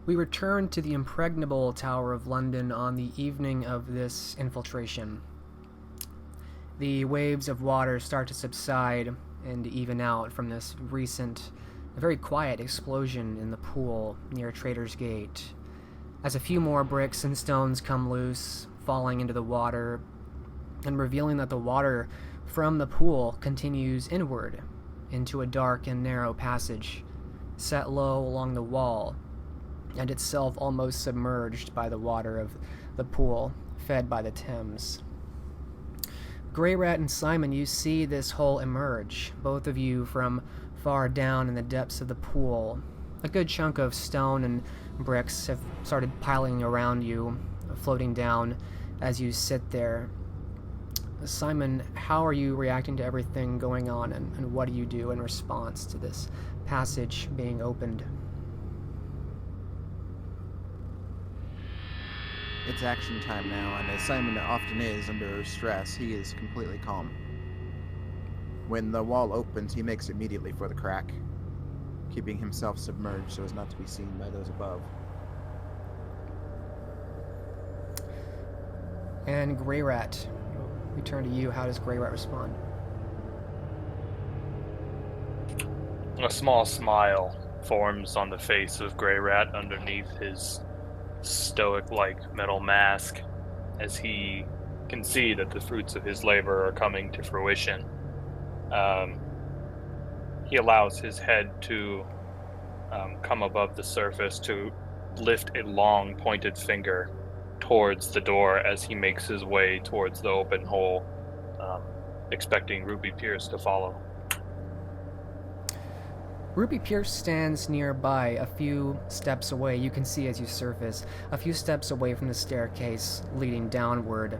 We return to the impregnable Tower of London on the evening of this infiltration. The waves of water start to subside and even out from this recent, very quiet explosion in the pool near Trader's Gate, as a few more bricks and stones come loose, falling into the water, and revealing that the water from the pool continues inward into a dark and narrow passage, set low along the wall, and itself almost submerged by the water of the pool, fed by the Thames. Grey Rat and Simon, you see this hole emerge, both of you from far down in the depths of the pool. A good chunk of stone and bricks have started piling around you, floating down as you sit there. Simon, how are you reacting to everything going on, and what do you do in response to this passage being opened? It's action time now, and as Simon often is under stress, he is completely calm. When the wall opens, he makes immediately for the crack, keeping himself submerged so as not to be seen by those above. And Grey Rat, we turn to you. How does Grey Rat respond? A small smile forms on the face of Grey Rat underneath his stoic-like metal mask as he can see that the fruits of his labor are coming to fruition. He allows his head to come above the surface to lift a long pointed finger towards the door as he makes his way towards the open hole, expecting Ruby Pierce to follow. Ruby Pierce stands nearby, a few steps away. You can see as you surface, a few steps away from the staircase leading downward.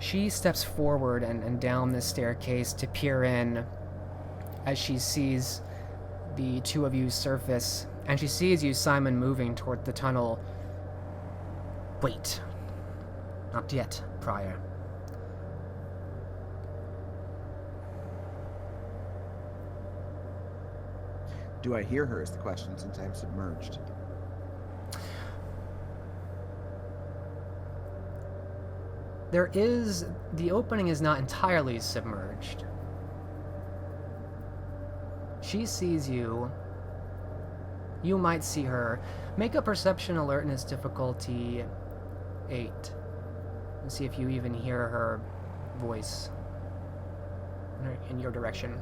She steps forward and down the staircase to peer in as she sees the two of you surface, and she sees you, Simon, moving toward the tunnel. Wait. Not yet, Prior. Do I hear her is the question, since I'm submerged. The opening is not entirely submerged. She sees you. You might see her. Make a perception alertness difficulty 8. And see if you even hear her voice in your direction.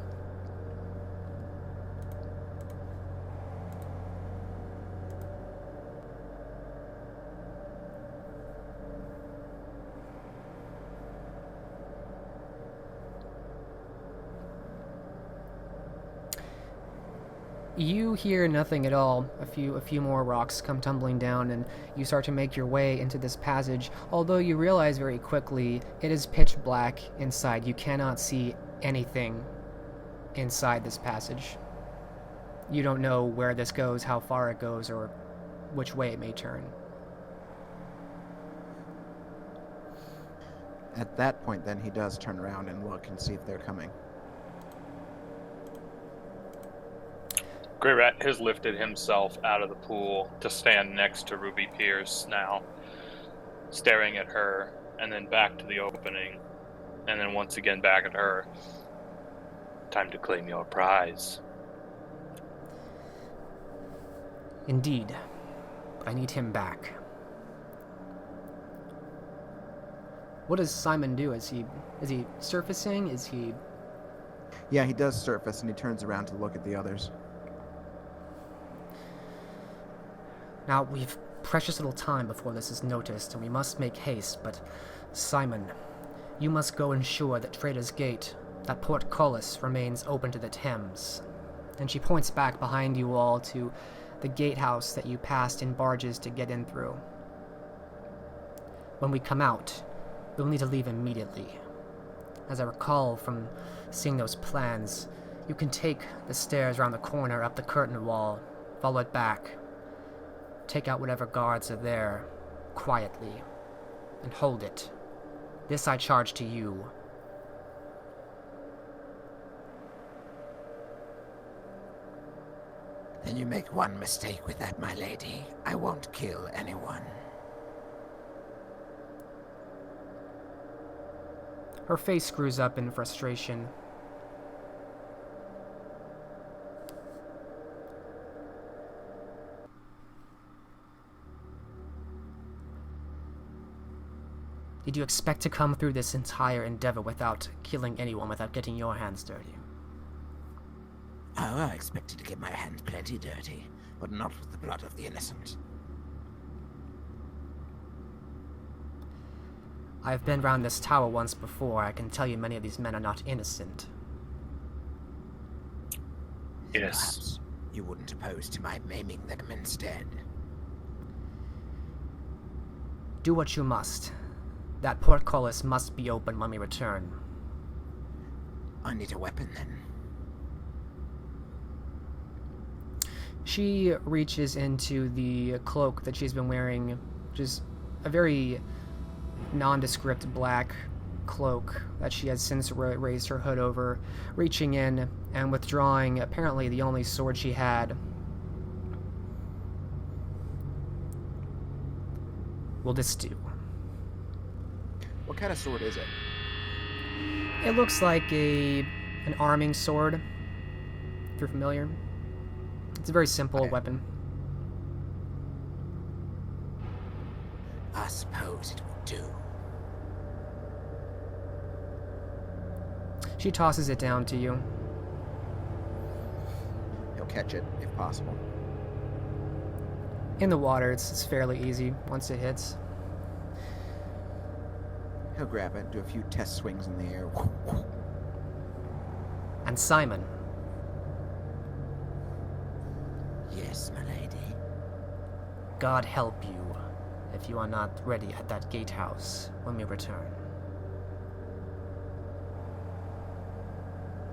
You hear nothing at all. A few more rocks come tumbling down, and you start to make your way into this passage, although you realize very quickly it is pitch black inside. You cannot see anything inside this passage. You don't know where this goes, how far it goes, or which way it may turn. At that point, then, he does turn around and look and see if they're coming. Grey Rat has lifted himself out of the pool to stand next to Ruby Pierce now, staring at her, and then back to the opening, and then once again back at her. Time to claim your prize. Indeed. But I need him back. What does Simon do? Is he surfacing? Is he... Yeah, he does surface, and he turns around to look at the others. Now, we've precious little time before this is noticed, and we must make haste, but Simon, you must go ensure that Trader's Gate, that portcullis, remains open to the Thames. And she points back behind you all to the gatehouse that you passed in barges to get in through. When we come out, we'll need to leave immediately. As I recall from seeing those plans, you can take the stairs around the corner up the curtain wall, follow it back, take out whatever guards are there, quietly, and hold it. This I charge to you. Then you make one mistake with that, my lady. I won't kill anyone. Her face screws up in frustration. Did you expect to come through this entire endeavor without killing anyone, without getting your hands dirty? Oh, I expected to get my hands plenty dirty, but not with the blood of the innocent. I've been round this tower once before. I can tell you many of these men are not innocent. Yes. Perhaps you wouldn't oppose to my maiming them instead. Do what you must. That portcullis must be open when we return. I need a weapon then. She reaches into the cloak that she's been wearing, which is a very nondescript black cloak that she has since raised her hood over, reaching in and withdrawing apparently the only sword she had. Will this do? What kind of sword is it? It looks like an arming sword, if you're familiar. It's a very simple weapon. I suppose it will do. She tosses it down to you. He'll catch it, if possible. In the water, it's fairly easy once it hits. He'll grab it, do a few test swings in the air. And Simon. Yes, my lady. God help you if you are not ready at that gatehouse when we return.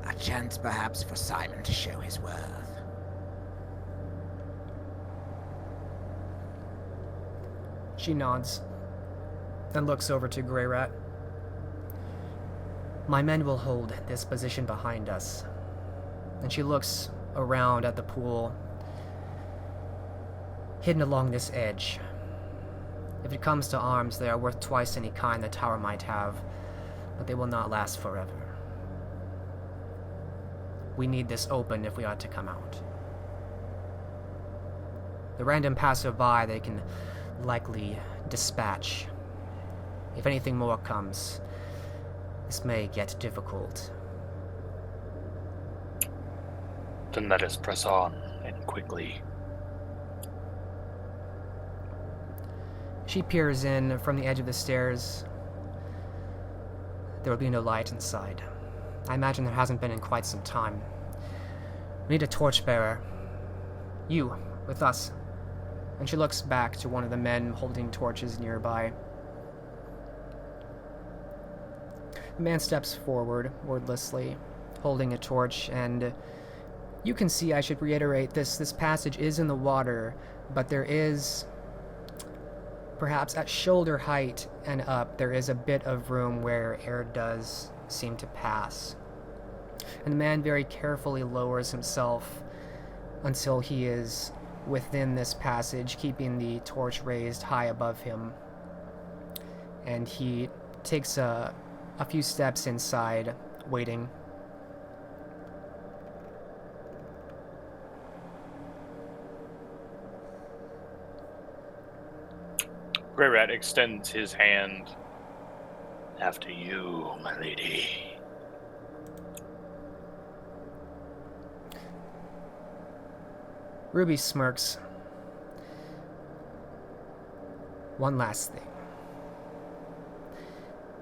A chance perhaps for Simon to show his worth. She nods and looks over to Grey Rat. My men will hold this position behind us. And she looks around at the pool, hidden along this edge. If it comes to arms, they are worth twice any kind the tower might have, but they will not last forever. We need this open if we are to come out. The random passerby they can likely dispatch. If anything more comes, this may get difficult. Then let us press on, and quickly. She peers in from the edge of the stairs. There will be no light inside. I imagine there hasn't been in quite some time. We need a torchbearer. You, with us. And she looks back to one of the men holding torches nearby. The man steps forward, wordlessly, holding a torch, and you can see, I should reiterate, this passage is in the water, but there is, perhaps at shoulder height and up, there is a bit of room where air does seem to pass. And the man very carefully lowers himself until he is within this passage, keeping the torch raised high above him. And he takes a few steps inside, waiting. Grey Rat extends his hand. After you, my lady. Ruby smirks. One last thing.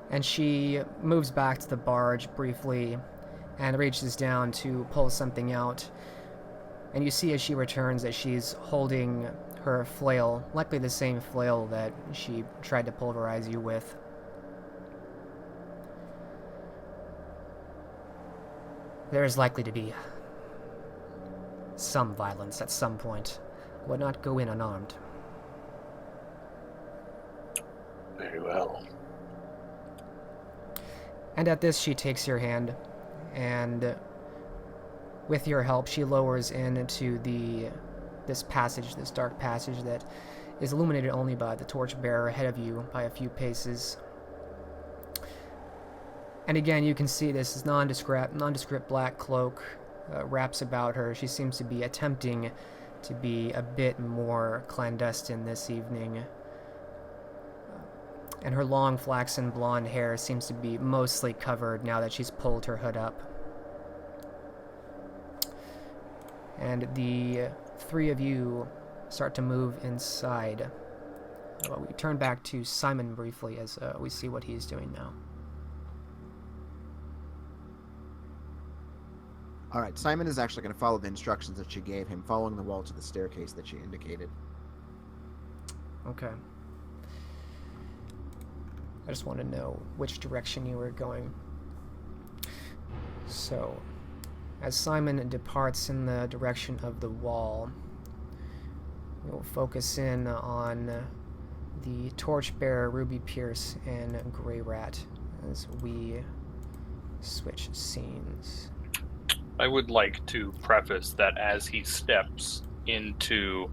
And she moves back to the barge briefly and reaches down to pull something out. And you see as she returns that she's holding her flail, likely the same flail that she tried to pulverize you with. There is likely to be some violence at some point. I would not go in unarmed. Very well. And at this, she takes your hand, and With your help, she lowers into this passage, this dark passage that is illuminated only by the torchbearer ahead of you by a few paces. And again, you can see this nondescript black cloak wraps about her. She seems to be attempting to be a bit more clandestine this evening. And her long flaxen blonde hair seems to be mostly covered now that she's pulled her hood up. And the three of you start to move inside. Well, we turn back to Simon briefly as we see what he's doing now. Alright, Simon is actually going to follow the instructions that she gave him, following the wall to the staircase that she indicated. Okay. I just want to know which direction you were going. So, as Simon departs in the direction of the wall, we'll focus in on the torchbearer Ruby Pierce and Grey Rat as we switch scenes. I would like to preface that as he steps into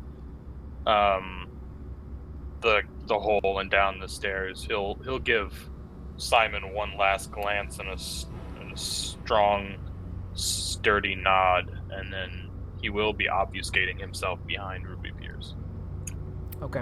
the hole and down the stairs, he'll give Simon one last glance and a strong, sturdy nod, and then he will be obfuscating himself behind Ruby Pierce. Okay.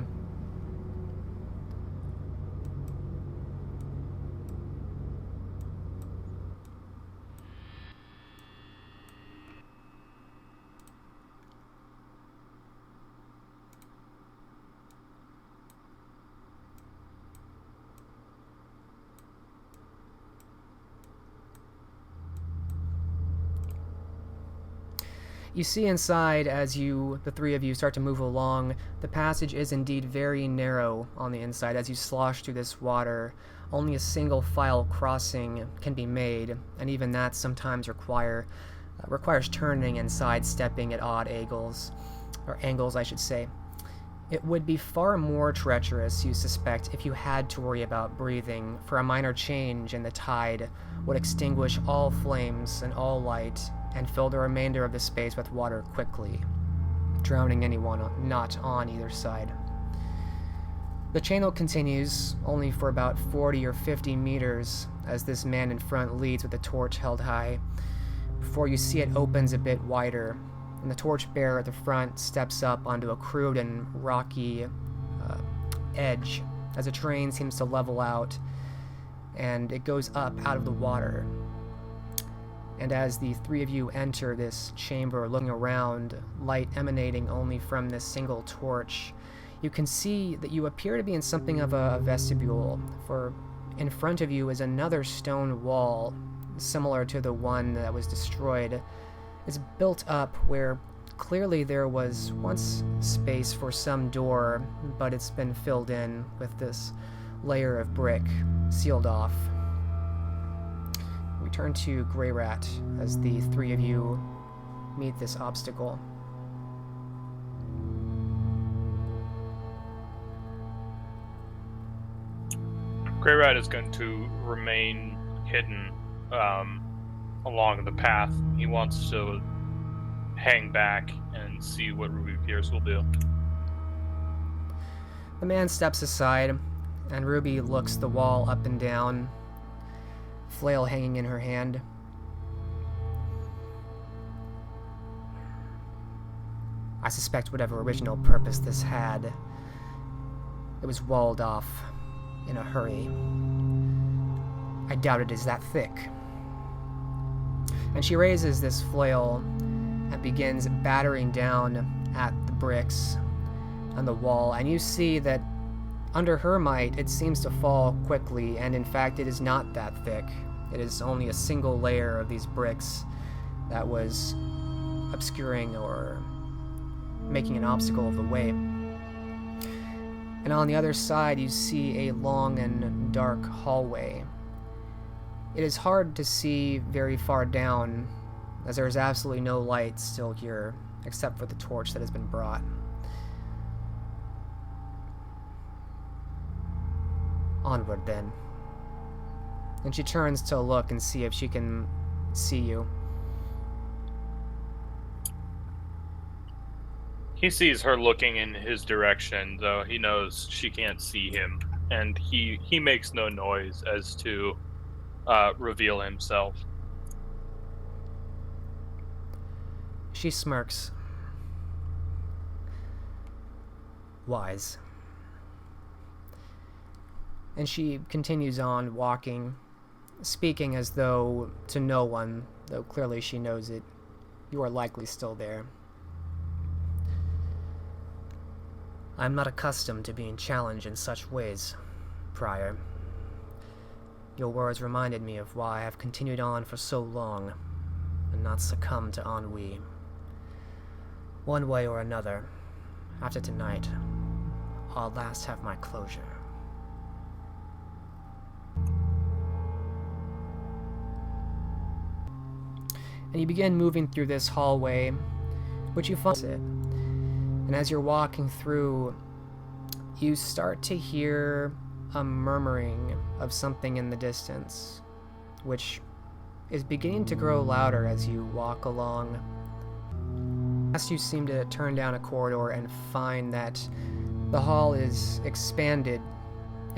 You see inside as the three of you start to move along, the passage is indeed very narrow on the inside. As you slosh through this water, only a single file crossing can be made, and even that sometimes requires turning and sidestepping at odd angles, I should say. It would be far more treacherous, you suspect, if you had to worry about breathing, for a minor change in the tide would extinguish all flames and all light, and fill the remainder of the space with water quickly, drowning anyone not on either side. The channel continues, only for about 40 or 50 meters, as this man in front leads with a torch held high, before you see it opens a bit wider, and the torchbearer at the front steps up onto a crude and rocky edge, as the terrain seems to level out, and it goes up out of the water. And as the three of you enter this chamber, looking around, light emanating only from this single torch, you can see that you appear to be in something of a vestibule, for in front of you is another stone wall, similar to the one that was destroyed. It's built up where clearly there was once space for some door, but it's been filled in with this layer of brick, sealed off. We turn to Grey Rat as the three of you meet this obstacle. Grey Rat is going to remain hidden along the path. He wants to hang back and see what Ruby Pierce will do. The man steps aside, and Ruby looks the wall up and down, flail hanging in her hand. I suspect whatever original purpose this had, it was walled off in a hurry. I doubt it is that thick. And she raises this flail and begins battering down at the bricks on the wall, and you see that under her might it seems to fall quickly, and in fact it is not that thick. It is only a single layer of these bricks that was obscuring or making an obstacle of the way. And on the other side you see a long and dark hallway. It is hard to see very far down, as there is absolutely no light still here, except for the torch that has been brought. Onward, then. And she turns to look and see if she can see you. He sees her looking in his direction, though he knows she can't see him, and he makes no noise as to reveal himself. She smirks. Wise. And she continues on walking, speaking as though to no one, though clearly she knows it. You are likely still there. I'm not accustomed to being challenged in such ways, Prior. Your words reminded me of why I have continued on for so long and not succumbed to ennui. One way or another, after tonight, I'll at last have my closure. And you begin moving through this hallway, which you find it. And as you're walking through, you start to hear a murmuring of something in the distance, which is beginning to grow louder as you walk along. Last, you seem to turn down a corridor and find that the hall is expanded.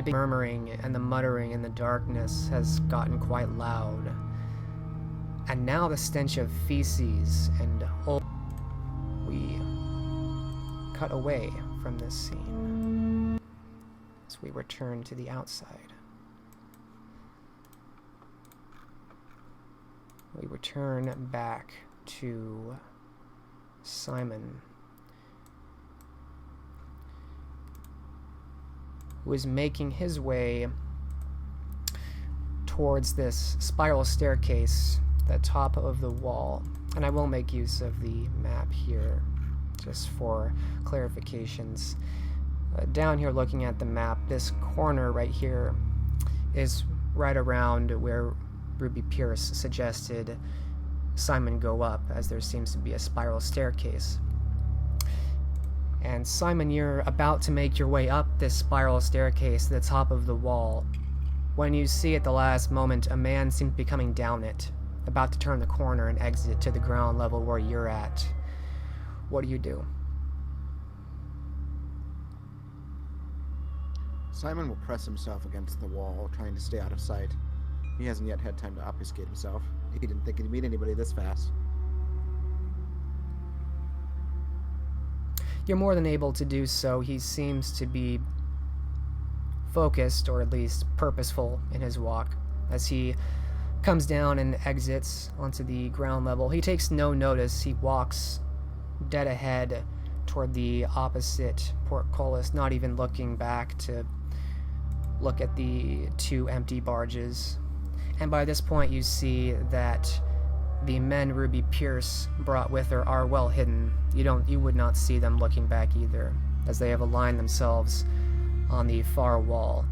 The murmuring and the muttering in the darkness has gotten quite loud. And now the stench of feces and old... We cut away from this scene as we return to the outside. We return back to Simon, who is making his way towards this spiral staircase at the top of the wall. And I will make use of the map here just for clarifications. Down here looking at the map, this corner right here is right around where Ruby Pierce suggested Simon go up, as there seems to be a spiral staircase. And Simon, you're about to make your way up this spiral staircase to the top of the wall when you see at the last moment a man seems to be coming down it, about to turn the corner and exit to the ground level where you're at. What do? Simon will press himself against the wall, trying to stay out of sight. He hasn't yet had time to obfuscate himself. He didn't think he'd meet anybody this fast. You're more than able to do so. He seems to be focused, or at least purposeful, in his walk. As he comes down and exits onto the ground level, he takes no notice. He walks dead ahead toward the opposite portcullis, not even looking back to look at the two empty barges. And by this point you see that the men Ruby Pierce brought with her are well hidden. You would not see them looking back either, as they have aligned themselves on the far wall.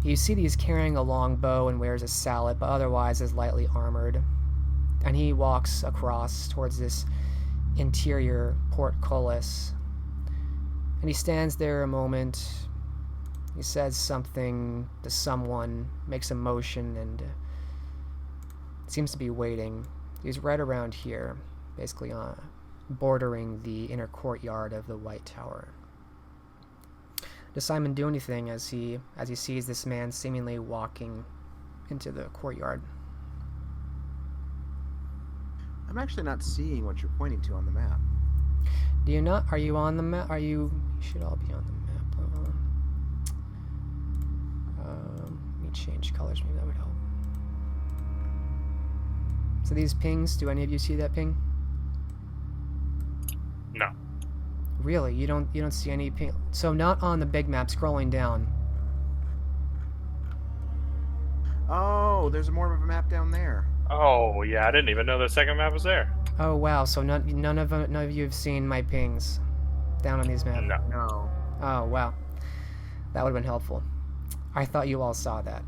You see he's carrying a long bow and wears a sallet, but otherwise is lightly armored. And he walks across towards this interior portcullis. And he stands there a moment. He says something to someone, makes a motion, and seems to be waiting. He's right around here, basically bordering the inner courtyard of the White Tower. Does Simon do anything as he sees this man seemingly walking into the courtyard? I'm actually not seeing what you're pointing to on the map. Do you not? Are you on the map? You should all be on the map. Let me change colors, maybe that would help. So these pings, do any of you see that ping? No. Really? You don't see any ping? So not on the big map, scrolling down. Oh, there's more of a map down there. Oh, yeah, I didn't even know the second map was there. Oh wow, so none of you have seen my pings down on these maps? No. Oh wow, that would have been helpful. I thought you all saw that.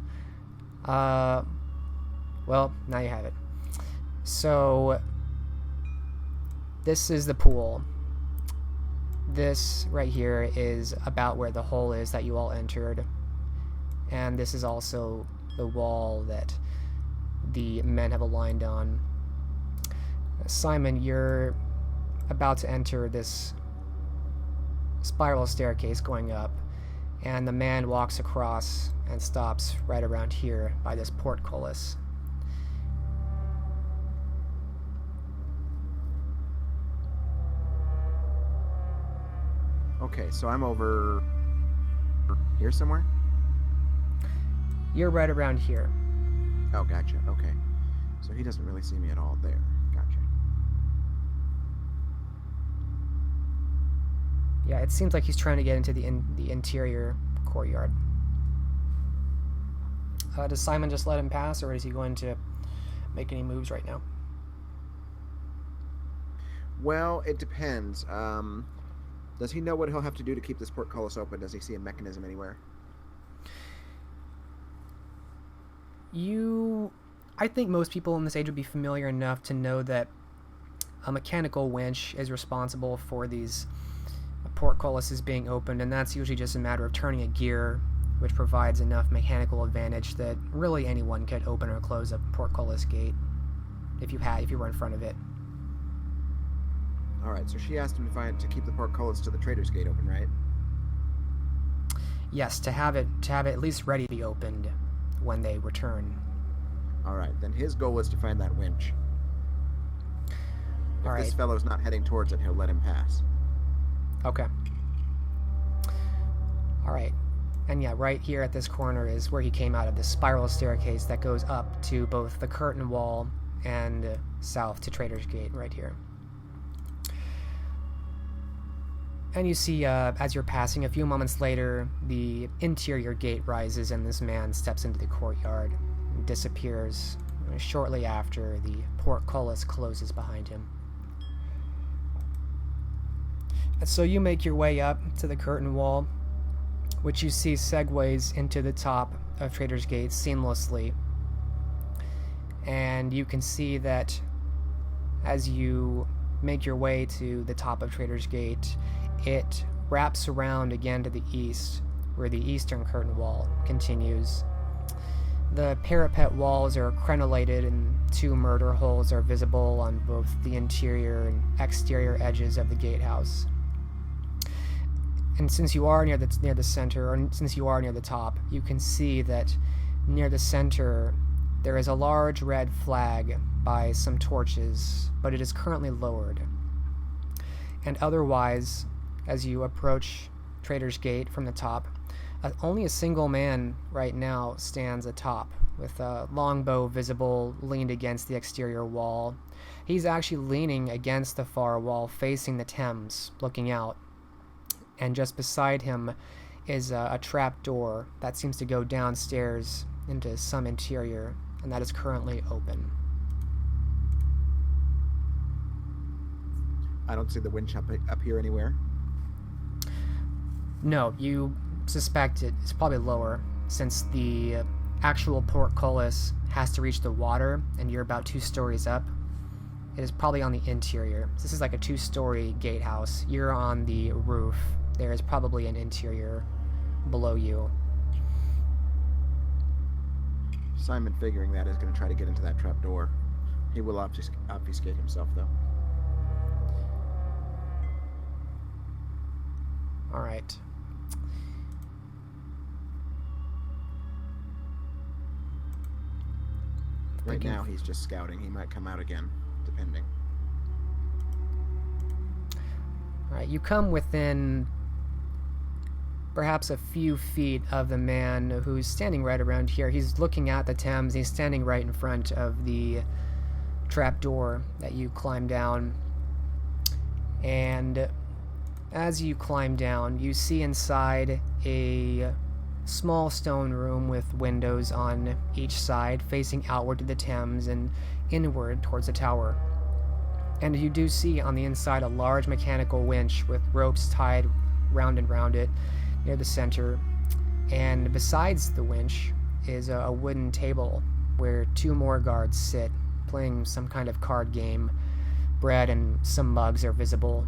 Well, now you have it. So this is the pool. This right here is about where the hole is that you all entered, and this is also the wall that the men have aligned on. Simon, you're about to enter this spiral staircase going up, and the man walks across and stops right around here by this portcullis. Okay, so I'm over here somewhere? You're right around here. Oh, gotcha. Okay. So he doesn't really see me at all there. Gotcha. Yeah, it seems like he's trying to get into the interior courtyard. Does Simon just let him pass, or is he going to make any moves right now? Well, it depends. Does he know what he'll have to do to keep this portcullis open? Does he see a mechanism anywhere? I think most people in this age would be familiar enough to know that a mechanical winch is responsible for these portcullises being opened, and that's usually just a matter of turning a gear, which provides enough mechanical advantage that really anyone could open or close a portcullis gate if you were in front of it. All right, so she asked him to keep the portcullis to the Trader's Gate open, right? Yes, to have it at least ready to be opened when they return. All right, then his goal is to find that winch. If this fellow's not heading towards it, he'll let him pass. Okay. All right. And yeah, right here at this corner is where he came out of the spiral staircase that goes up to both the curtain wall and south to Trader's Gate right here. And you see, as you're passing, a few moments later, the interior gate rises and this man steps into the courtyard and disappears shortly after the portcullis closes behind him. And so you make your way up to the curtain wall, which you see segues into the top of Trader's Gate seamlessly. And you can see that as you make your way to the top of Trader's Gate, it wraps around again to the east, where the eastern curtain wall continues. The parapet walls are crenellated and 2 murder holes are visible on both the interior and exterior edges of the gatehouse. And since you are near the center, or since you are near the top, you can see that near the center there is a large red flag by some torches, but it is currently lowered. And otherwise, as you approach Trader's Gate from the top, only a single man right now stands atop, with a longbow visible leaned against the exterior wall. He's actually leaning against the far wall, facing the Thames, looking out. And just beside him is a trap door that seems to go downstairs into some interior, and that is currently open. I don't see the winch up here anywhere. No, you suspect it's probably lower, since the actual portcullis has to reach the water, and you're about 2 stories up. It is probably on the interior. This is like a 2-story gatehouse. You're on the roof. There is probably an interior below you. Simon, figuring that, is going to try to get into that trap door. He will obfuscate himself, though. All right. Right now, he's just scouting. He might come out again, depending. All right, you come within perhaps a few feet of the man who's standing right around here. He's looking at the Thames. He's standing right in front of the trap door that you climb down. And as you climb down, you see inside a small stone room with windows on each side, facing outward to the Thames and inward towards the tower. And you do see on the inside a large mechanical winch with ropes tied round and round it near the center. And besides the winch is a wooden table where 2 more guards sit, playing some kind of card game. Bread and some mugs are visible.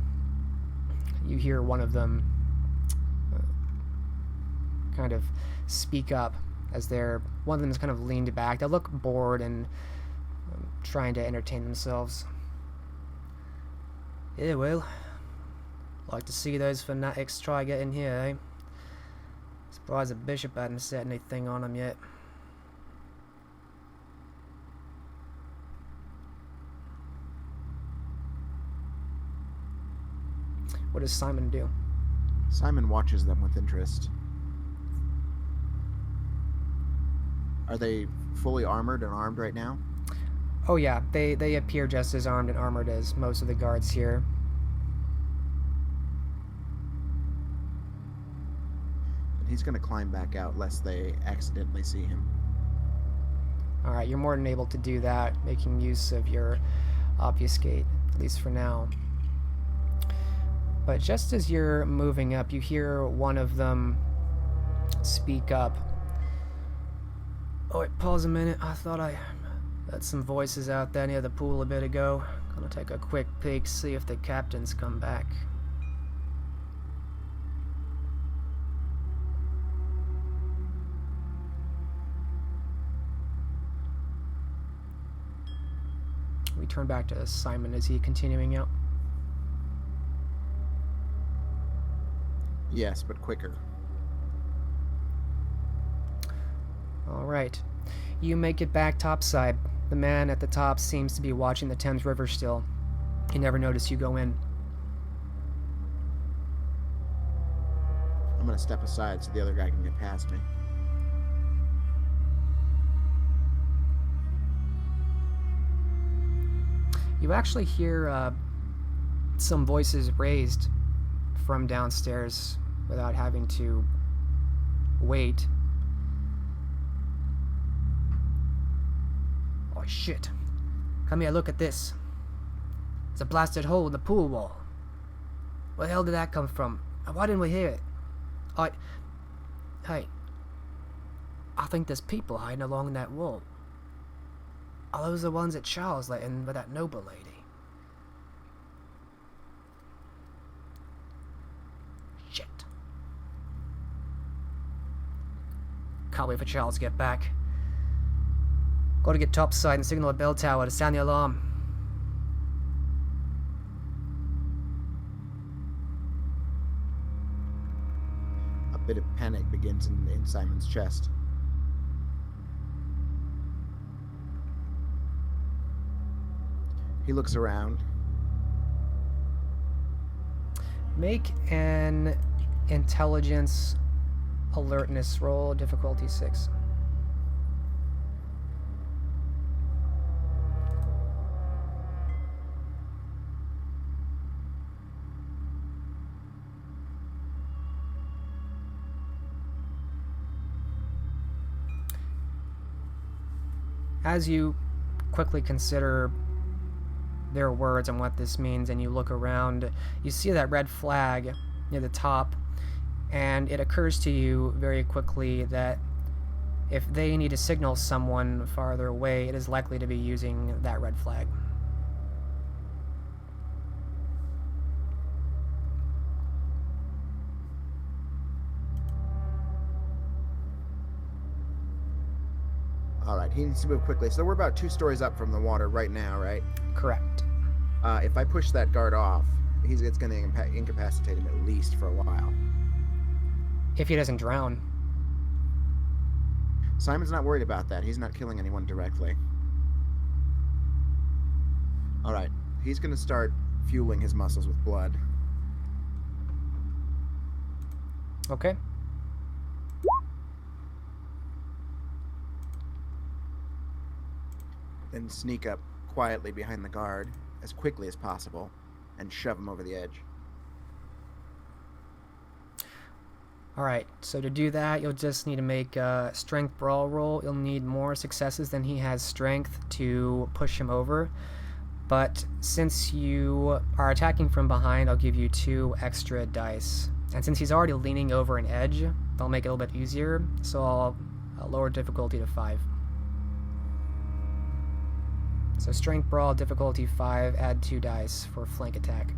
You hear one of them kind of speak up as one of them is kind of leaned back. They look bored and trying to entertain themselves. Yeah, well, like to see those fanatics try get in here, eh? Surprised the bishop hadn't set anything on them yet. What does Simon do? Simon watches them with interest. Are they fully armored and armed right now? Oh yeah, they appear just as armed and armored as most of the guards here. And he's going to climb back out lest they accidentally see him. Alright, you're more than able to do that, making use of your obfuscate, at least for now. But just as you're moving up, you hear one of them speak up. Oh, wait, pause a minute. I thought I heard some voices out there near the pool a bit ago. Gonna take a quick peek, see if the captain's come back. We turn back to Simon. Is he continuing out? Yes, but quicker. Alright. You make it back topside. The man at the top seems to be watching the Thames River still. He never noticed you go in. I'm going to step aside so the other guy can get past me. You actually hear some voices raised from downstairs without having to wait. Oh shit. Come here, look at this. It's a blasted hole in the pool wall. Where the hell did that come from? Why didn't we hear it? Hey. I think there's people hiding along that wall. Are those the ones that Charles let in with that noble lady? Shit. Can't wait for Charles to get back. Gotta get topside and signal a bell tower to sound the alarm. A bit of panic begins in Simon's chest. He looks around. Make an intelligence alertness roll, difficulty 6. As you quickly consider their words and what this means, and you look around, you see that red flag near the top, and it occurs to you very quickly that if they need to signal someone farther away, it is likely to be using that red flag. Alright, he needs to move quickly. So we're about 2 stories up from the water right now, right? Correct. If I push that guard off, it's going to incapacitate him at least for a while. If he doesn't drown. Simon's not worried about that. He's not killing anyone directly. Alright, he's going to start fueling his muscles with blood. Okay. Then sneak up quietly behind the guard as quickly as possible and shove him over the edge. Alright, so to do that, you'll just need to make a strength brawl roll. You'll need more successes than he has strength to push him over. But since you are attacking from behind, I'll give you 2 extra dice. And since he's already leaning over an edge, that'll make it a little bit easier. So I'll lower difficulty to 5. So strength brawl, difficulty 5, add 2 dice for flank attack.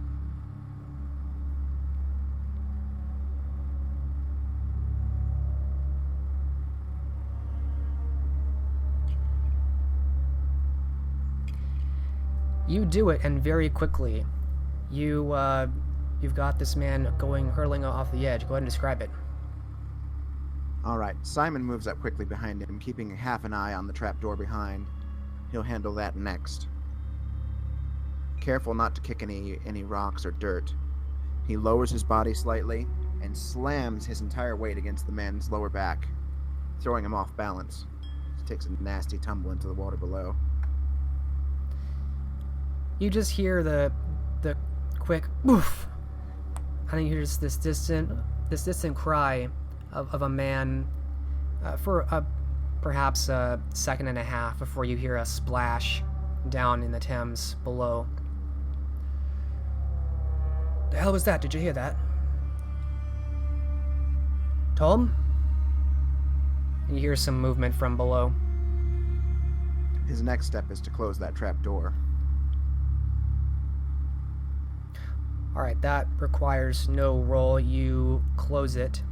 You do it, and very quickly You've got this man hurtling off the edge. Go ahead and describe it. Alright, Simon moves up quickly behind him, keeping half an eye on the trapdoor behind. He'll handle that next. Careful not to kick any rocks or dirt. He lowers his body slightly and slams his entire weight against the man's lower back, throwing him off balance. He takes a nasty tumble into the water below. You just hear the quick oof, and you hear this distant cry of a man for perhaps a second and a half before you hear a splash down in the Thames below. The hell was that? Did you hear that? Tom? And you hear some movement from below. His next step is to close that trap door. Alright, that requires no roll. You close it.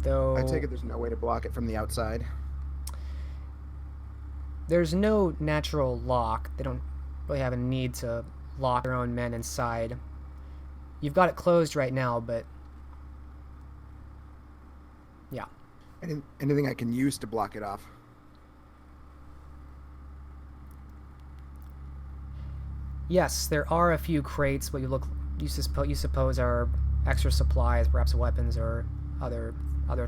Though I take it there's no way to block it from the outside. there's no natural lock. They don't really have a need to lock their own men inside. You've got it closed right now, but yeah. Anything I can use to block it off? Yes, there are a few crates, what you suppose are extra supplies, perhaps weapons or other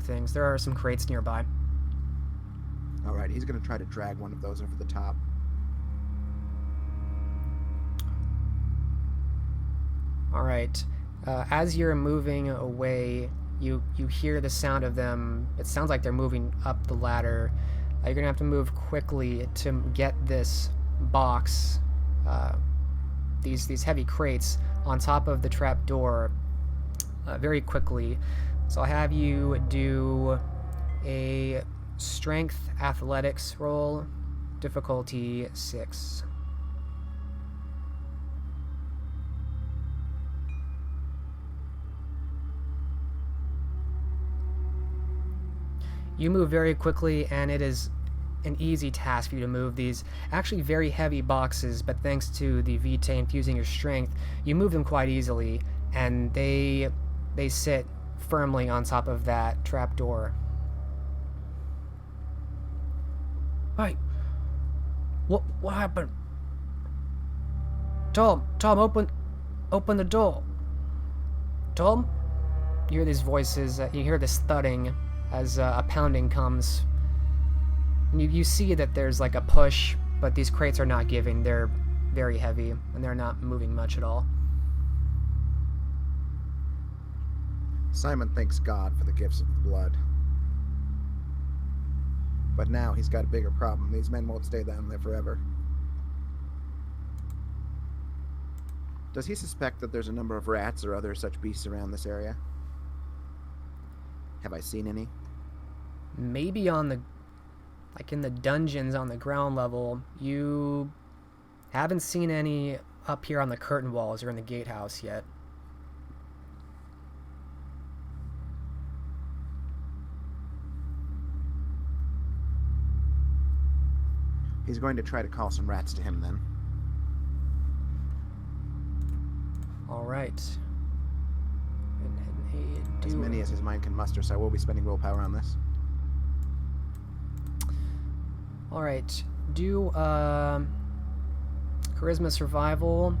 things. There are some crates nearby. Alright, he's going to try to drag one of those over the top. Alright. As you're moving away, you hear the sound of them. It sounds like they're moving up the ladder. You're going to have to move quickly to get this box, these heavy crates, on top of the trap door very quickly. So I'll have you do a strength athletics roll, difficulty 6. You move very quickly, and it is an easy task for you to move these actually very heavy boxes, but thanks to the vitae infusing your strength, you move them quite easily, and they sit firmly on top of that trap door. Hey, what happened? Tom, open the door. Tom? You hear these voices, you hear this thudding as a pounding comes. And you see that there's like a push, but these crates are not giving. They're very heavy, and they're not moving much at all. Simon thanks God for the gifts of the blood. But now he's got a bigger problem. These men won't stay down there forever. Does he suspect that there's a number of rats or other such beasts around this area? Have I seen any? Maybe on the, like in the dungeons on the ground level. You haven't seen any up here on the curtain walls or in the gatehouse yet. He's going to try to call some rats to him then. Alright. As many as his mind can muster, so I will be spending willpower on this. Alright. Do Charisma Survival.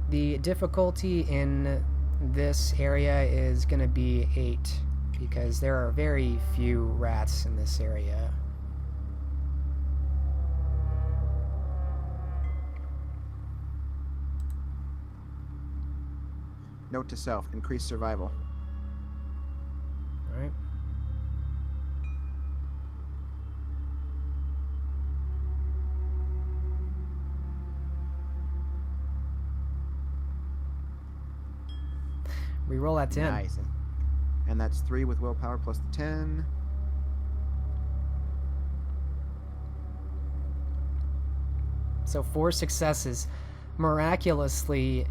The difficulty in this area is going to be 8, because there are very few rats in this area. Note to self, increase survival. Alright. Reroll that 10. Nice. And that's 3 with willpower plus the 10. So 4 successes. Miraculously,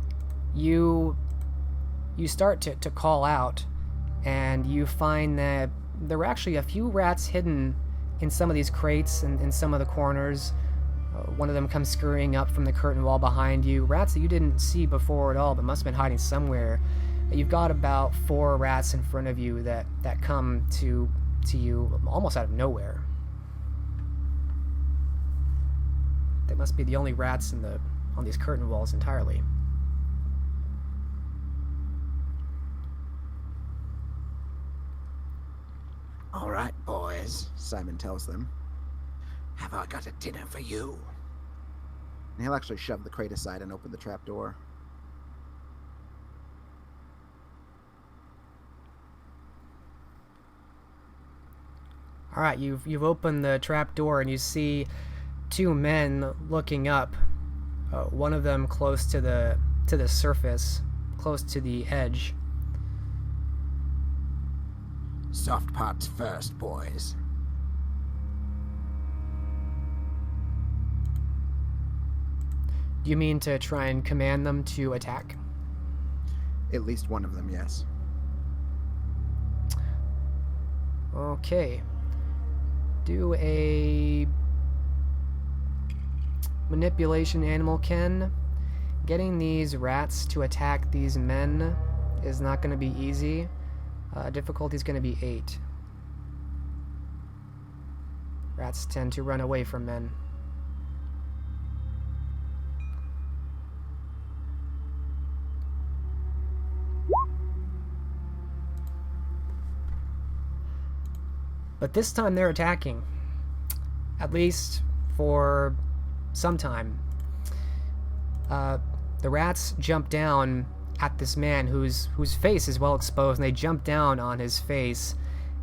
you start to call out, and you find that there were actually a few rats hidden in some of these crates and in some of the corners. One of them comes scurrying up from the curtain wall behind you. Rats that you didn't see before at all, but must have been hiding somewhere. You've got about 4 rats in front of you that come to you almost out of nowhere. They must be the only rats on these curtain walls entirely. All right, boys. Simon tells them. Have I got a dinner for you? And he'll actually shove the crate aside and open the trap door. All right, you've opened the trap door and you see 2 men looking up. One of them close to the surface, close to the edge. Soft parts first, boys. Do you mean to try and command them to attack? At least one of them, yes. Okay. Do a manipulation, Animal Ken. Getting these rats to attack these men is not going to be easy. Difficulty is going to be 8. Rats tend to run away from men. But this time they're attacking. At least for some time. The rats jump down at this man whose face is well exposed, and they jump down on his face,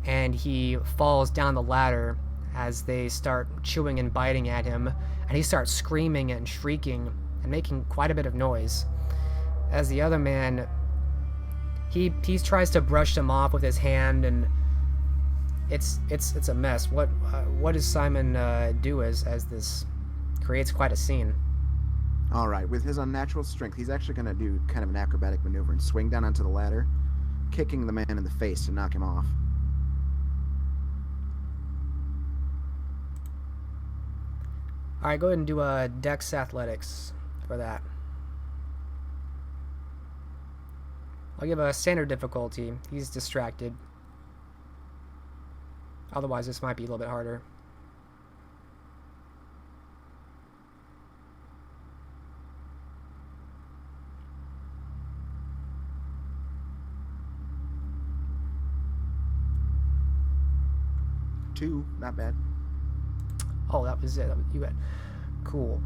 and he falls down the ladder as they start chewing and biting at him, and he starts screaming and shrieking and making quite a bit of noise. As the other man, he tries to brush them off with his hand, and it's a mess. What does Simon do as this creates quite a scene? All right, with his unnatural strength, he's actually going to do kind of an acrobatic maneuver and swing down onto the ladder, kicking the man in the face to knock him off. All right, go ahead and do a Dex Athletics for that. I'll give a standard difficulty. He's distracted. Otherwise, this might be a little bit harder. Two, not bad. Oh, that was it. You had cool.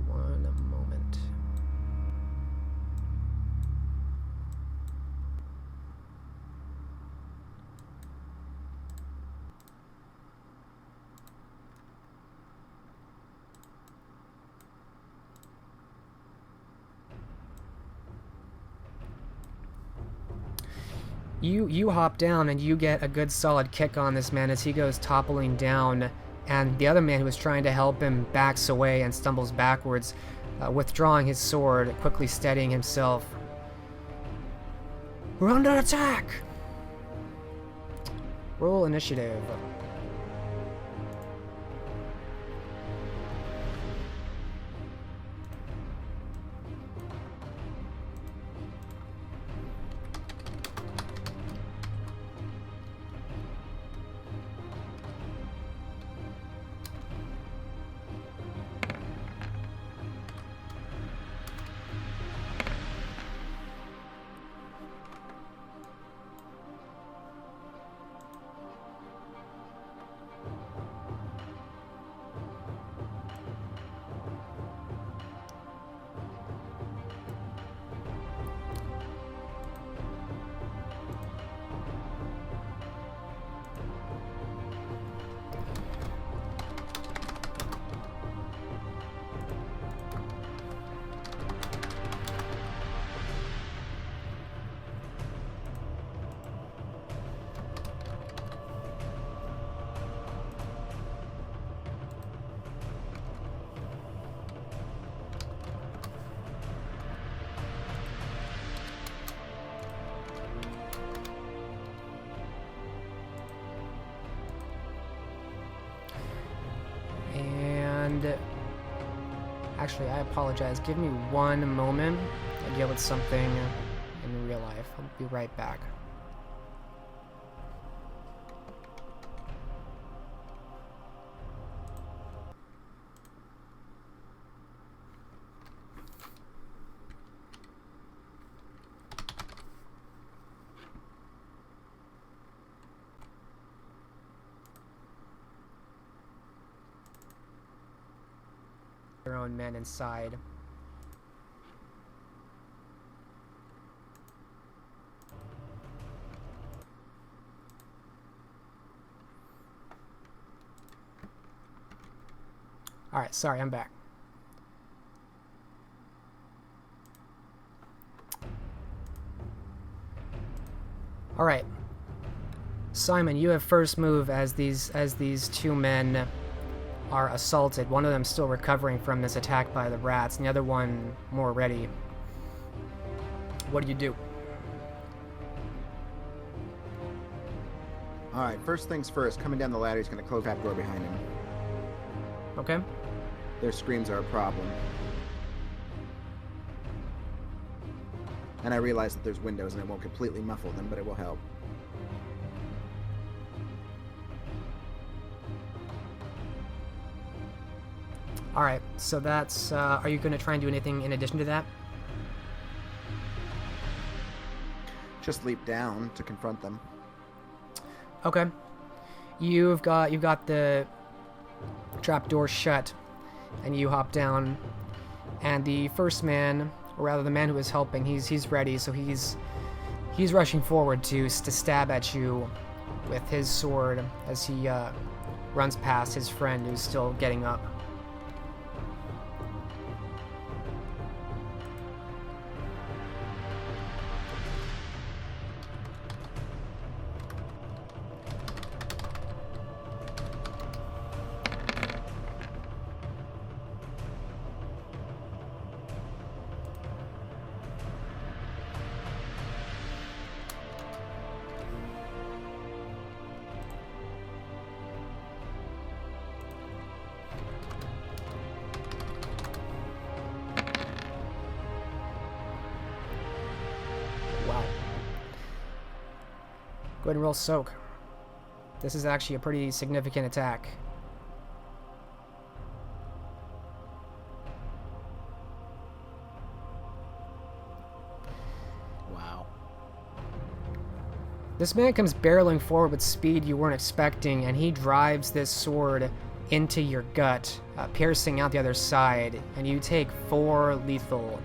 One moment. You hop down and you get a good solid kick on this man as he goes toppling down, and the other man who was trying to help him backs away and stumbles backwards, withdrawing his sword, quickly steadying himself. We're under attack! Roll initiative. Actually, I apologize. Give me one moment. I deal with something in real life. I'll be right back. Their own men inside. Alright, sorry, I'm back. Alright. Simon, you have first move as these two men are assaulted. One of them still recovering from this attack by the rats, and the other one more ready. What do you do? Alright, first things first, coming down the ladder, he's going to close that door behind him. Okay. Their screams are a problem. And I realize that there's windows and it won't completely muffle them, but it will help. Alright, so that's, are you going to try and do anything in addition to that? Just leap down to confront them. Okay. You've got the trapdoor shut, and you hop down, and the first man, or rather the man who is helping, he's ready, so he's rushing forward to stab at you with his sword as he runs past his friend who's still getting up. Wow. Go ahead and roll soak. This is actually a pretty significant attack. Wow. This man comes barreling forward with speed you weren't expecting, and he drives this sword into your gut, piercing out the other side, and you take 4 lethal,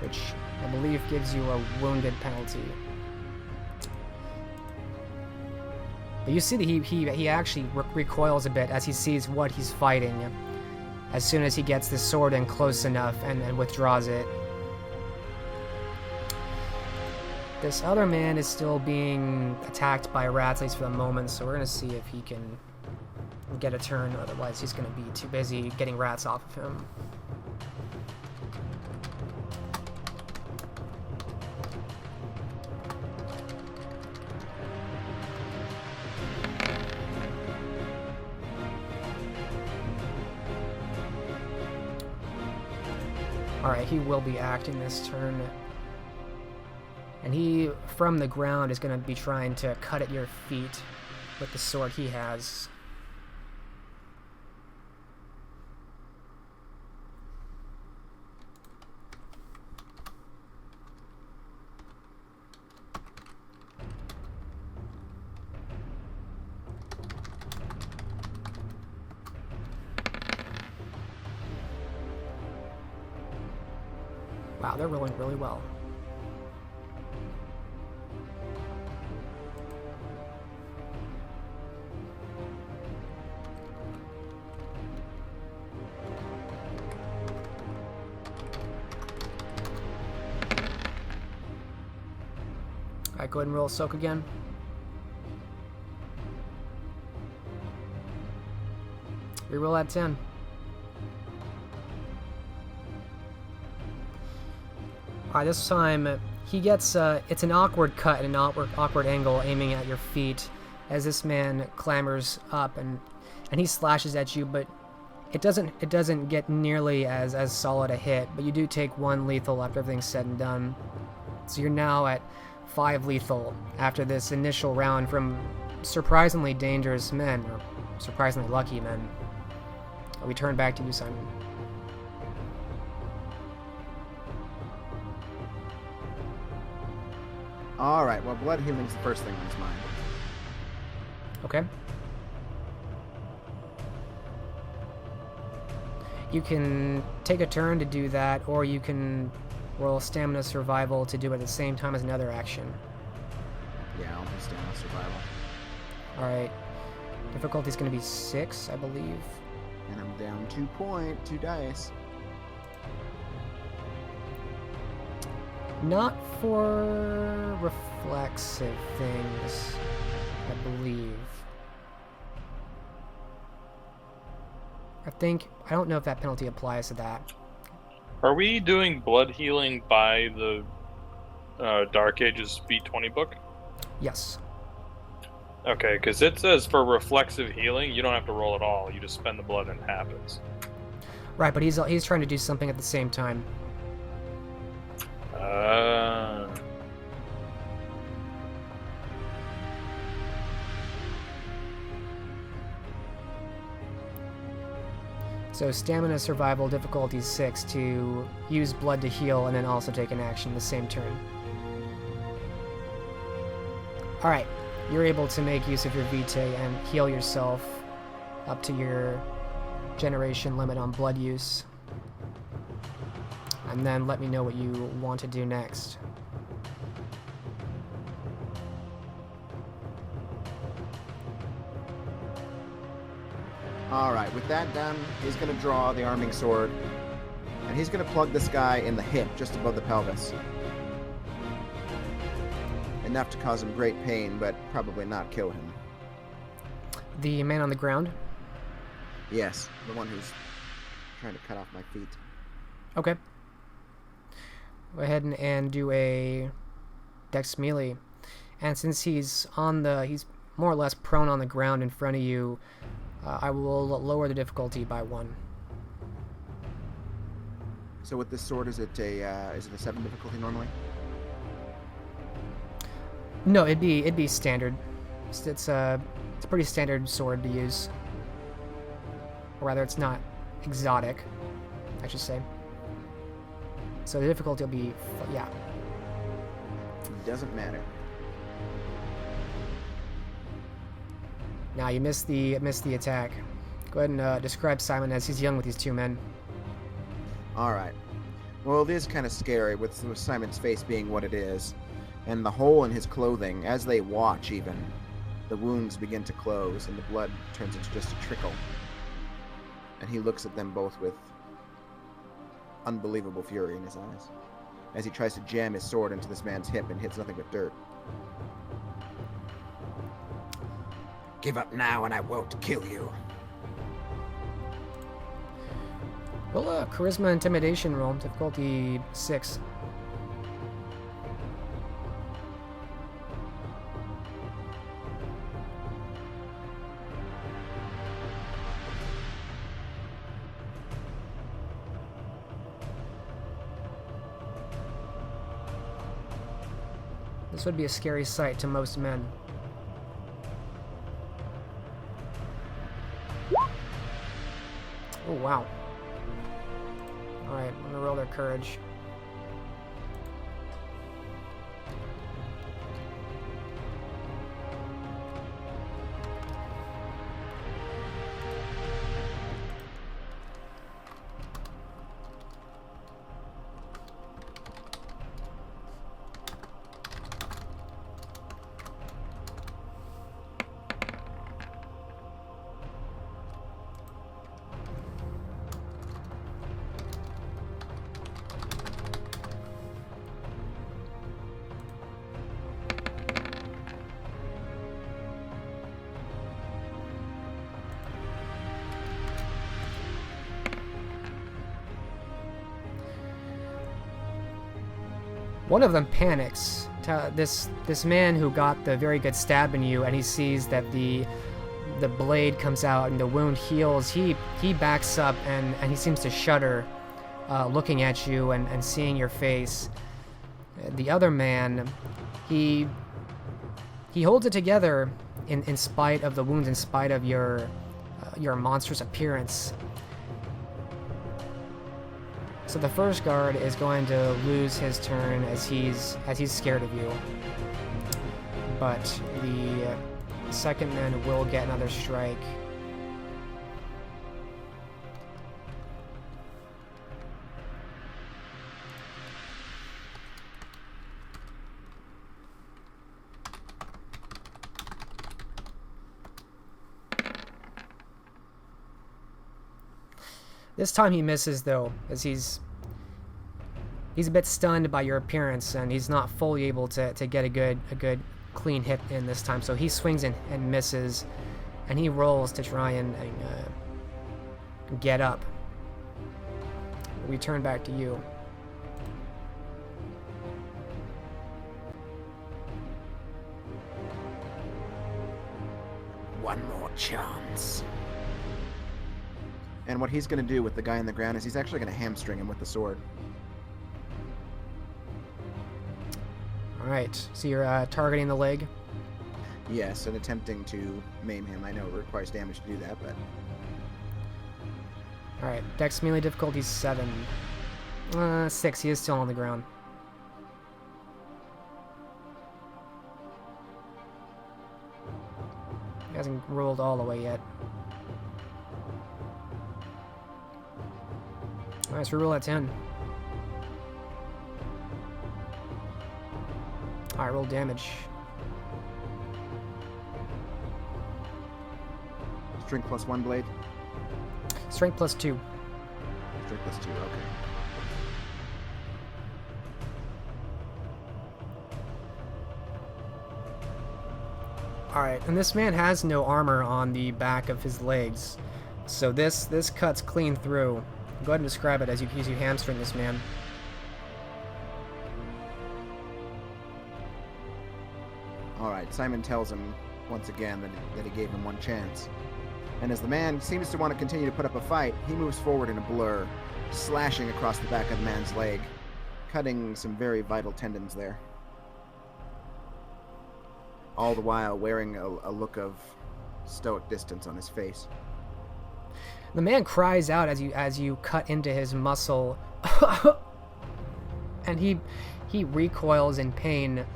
which I believe gives you a wounded penalty. But you see that he actually recoils a bit as he sees what he's fighting, as soon as he gets the sword in close enough and withdraws it. This other man is still being attacked by rats, at least for the moment, so we're going to see if he can get a turn, otherwise he's going to be too busy getting rats off of him. Alright, he will be acting this turn. And he, from the ground, is going to be trying to cut at your feet with the sword he has. Wow, they're rolling really well. Alright, go ahead and roll soak again. Reroll at 10. Alright, this time he gets, it's an awkward cut and an awkward angle aiming at your feet, as this man clambers up and he slashes at you, but it doesn't get nearly as solid a hit, but you do take 1 lethal after everything's said and done. So you're now at 5 lethal after this initial round from surprisingly dangerous men, or surprisingly lucky men. We turn back to you, Simon. Alright, well, blood healing's the first thing on his mind. Okay. You can take a turn to do that, or you can roll stamina survival to do it at the same time as another action. Yeah, I'll do stamina survival. Alright. Difficulty's going to be 6, I believe. And I'm down 2 dice. Not for reflexive things, I believe. I don't know if that penalty applies to that. Are we doing blood healing by the Dark Ages V20 book? Yes. Okay, because it says for reflexive healing, you don't have to roll at all. You just spend the blood and it happens. Right, but he's trying to do something at the same time. So stamina survival difficulty 6 to use blood to heal and then also take an action the same turn. Alright, you're able to make use of your vitae and heal yourself up to your generation limit on blood use. And then let me know what you want to do next. Alright, with that done, he's going to draw the arming sword, and he's going to plug this guy in the hip, just above the pelvis. Enough to cause him great pain, but probably not kill him. The man on the ground? Yes, the one who's trying to cut off my feet. Okay. Go ahead and do a dex melee. And since he's more or less prone on the ground in front of you, I will lower the difficulty by 1. So with this sword, is it a 7 difficulty normally? No, it'd be standard. It's a pretty standard sword to use. Or rather, it's not exotic, I should say. So the difficulty will be, yeah. Doesn't matter. Now you missed the attack. Go ahead and describe Simon as he's young with these 2 men. Alright. Well, it is kind of scary with Simon's face being what it is. And the hole in his clothing, as they watch even, the wounds begin to close and the blood turns into just a trickle. And he looks at them both with unbelievable fury in his eyes, as he tries to jam his sword into this man's hip and hits nothing but dirt. Give up now and I won't kill you. Roll a charisma intimidation roll, difficulty 6. This would be a scary sight to most men. Oh, wow. Alright, I'm gonna roll their courage. One of them panics, this man who got the very good stab in you, and he sees that the blade comes out and the wound heals, he backs up and he seems to shudder, looking at you and seeing your face. The other man, he holds it together in spite of the wounds, in spite of your monstrous appearance. So the first guard is going to lose his turn as he's scared of you. But the second man will get another strike. This time he misses, though, as he's a bit stunned by your appearance, and he's not fully able to get a good clean hit in this time. So he swings and misses, and he rolls to try and get up. We turn back to you. One more chance. And what he's going to do with the guy on the ground is he's actually going to hamstring him with the sword. Alright, so you're targeting the leg? Yes, and attempting to maim him. I know it requires damage to do that, but... Alright, Dex melee difficulty 7. 6, he is still on the ground. He hasn't rolled all the way yet. Alright, so roll at 10. Alright, roll damage. Strength plus 1 blade? Strength plus 2. Strength plus 2, okay. Alright, and this man has no armor on the back of his legs. So this cuts clean through. Go ahead and describe it as you hamstring this man. Alright, Simon tells him once again that he gave him one chance. And as the man seems to want to continue to put up a fight, he moves forward in a blur, slashing across the back of the man's leg, cutting some very vital tendons there. All the while wearing a look of stoic distance on his face. The man cries out as you cut into his muscle, and he recoils in pain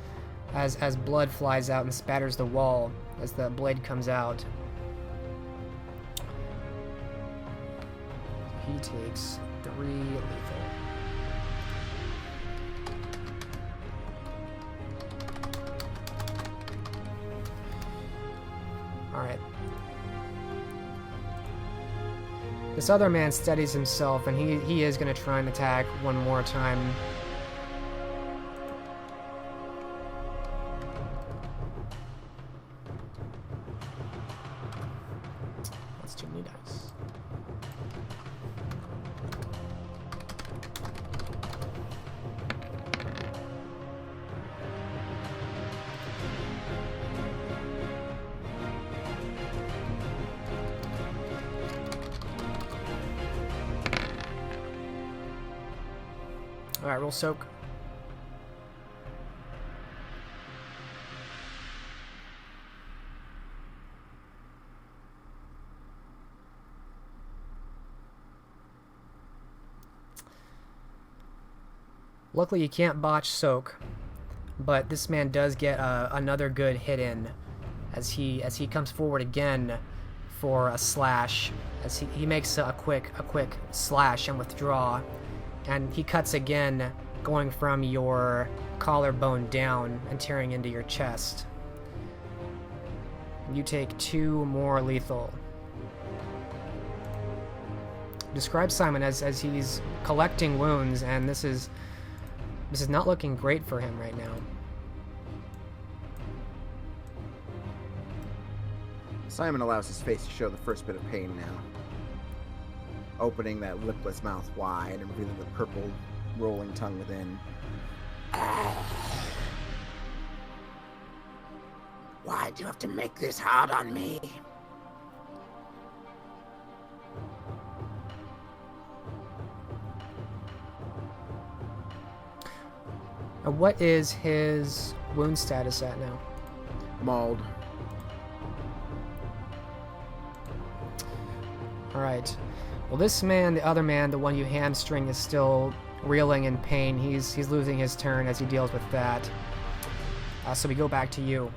as blood flies out and spatters the wall as the blade comes out. He takes 3 lethal. Alright. This other man steadies himself, and he is going to try and attack one more time. That's too many dice. Alright, roll soak. Luckily you can't botch soak, but this man does get another good hit in as he comes forward again for a slash, as he makes a quick slash and withdraw. And he cuts again, going from your collarbone down and tearing into your chest. You take 2 more lethal. Describe Simon as he's collecting wounds, and this is not looking great for him right now. Simon allows his face to show the first bit of pain now, opening that lipless mouth wide and revealing the purple rolling tongue within. Why'd you have to make this hard on me? What is his wound status at now? Mauled. Alright. Well, this man, the other man, the one you hamstring, is still reeling in pain. He's losing his turn as he deals with that. So we go back to you.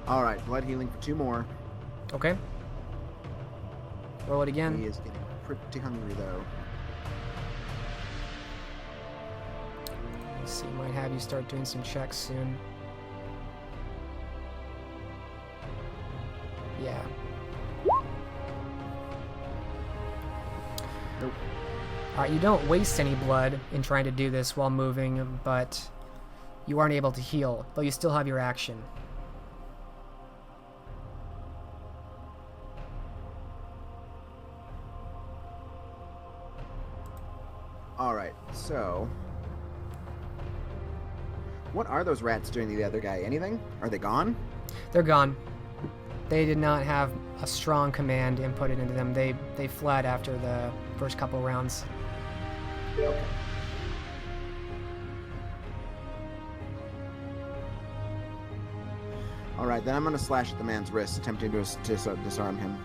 Alright, blood healing for 2 more. Okay. Roll it again. He is getting pretty hungry, though. Let's see, might have you start doing some checks soon. Yeah. Nope. Alright, you don't waste any blood in trying to do this while moving, but you aren't able to heal, though you still have your action. Alright, so... What are those rats doing to the other guy? Anything? Are they gone? They're gone. They did not have a strong command inputted into them. They fled after the first couple rounds. Okay. Alright, then I'm going to slash at the man's wrist, attempting to disarm him.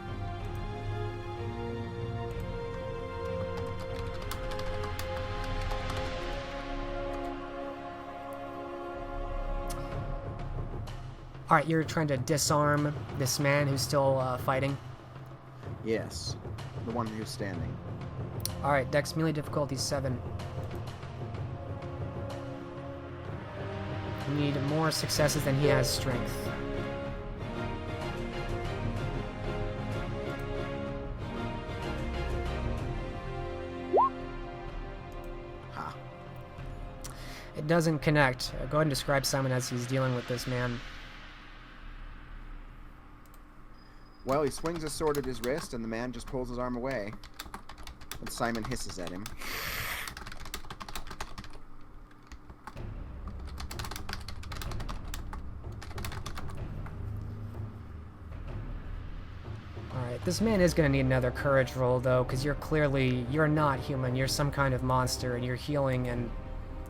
Alright, you're trying to disarm this man who's still fighting. Yes, the one who's standing. Alright, Dex melee difficulty 7. You need more successes than he has strength. Ha. It doesn't connect. Go ahead and describe Simon as he's dealing with this man. Well, he swings his sword at his wrist, and the man just pulls his arm away. And Simon hisses at him. Alright, this man is going to need another courage roll, though, because you're not human. You're some kind of monster, and you're healing and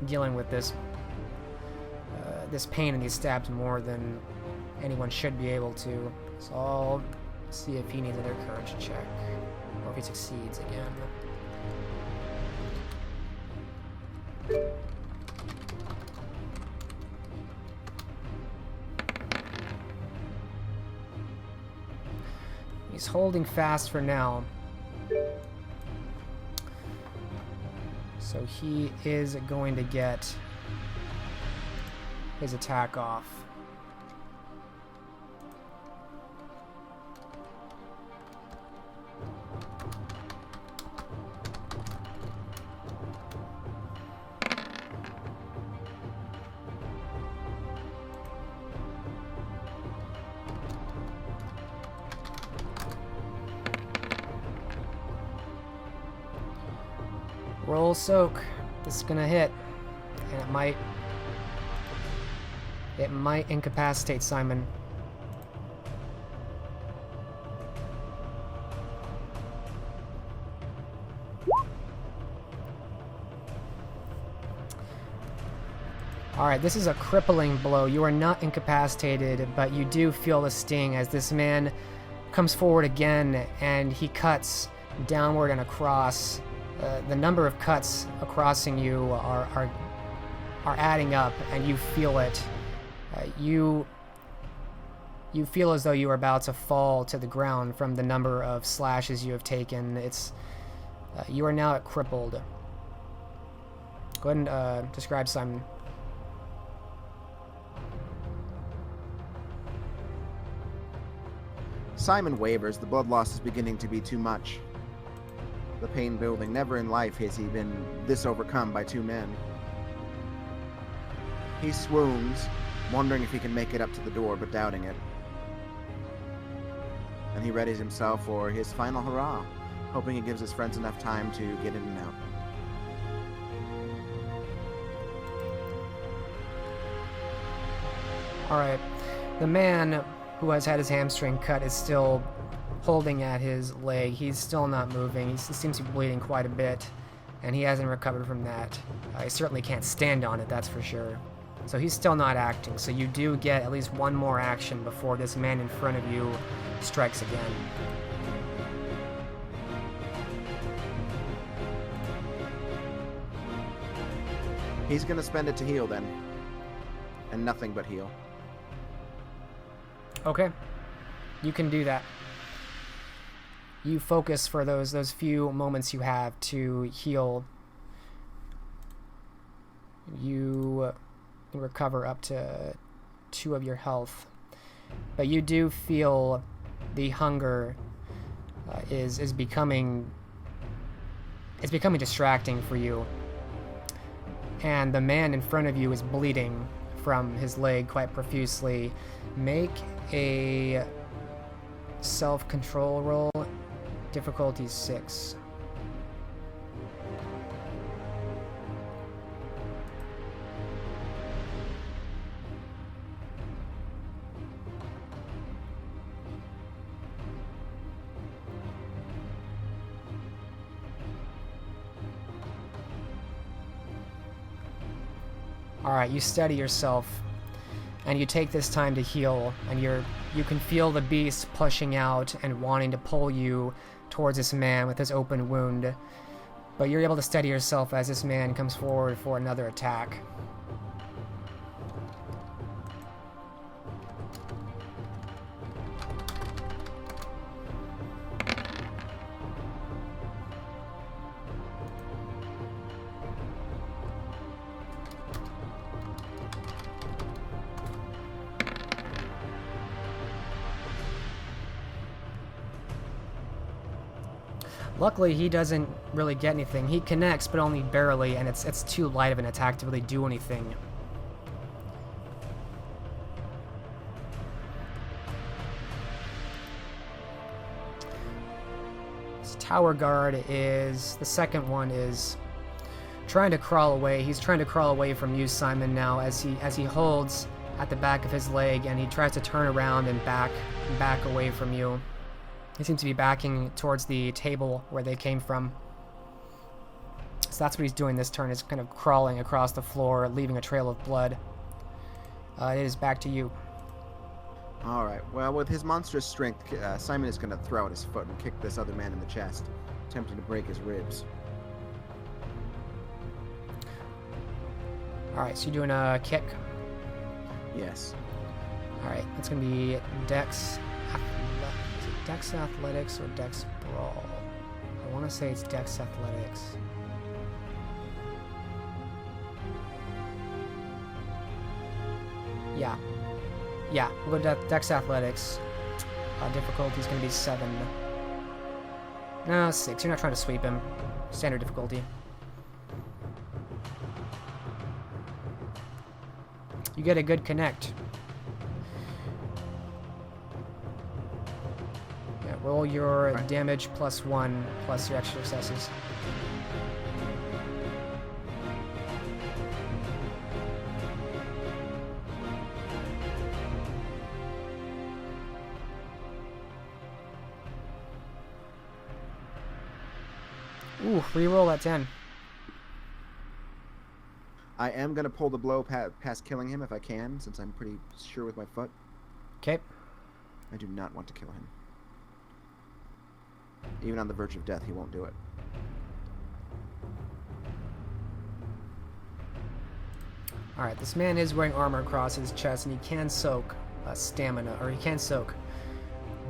dealing with this pain and these stabs more than anyone should be able to. So I'll see if he needs another courage check, or if he succeeds again. He's holding fast for now. So he is going to get his attack off. Roll soak. This is gonna hit, and it might incapacitate Simon. Alright, this is a crippling blow. You are not incapacitated, but you do feel the sting as this man comes forward again, and he cuts downward and across. The number of cuts crossing you are adding up, and you feel it. You feel as though you are about to fall to the ground from the number of slashes you have taken. You are now crippled. Go ahead and describe Simon. Simon wavers. The blood loss is beginning to be too much. The pain building. Never in life has he been this overcome by 2 men. He swoons, wondering if he can make it up to the door, but doubting it. And he readies himself for his final hurrah, hoping it gives his friends enough time to get in and out. Alright. The man who has had his hamstring cut is still holding at his leg. He's still not moving. He seems to be bleeding quite a bit, and he hasn't recovered from that. He certainly can't stand on it, that's for sure. So he's still not acting, so you do get at least one more action before this man in front of you strikes again. He's gonna spend it to heal then. And nothing but heal. Okay. You can do that. You focus for those few moments you have to heal. You can recover up to 2 of your health. But you do feel the hunger is becoming distracting for you. And the man in front of you is bleeding from his leg quite profusely. Make a self-control roll. Difficulty 6. Alright, you steady yourself, and you take this time to heal, and you can feel the beast pushing out and wanting to pull you towards this man with his open wound, but you're able to steady yourself as this man comes forward for another attack. Luckily, he doesn't really get anything. He connects, but only barely, and it's too light of an attack to really do anything. This tower guard is... the second one is trying to crawl away. He's trying to crawl away from you, Simon, now, as he holds at the back of his leg, and he tries to turn around and back away from you. He seems to be backing towards the table where they came from. So that's what he's doing this turn, is kind of crawling across the floor, leaving a trail of blood. It is back to you. Alright, well, with his monstrous strength, Simon is going to throw out his foot and kick this other man in the chest, attempting to break his ribs. Alright, so you're doing a kick? Yes. Alright, that's going to be Dex... Dex Athletics or Dex Brawl? I want to say it's Dex Athletics. Yeah. Yeah, we'll go to Dex Athletics. Difficulty is going to be 7. No, 6. You're not trying to sweep him. Standard difficulty. You get a good connect. Roll your damage +1 plus your extra successes. Ooh, reroll that 10. I am going to pull the blow past killing him if I can, since I'm pretty sure with my foot. Okay. I do not want to kill him. Even on the verge of death, he won't do it. Alright, this man is wearing armor across his chest, and he can soak stamina, or he can soak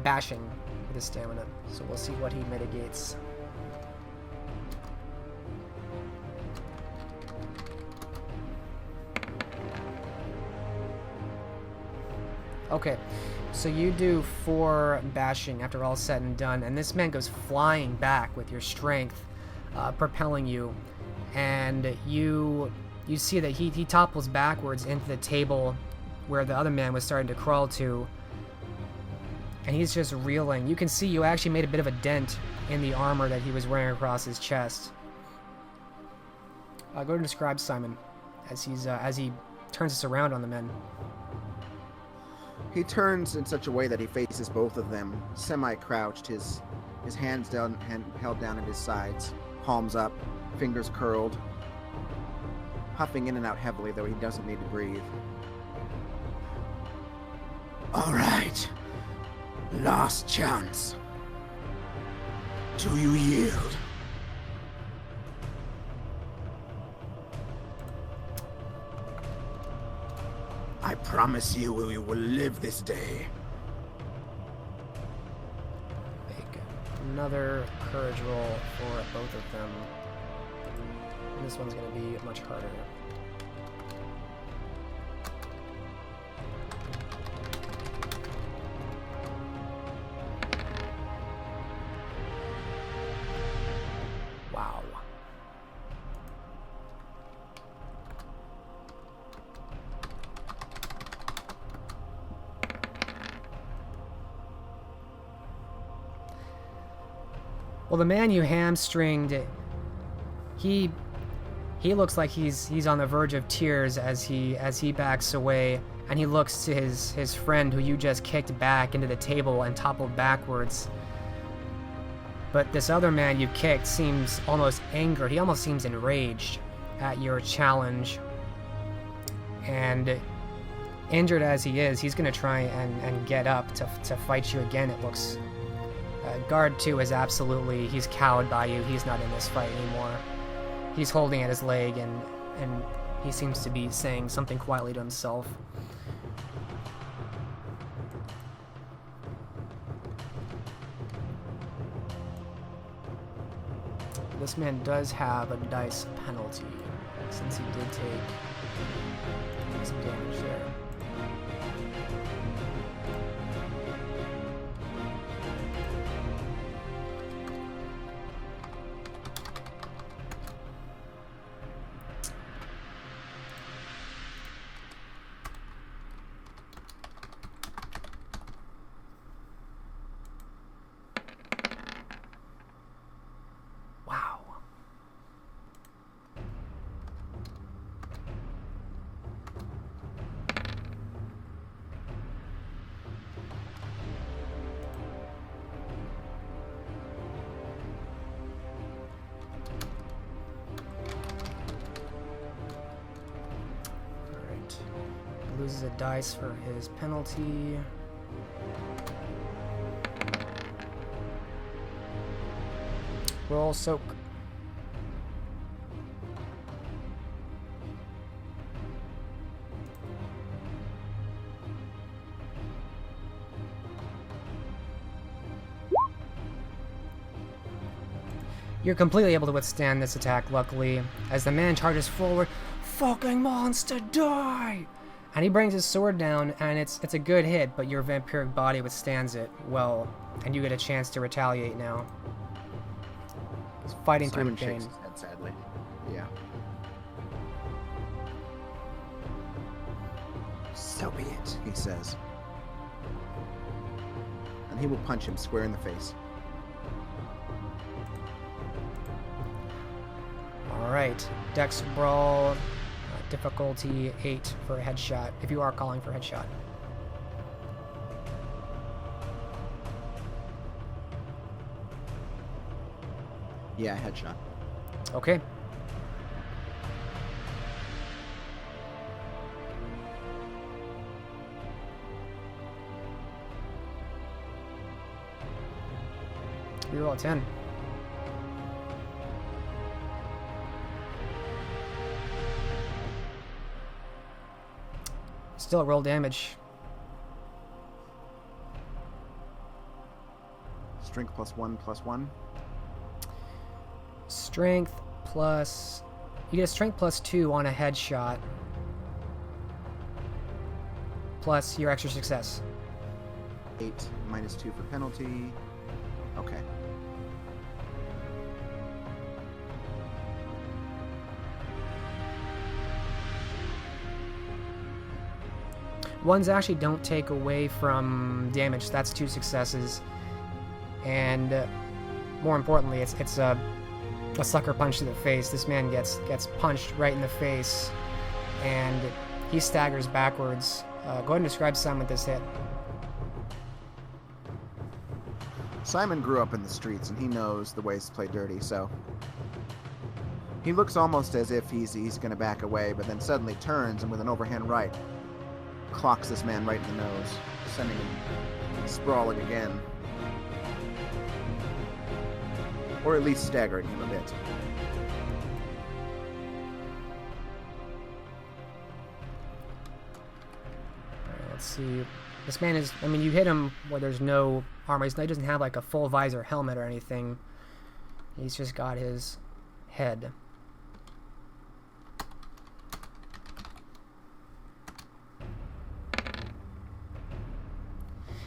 bashing with his stamina. So we'll see what he mitigates. Okay, so you do 4 bashing after all said and done, and this man goes flying back with your strength, propelling you, and you see that he topples backwards into the table where the other man was starting to crawl to, and he's just reeling. You can see you actually made a bit of a dent in the armor that he was wearing across his chest. Go to describe Simon as he turns this around on the men. He turns in such a way that he faces both of them, semi-crouched, his hands held down at his sides, palms up, fingers curled, puffing in and out heavily, though he doesn't need to breathe. All right. Last chance. Do you yield? I promise you we will live this day. Make another courage roll for both of them. And this one's going to be much harder. Wow. Well, the man you hamstringed, he looks like he's on the verge of tears as he backs away, and he looks to his friend who you just kicked back into the table and toppled backwards. But this other man you kicked seems almost angered. He almost seems enraged at your challenge. And injured as he is, he's going to try and get up to fight you again, it looks. Guard 2 is absolutely, he's cowed by you. He's not in this fight anymore. He's holding at his leg, and he seems to be saying something quietly to himself. This man does have a dice penalty, since he did take some damage there. Loses a dice for his penalty. Roll soak. You're completely able to withstand this attack, luckily, as the man charges forward. Fucking monster, die! And he brings his sword down, and it's a good hit, but your vampiric body withstands it well, and you get a chance to retaliate now. He's fighting Simon through pain. shakes his head sadly. Yeah. So be it, he says. And he will punch him square in the face. Alright, Dex Brawl, difficulty 8 for a headshot, if you are calling for headshot. Yeah, headshot. Okay. Reroll a 10. Still roll damage. Strength +1/+1. Strength plus... You get a strength +2 on a headshot. Plus your extra success. 8 -2 for penalty. Okay. Ones actually don't take away from damage. That's 2 successes. And more importantly, it's a sucker punch to the face. This man gets punched right in the face, and he staggers backwards Go ahead and describe Simon with this hit. Simon grew up in the streets, and he knows the ways to play dirty, so... He looks almost as if he's going to back away, but then suddenly turns, and with an overhand right, clocks this man right in the nose, sending him sprawling again. Or at least staggering him a bit. Alright, let's see. This man is, I mean, you hit him where there's no armor. He doesn't have like a full visor helmet or anything. He's just got his head.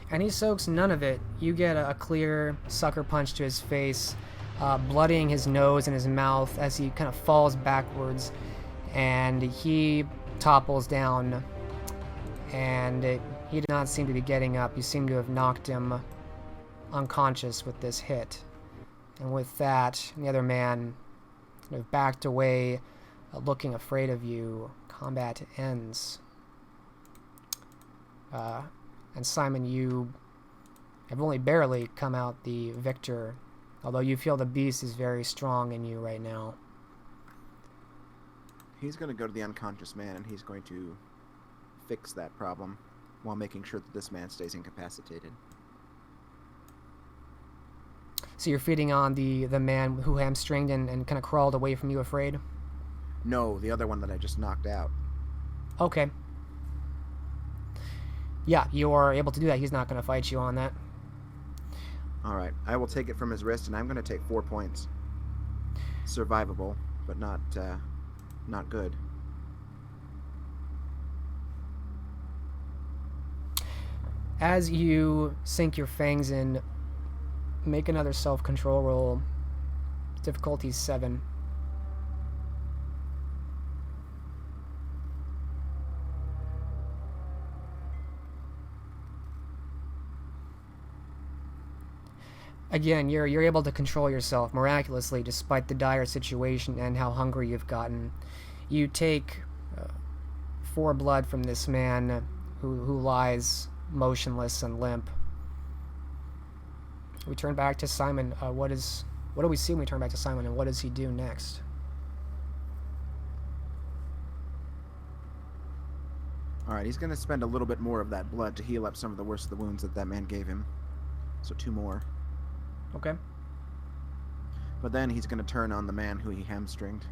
And he soaks none of it. You get a clear sucker punch to his face, bloodying his nose and his mouth as he kind of falls backwards, and he topples down, and he did not seem to be getting up. You seem to have knocked him unconscious with this hit. And with that, the other man kind of backed away, looking afraid of you. Combat ends. And Simon, you have only barely come out the victor, although you feel the beast is very strong in you right now. He's going to go to the unconscious man, and he's going to fix that problem while making sure that this man stays incapacitated. So you're feeding on the man who hamstringed and kind of crawled away from you afraid? No, the other one that I just knocked out. Okay. Yeah, you are able to do that. He's not going to fight you on that. Alright, I will take it from his wrist, and I'm going to take 4 points. Survivable, but not good. As you sink your fangs in, make another self-control roll. Difficulty 7. Again, you're able to control yourself miraculously despite the dire situation and how hungry you've gotten. You take 4 blood from this man who lies motionless and limp. We turn back to Simon. What do we see when we turn back to Simon, and what does he do next? Alright, he's going to spend a little bit more of that blood to heal up some of the worst of the wounds that man gave him. So 2 more. Okay. But then he's going to turn on the man who he hamstringed.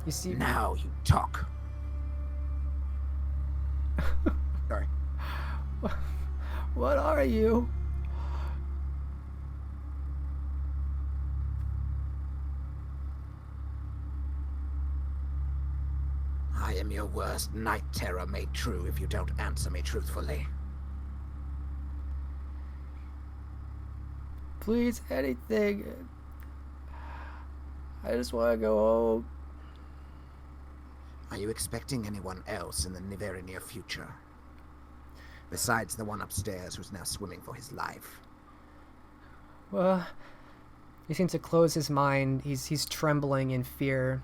You see... Now you talk. Sorry. What are you? I am your worst night terror made true if you don't answer me truthfully. Please, anything. I just want to go home. Are you expecting anyone else in the very near future? Besides the one upstairs who's now swimming for his life. Well, he seems to close his mind. He's trembling in fear.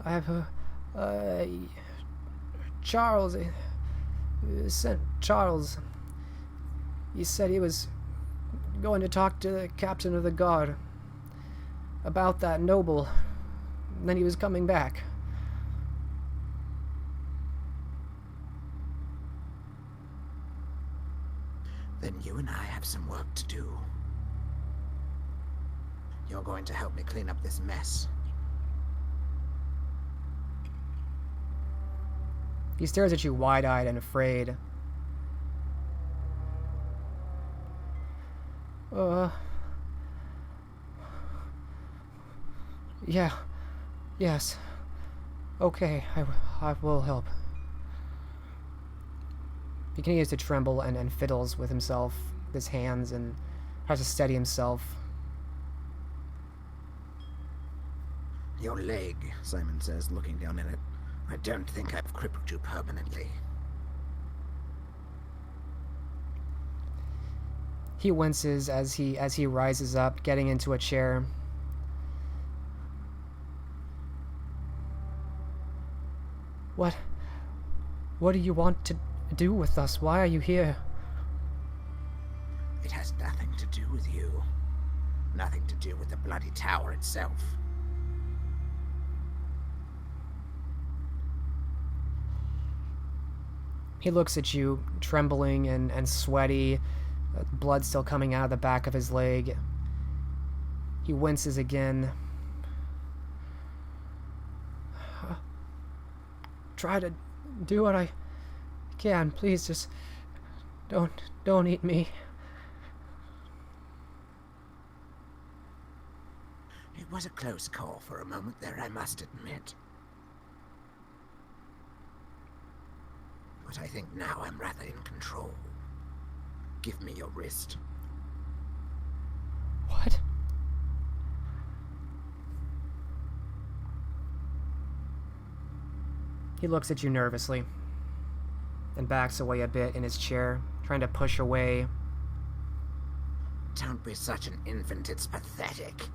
I have Charles. Sent Charles. He said he was going to talk to the captain of the guard about that noble. And then he was coming back. Then you and I have some work to do. You're going to help me clean up this mess. He stares at you wide-eyed and afraid. Yeah. Yes. Okay, I will help. He continues to tremble and fiddles with himself, with his hands, and tries to steady himself. Your leg, Simon says, looking down at it. I don't think I've crippled you permanently. He winces as he rises up, getting into a chair. What do you want to do with us? Why are you here? It has nothing to do with you. Nothing to do with the bloody tower itself. He looks at you, trembling and sweaty, blood still coming out of the back of his leg. He winces again. Try to do what I can. Please, just don't eat me. It was a close call for a moment there, I must admit. But I think now I'm rather in control. Give me your wrist. What? He looks at you nervously and backs away a bit in his chair, trying to push away. Don't be such an infant, it's pathetic.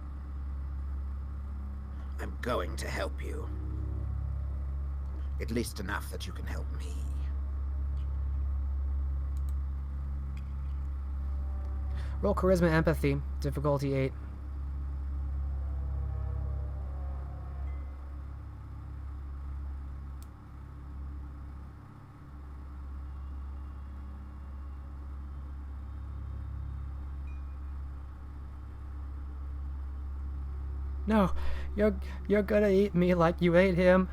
I'm going to help you. At least enough that you can help me. Roll Charisma Empathy, difficulty 8. No, you're gonna eat me like you ate him.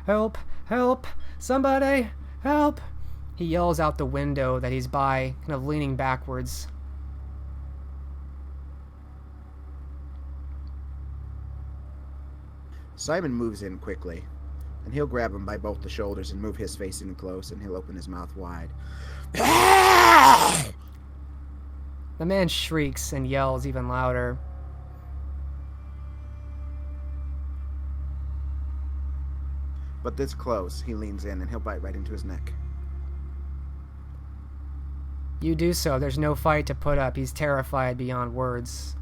Help! Help! Somebody! Help! He yells out the window that he's by, kind of leaning backwards. Simon moves in quickly, and he'll grab him by both the shoulders and move his face in close, and he'll open his mouth wide. The man shrieks and yells even louder. But this close, he leans in and he'll bite right into his neck. You do so. There's no fight to put up. He's terrified beyond words.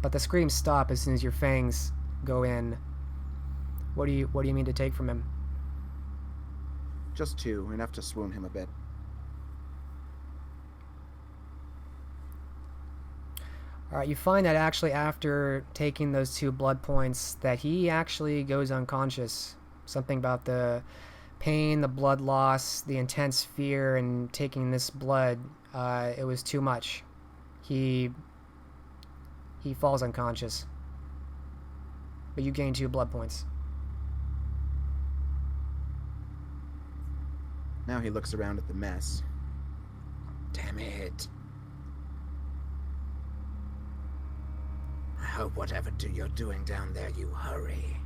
But the screams stop as soon as your fangs go in. What do you mean to take from him? Just 2, enough to swoon him a bit. Alright, you find that actually after taking those 2 blood points that he actually goes unconscious. Something about the pain, the blood loss, the intense fear, and taking this blood, it was too much. He falls unconscious. But you gain 2 blood points. Now he looks around at the mess. Damn it. I hope whatever you're doing down there, you hurry.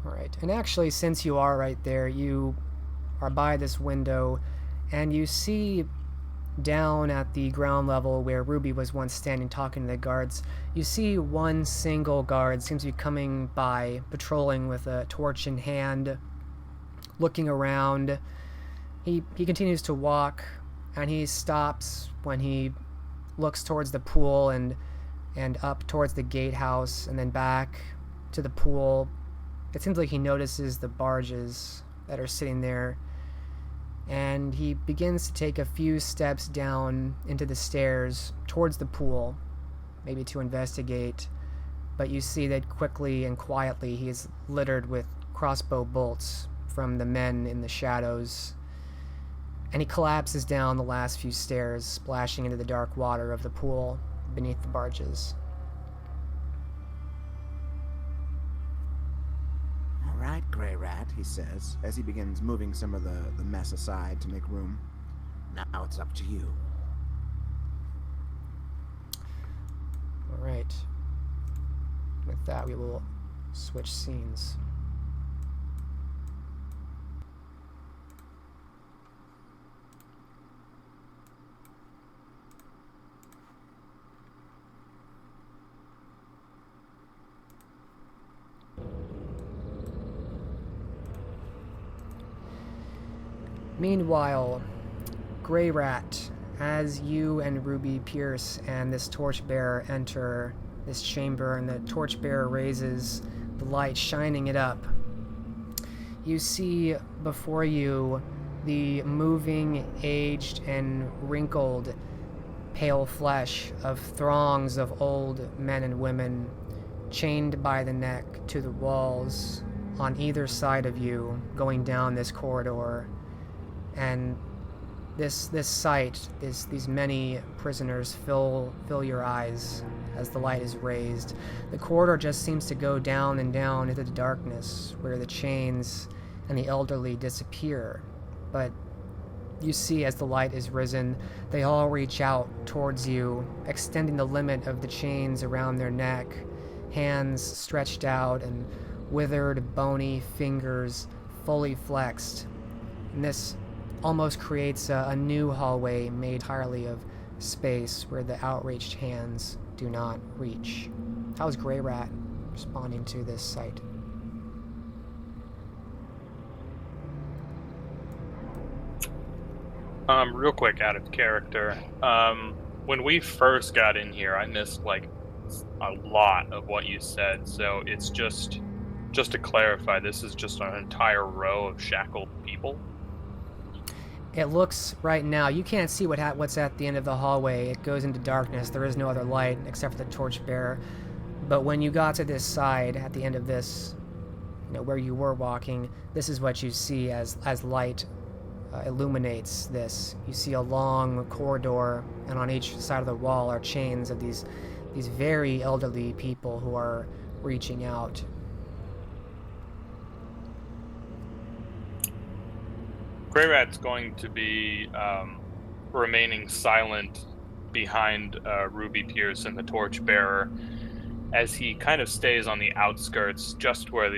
Alright, and actually, since you are right there, you are by this window, and you see down at the ground level where Ruby was once standing talking to the guards, you see one single guard seems to be coming by, patrolling with a torch in hand, looking around. He continues to walk, and he stops when he looks towards the pool and up towards the gatehouse, and then back to the pool. It seems like he notices the barges that are sitting there, and he begins to take a few steps down into the stairs towards the pool, maybe to investigate, but you see that quickly and quietly he is littered with crossbow bolts from the men in the shadows, and he collapses down the last few stairs, splashing into the dark water of the pool beneath the barges. All right, Grey Rat, he says, as he begins moving some of the mess aside to make room. Now it's up to you. Alright. With that, we will switch scenes. Meanwhile, Grey Rat, as you and Ruby Pierce and this torchbearer enter this chamber, and the torchbearer raises the light, shining it up, you see before you the moving, aged, and wrinkled pale flesh of throngs of old men and women chained by the neck to the walls on either side of you, going down this corridor. And this sight, these many prisoners fill your eyes as the light is raised. The corridor just seems to go down and down into the darkness, where the chains and the elderly disappear. But you see, as the light is risen, they all reach out towards you, extending the limit of the chains around their neck, hands stretched out and withered, bony fingers fully flexed. And this almost creates a new hallway made entirely of space where the outreached hands do not reach. How's Grey Rat responding to this sight? Real quick, out of character. When we first got in here, I missed like a lot of what you said. So it's just to clarify, this is just an entire row of shackled people. It looks right now, you can't see what's at the end of the hallway. It goes into darkness. There is no other light except for the torchbearer. But when you got to this side, at the end of this, where you were walking, this is what you see as light illuminates this. You see a long corridor, and on each side of the wall are chains of these very elderly people who are reaching out. Grey Rat's going to be remaining silent behind Ruby Pierce and the torchbearer, as he kind of stays on the outskirts, just where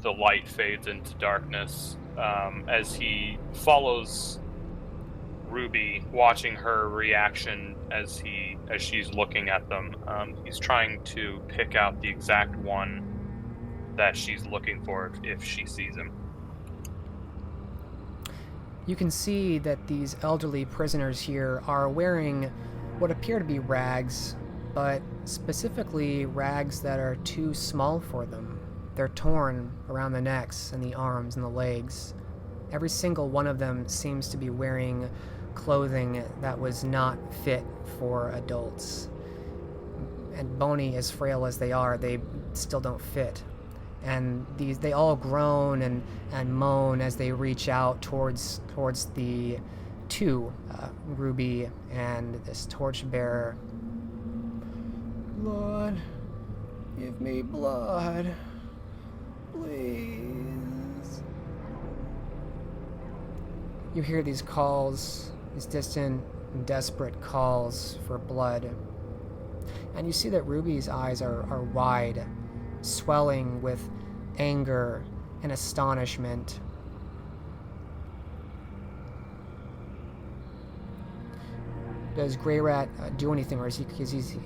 the light fades into darkness, as he follows Ruby, watching her reaction as she's looking at them. He's trying to pick out the exact one that she's looking for if she sees him. You can see that these elderly prisoners here are wearing what appear to be rags, but specifically rags that are too small for them. They're torn around the necks and the arms and the legs. Every single one of them seems to be wearing clothing that was not fit for adults. And bony, as frail as they are, they still don't fit. And they all groan and moan as they reach out towards the two, Ruby and this torchbearer. Blood, give me blood, please. You hear these calls, these distant, desperate calls for blood. And you see that Ruby's eyes are wide, swelling with anger and astonishment. Does Grey Rat do anything, or is he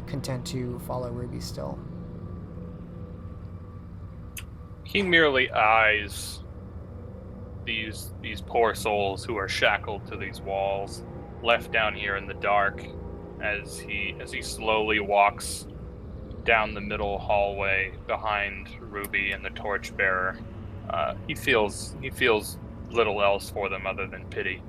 content to follow Ruby still? He merely eyes these poor souls who are shackled to these walls, left down here in the dark, as he slowly walks down the middle hallway behind Ruby and the torchbearer. He feels little else for them other than pity.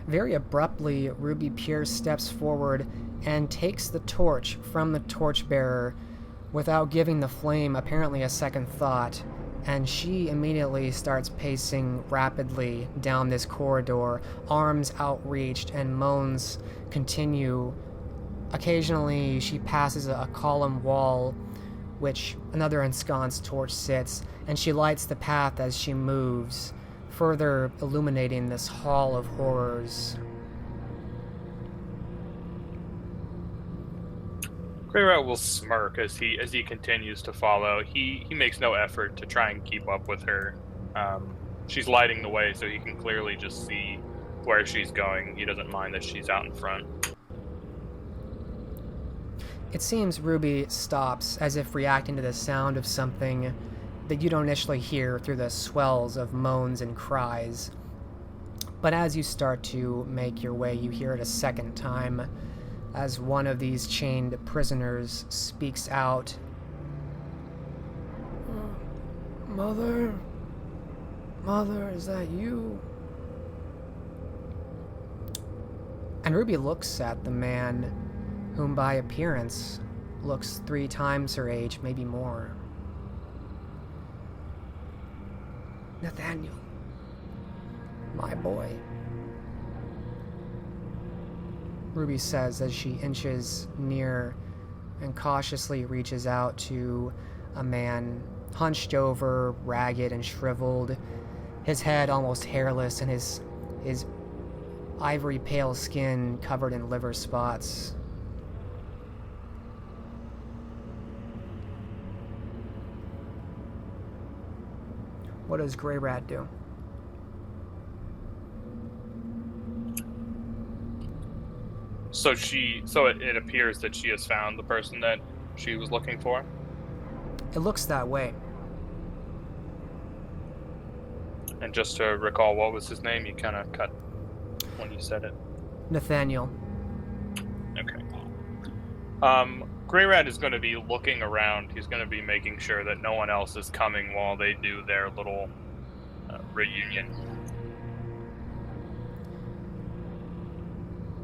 Very abruptly, Ruby Pierce steps forward and takes the torch from the torchbearer without giving the flame apparently a second thought, and she immediately starts pacing rapidly down this corridor, arms outreached, and moans continue. Occasionally, she passes a column wall, which another ensconced torch sits, and she lights the path as she moves, further illuminating this hall of horrors. Grey Rat will smirk as he continues to follow. He makes no effort to try and keep up with her. She's lighting the way, so he can clearly just see where she's going. He doesn't mind that she's out in front. It seems Ruby stops, as if reacting to the sound of something that you don't initially hear through the swells of moans and cries. But as you start to make your way, you hear it a second time as one of these chained prisoners speaks out. Mother? Mother, is that you? And Ruby looks at the man whom by appearance looks 3 times her age, maybe more. Nathaniel. My boy. Ruby says as she inches near and cautiously reaches out to a man hunched over, ragged and shriveled, his head almost hairless and his ivory pale skin covered in liver spots. What does Grey Rat do? So it appears that she has found the person that she was looking for. It looks that way. And just to recall, what was his name? You kind of cut when you said it. Nathaniel. Okay. Grey Rat is going to be looking around. He's going to be making sure that no one else is coming while they do their little reunion.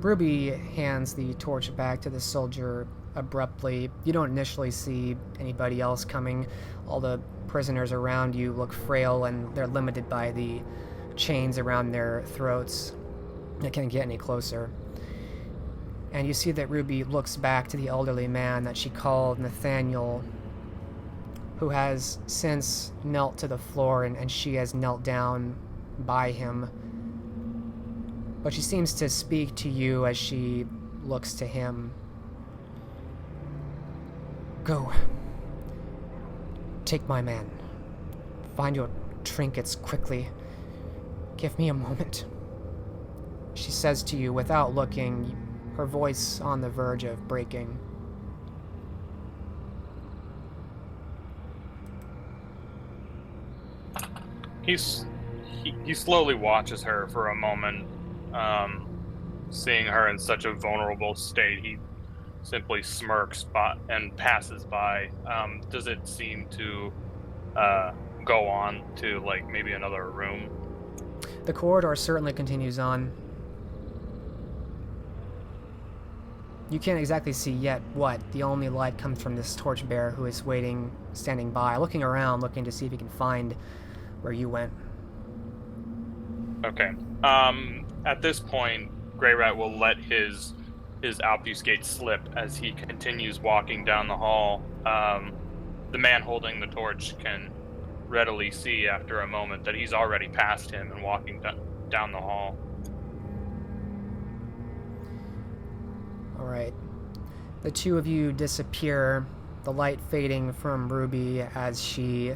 Ruby hands the torch back to the soldier abruptly. You don't initially see anybody else coming. All the prisoners around you look frail and they're limited by the chains around their throats. They can't get any closer. And you see that Ruby looks back to the elderly man that she called Nathaniel, who has since knelt to the floor and she has knelt down by him. But she seems to speak to you as she looks to him. Go. Take my man. Find your trinkets quickly. Give me a moment. She says to you without looking, her voice on the verge of breaking. He slowly watches her for a moment. Seeing her in such a vulnerable state, he simply smirks and passes by. Does it seem to go on to, like, maybe another room? The corridor certainly continues on. You can't exactly see yet what. The only light comes from this torchbearer who is waiting, standing by, looking around, looking to see if he can find where you went. Okay. At this point, Grey Rat will let his obfuscate slip as he continues walking down the hall. The man holding the torch can readily see after a moment that he's already passed him and walking down the hall. Alright. The two of you disappear, the light fading from Ruby as she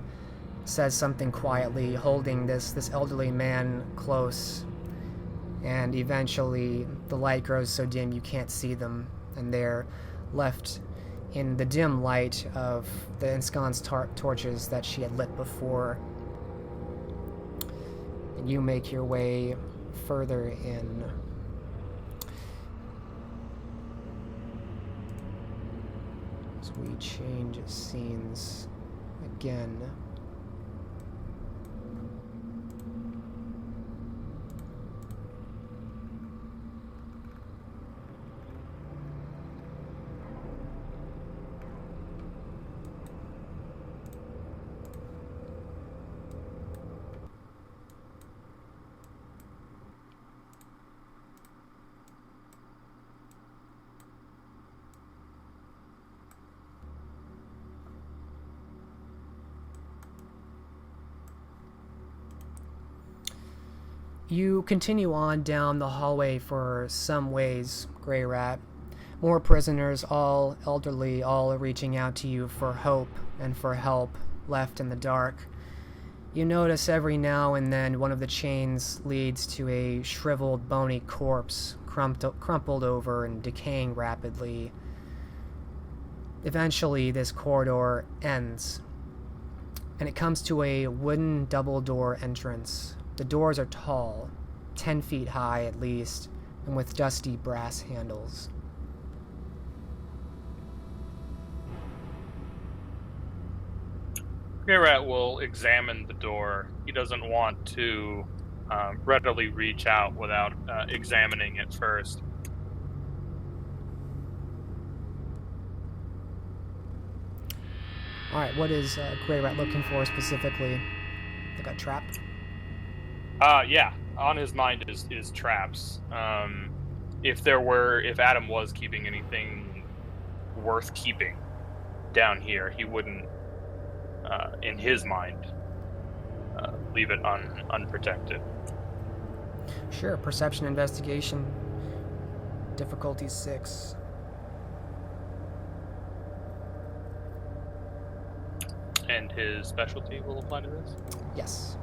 says something quietly, holding this elderly man close. And eventually, the light grows so dim you can't see them, and they're left in the dim light of the ensconced torches that she had lit before. And you make your way further in. As we change scenes again. You continue on down the hallway for some ways, Grey Rat. More prisoners, all elderly, all reaching out to you for hope and for help, left in the dark. You notice every now and then one of the chains leads to a shriveled, bony corpse, crumpled over and decaying rapidly. Eventually, this corridor ends, and it comes to a wooden double-door entrance. The doors are tall, 10 feet high at least, and with dusty brass handles. Greyrat will examine the door. He doesn't want to readily reach out without examining it first. Alright, what is Greyrat looking for specifically? Like a trap? Yeah. On his mind is traps. If Adam was keeping anything worth keeping down here, he wouldn't, in his mind, leave it unprotected. Sure, perception investigation. Difficulty 6. And his specialty will apply to this? Yes.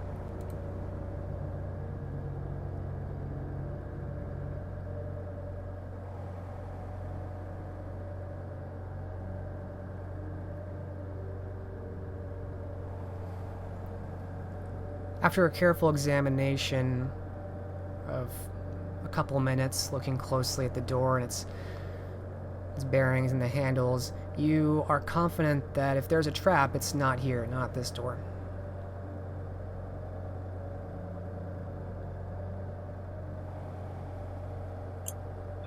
After a careful examination of a couple minutes, looking closely at the door and its bearings and the handles, you are confident that if there's a trap, it's not here, not this door.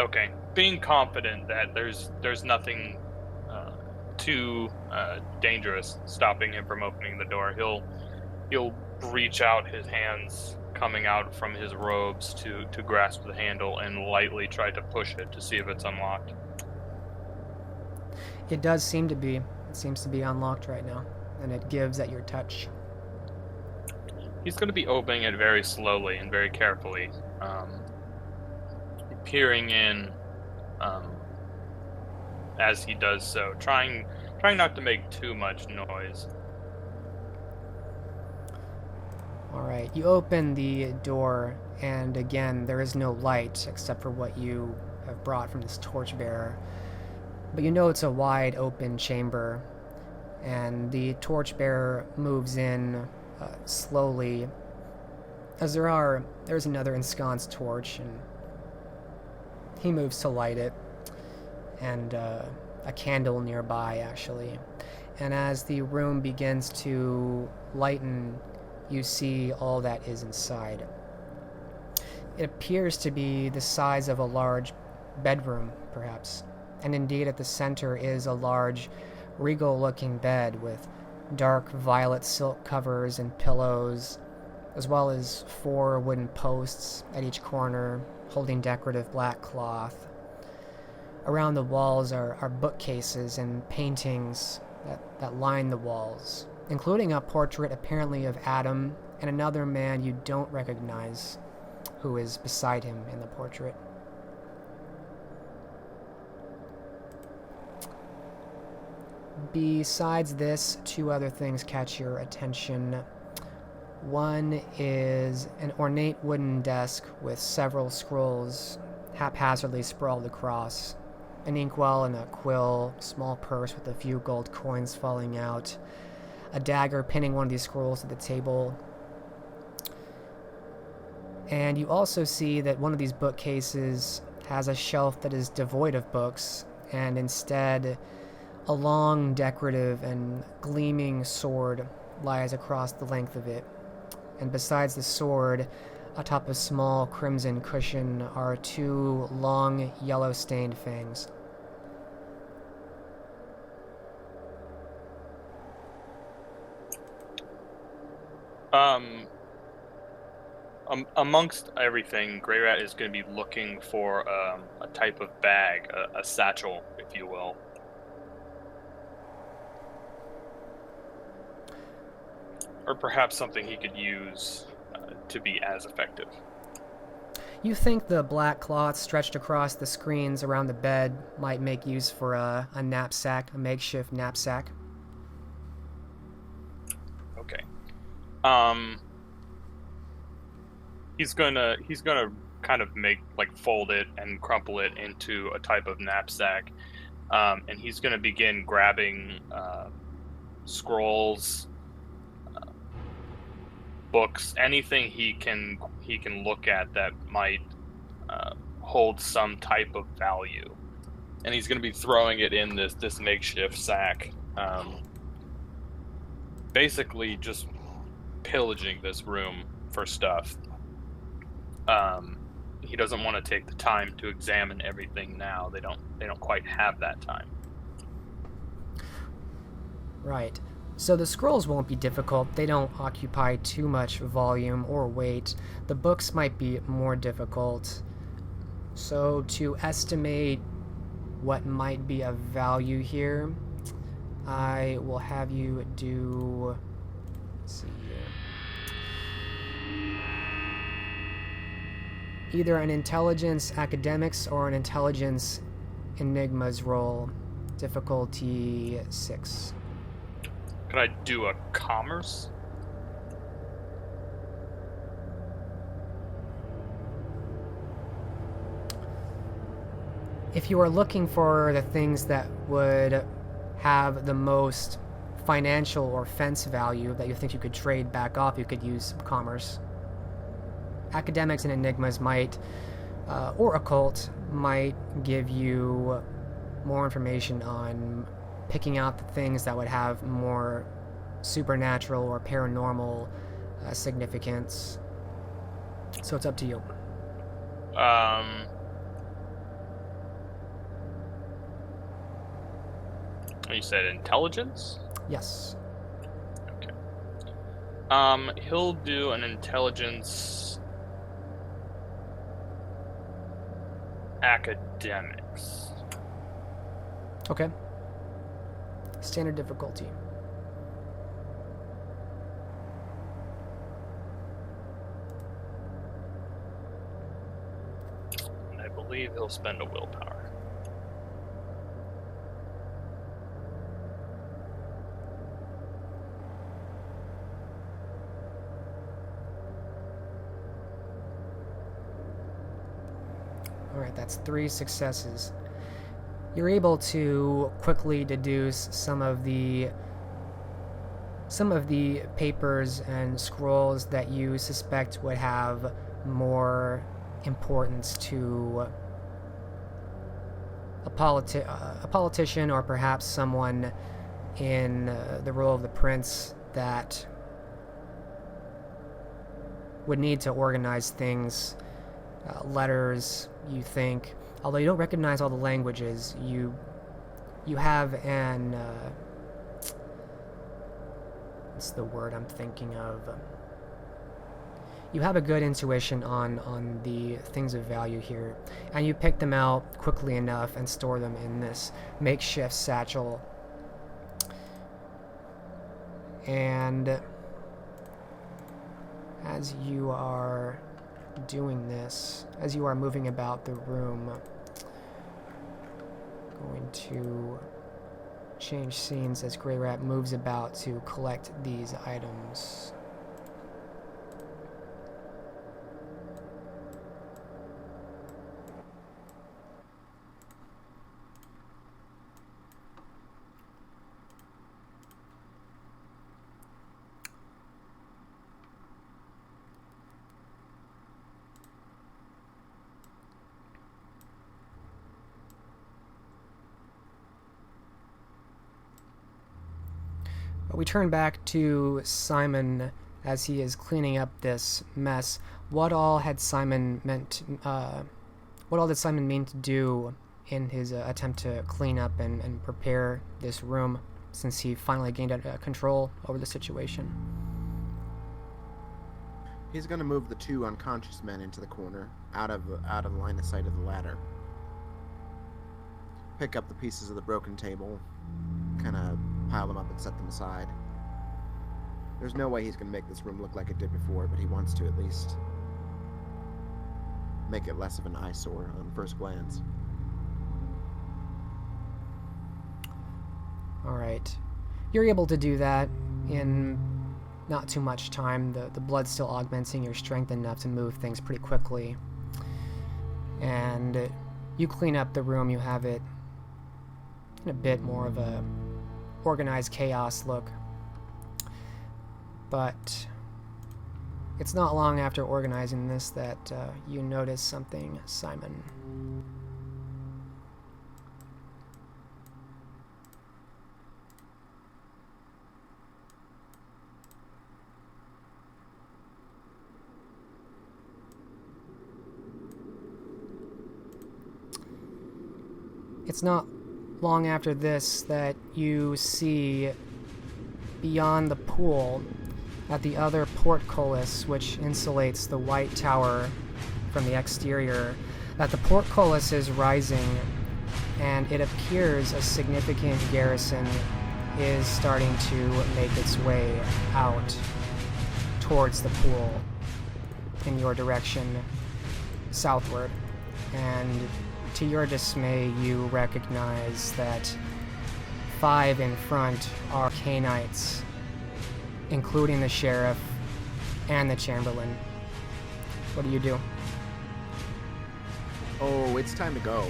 Okay. Being confident that there's nothing too dangerous stopping him from opening the door, he'll reach out his hands coming out from his robes to grasp the handle and lightly try to push it to see if it's unlocked. It does seem to be. It seems to be unlocked right now, and it gives at your touch. He's going to be opening it very slowly and very carefully, peering in as he does so, trying not to make too much noise. Alright, you open the door, and again, there is no light except for what you have brought from this torchbearer. But you know it's a wide open chamber, and the torchbearer moves in slowly, as there's another ensconced torch, and he moves to light it, and a candle nearby, actually. And as the room begins to lighten, you see all that is inside. It appears to be the size of a large bedroom, perhaps. And indeed, at the center is a large, regal-looking bed with dark violet silk covers and pillows, as well as 4 wooden posts at each corner, holding decorative black cloth. Around the walls are bookcases and paintings that line the walls, including a portrait apparently of Adam and another man you don't recognize, who is beside him in the portrait. Besides this, 2 other things catch your attention. One is an ornate wooden desk with several scrolls haphazardly sprawled across, an inkwell and a quill, small purse with a few gold coins falling out, a dagger pinning one of these scrolls to the table. And you also see that one of these bookcases has a shelf that is devoid of books, and instead a long, decorative, and gleaming sword lies across the length of it. And besides the sword, atop a small crimson cushion are 2 long, yellow-stained fangs. Amongst everything, Greyrat is going to be looking for a type of bag, a satchel, if you will. Or perhaps something he could use to be as effective. You think the black cloth stretched across the screens around the bed might make use for a knapsack, a makeshift knapsack? Okay. He's gonna kind of fold it and crumple it into a type of knapsack, and he's gonna begin grabbing scrolls, books, anything he can look at that might hold some type of value, and he's going to be throwing it in this makeshift sack. Basically, just pillaging this room for stuff. He doesn't want to take the time to examine everything now. They don't quite have that time. Right. So the scrolls won't be difficult. They don't occupy too much volume or weight. The books might be more difficult. So to estimate what might be of value here, I will have you do... Let's see here. Either an intelligence academics or an intelligence enigmas roll. Difficulty 6. Could I do a commerce? If you are looking for the things that would have the most financial or fence value that you think you could trade back off, you could use commerce. Academics and enigmas might, or occult, might give you more information on picking out the things that would have more supernatural or paranormal significance. So it's up to you. You said intelligence? Yes. Okay. He'll do an intelligence academics. Okay. Standard difficulty. And I believe he'll spend a willpower. Alright, that's 3 successes. You're able to quickly deduce some of the papers and scrolls that you suspect would have more importance to a politician or perhaps someone in the role of the prince that would need to organize things. Letters, you think. Although you don't recognize all the languages, you have an... what's the word I'm thinking of? You have a good intuition on the things of value here, and you pick them out quickly enough and store them in this makeshift satchel. And as you are doing this, as you are moving about the room, going to change scenes as Grey Rat moves about to collect these items. We turn back to Simon as he is cleaning up this mess. What all did Simon mean to do in his attempt to clean up and prepare this room, since he finally gained control over the situation? He's going to move the 2 unconscious men into the corner, out of line of sight of the ladder. Pick up the pieces of the broken table, kind of pile them up and set them aside. There's no way he's going to make this room look like it did before, but he wants to at least make it less of an eyesore on first glance. Alright. You're able to do that in not too much time. The blood's still augmenting your strength enough to move things pretty quickly. And you clean up the room, you have it in a bit more of a organized chaos look. But It's not long after organizing this that you notice something, Simon. It's not long after this that you see beyond the pool at the other portcullis, which insulates the white tower from the exterior, that the portcullis is rising, and it appears a significant garrison is starting to make its way out towards the pool in your direction southward. And to your dismay, you recognize that 5 in front are Canaanites, including the sheriff and the chamberlain. What do you do? Oh, it's time to go.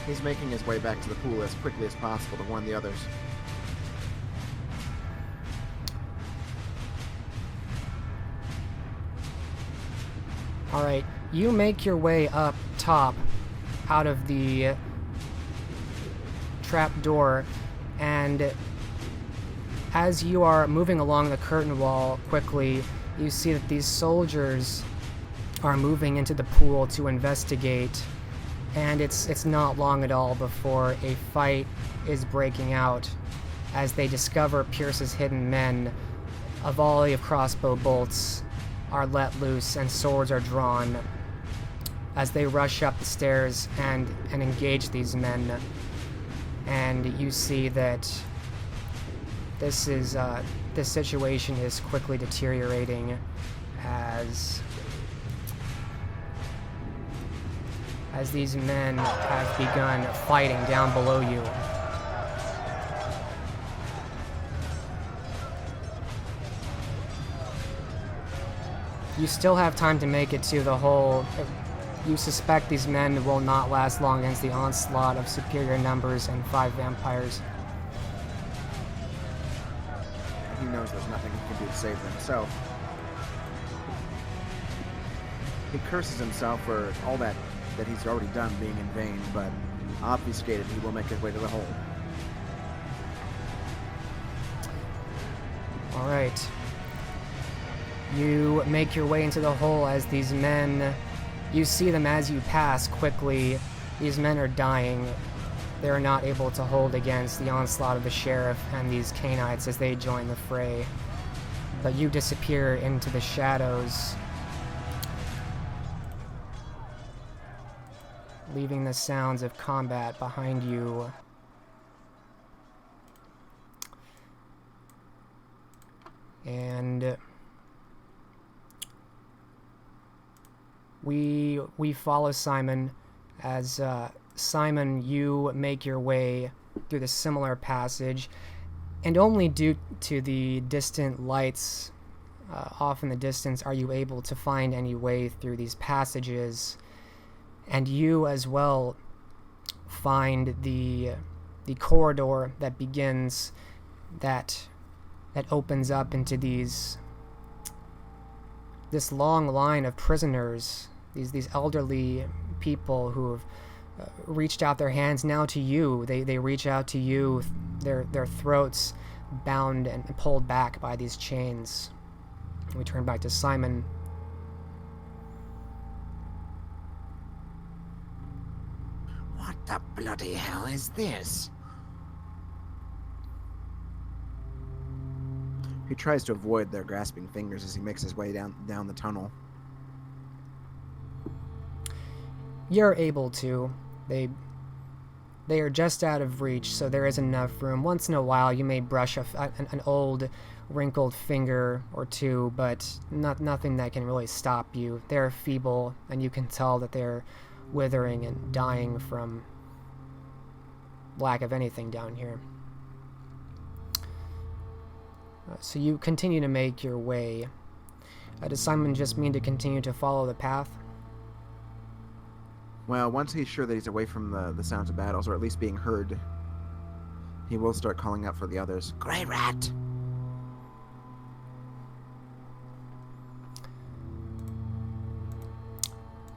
He's making his way back to the pool as quickly as possible to warn the others. Alright, you make your way up top out of the trap door, and as you are moving along the curtain wall quickly, you see that these soldiers are moving into the pool to investigate, and it's not long at all before a fight is breaking out as they discover Pierce's hidden men. A volley of crossbow bolts are let loose and swords are drawn as they rush up the stairs and engage these men. And you see that this situation is quickly deteriorating as these men have begun fighting down below you. You still have time to make it to the hole. You suspect these men will not last long against the onslaught of superior numbers and 5 vampires. He knows there's nothing he can do to save himself. He curses himself for all that he's already done being in vain, but obfuscated, he will make his way to the hole. Alright. You make your way into the hole as these men, you see them as you pass quickly. These men are dying. They are not able to hold against the onslaught of the sheriff and these Canaanites as they join the fray. But you disappear into the shadows, leaving the sounds of combat behind you. And we follow Simon as Simon, you make your way through the similar passage, and only due to the distant lights off in the distance are you able to find any way through these passages. And you as well find the corridor that begins, that opens up into this long line of prisoners, these elderly people who have reached out their hands now to you. They reach out to you, their throats bound and pulled back by these chains. We turn back to Simon. What the bloody hell is this? He tries to avoid their grasping fingers as he makes his way down the tunnel. You're able to. They are just out of reach, so there is enough room. Once in a while, you may brush an old, wrinkled finger or two, but nothing that can really stop you. They're feeble, and you can tell that they're withering and dying from lack of anything down here. So you continue to make your way. Does Simon just mean to continue to follow the path? Well, once he's sure that he's away from the sounds of battles, or at least being heard, he will start calling out for the others. Grey rat!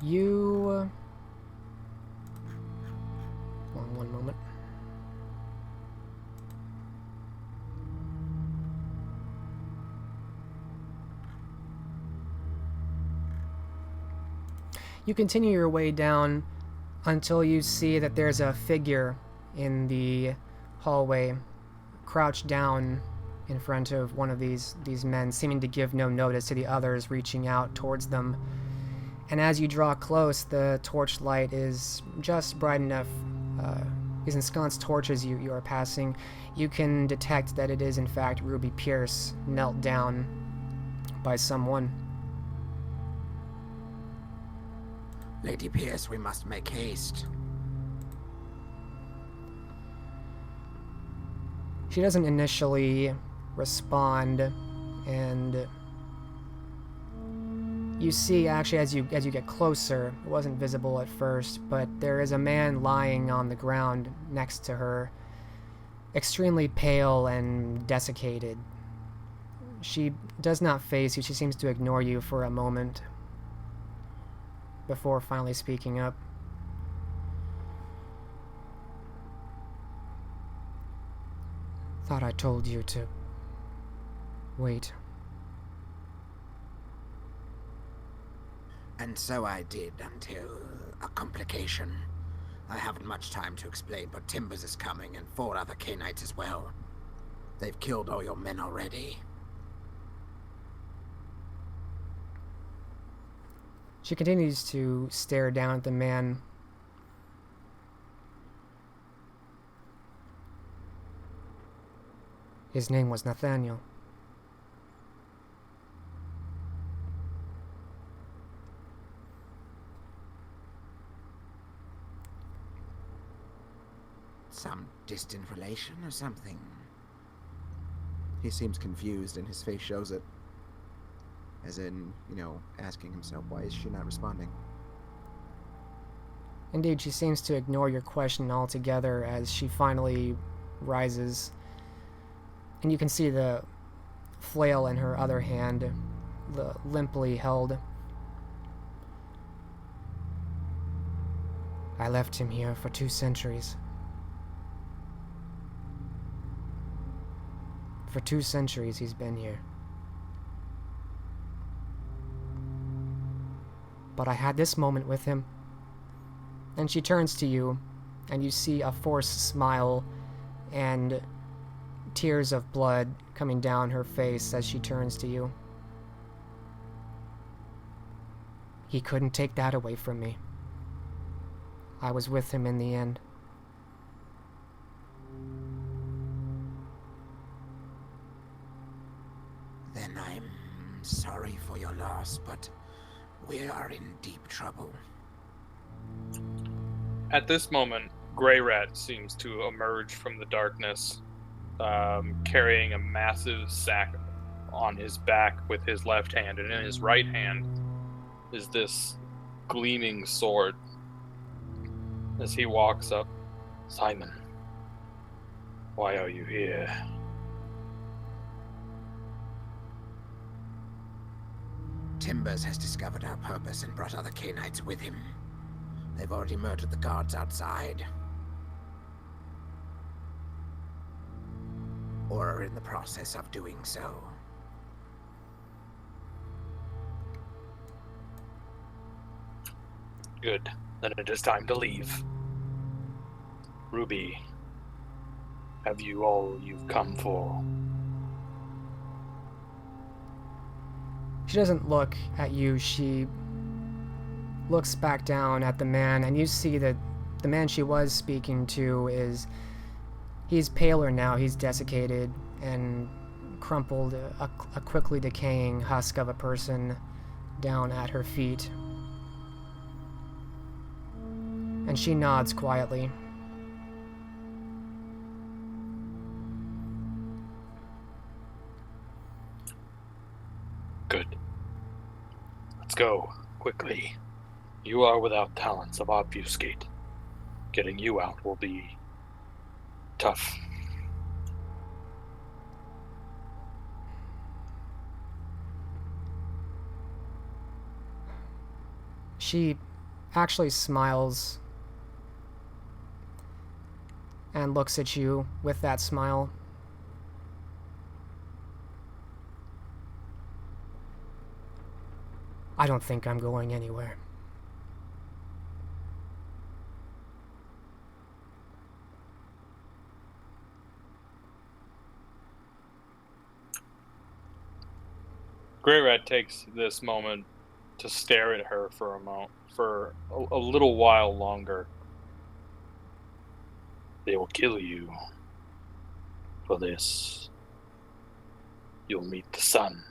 You... Hold on one moment. You continue your way down until you see that there's a figure in the hallway, crouched down in front of one of these men, seeming to give no notice to the others reaching out towards them. And as you draw close, the torchlight is just bright enough. These ensconced torches you are passing, you can detect that it is in fact Ruby Pierce, knelt down by someone. Lady Pierce, we must make haste. She doesn't initially respond, and you see, actually, as you get closer, it wasn't visible at first, but there is a man lying on the ground next to her, extremely pale and desiccated. She does not face you. She seems to ignore you for a moment before finally speaking up. Thought I told you to wait. And so I did, until a complication. I haven't much time to explain, but Timbers is coming, and 4 other Canaanites as well. They've killed all your men already. She continues to stare down at the man. His name was Nathaniel. Some distant relation or something? He seems confused and his face shows it. As in, asking himself, why is she not responding? Indeed, she seems to ignore your question altogether as she finally rises. And you can see the flail in her other hand, limply held. I left him here for 2 centuries. For 2 centuries he's been here. But I had this moment with him. And she turns to you, and you see a forced smile and tears of blood coming down her face as she turns to you. He couldn't take that away from me. I was with him in the end. Then I'm sorry for your loss, but we are in deep trouble. At this moment, Grey Rat seems to emerge from the darkness, carrying a massive sack on his back with his left hand, and in his right hand is this gleaming sword. As he walks up, Simon, why are you here? Timbers has discovered our purpose and brought other Canaanites with him. They've already murdered the guards outside. Or are in the process of doing so. Good. Then it is time to leave. Ruby, have you all you've come for? She doesn't look at you. She looks back down at the man, and you see that the man she was speaking to he's paler now. He's desiccated and crumpled, a quickly decaying husk of a person down at her feet. And she nods quietly. Good. Let's go, quickly. You are without talents of obfuscate. Getting you out will be tough. She actually smiles and looks at you with that smile. I don't think I'm going anywhere. Grey Rat takes this moment to stare at her for a little while longer. They will kill you for this. You'll meet the sun.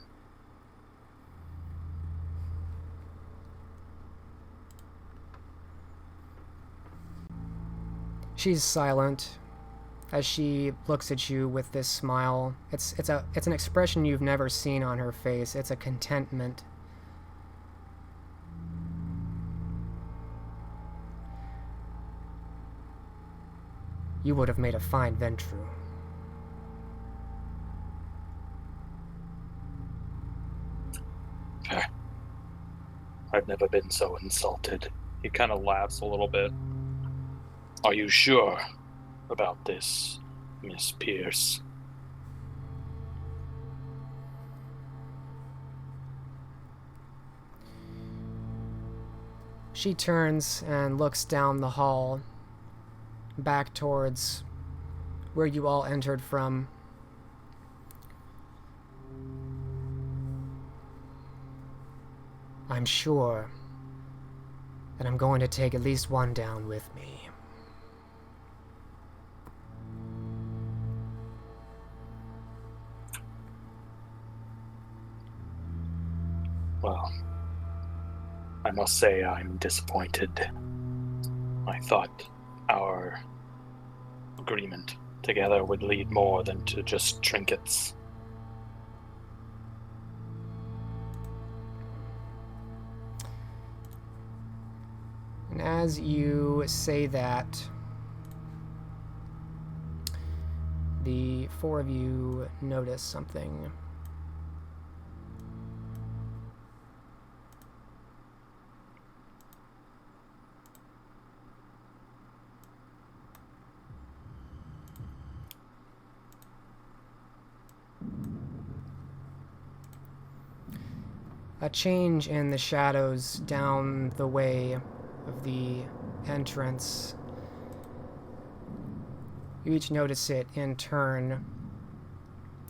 She's silent as she looks at you with this smile. It's an expression you've never seen on her face. It's a contentment. You would have made a fine Ventrue. I've never been so insulted. He kind of laughs a little bit. Are you sure about this, Miss Pierce? She turns and looks down the hall, back towards where you all entered from. I'm sure that I'm going to take at least one down with me. Well, I must say I'm disappointed. I thought our agreement together would lead more than to just trinkets. And as you say that, the four of you notice something. A change in the shadows down the way of the entrance. You each notice it in turn.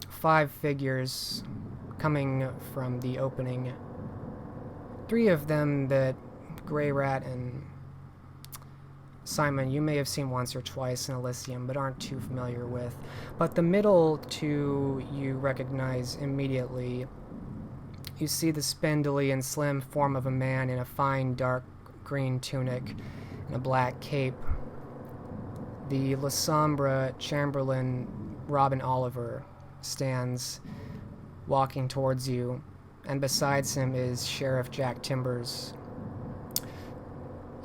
5 figures coming from the opening. 3 of them that Grey Rat and Simon you may have seen once or twice in Elysium but aren't too familiar with. But the middle 2 you recognize immediately. You see the spindly and slim form of a man in a fine dark green tunic and a black cape. The La Sombra Chamberlain Robin Oliver stands walking towards you, and besides him is Sheriff Jack Timbers.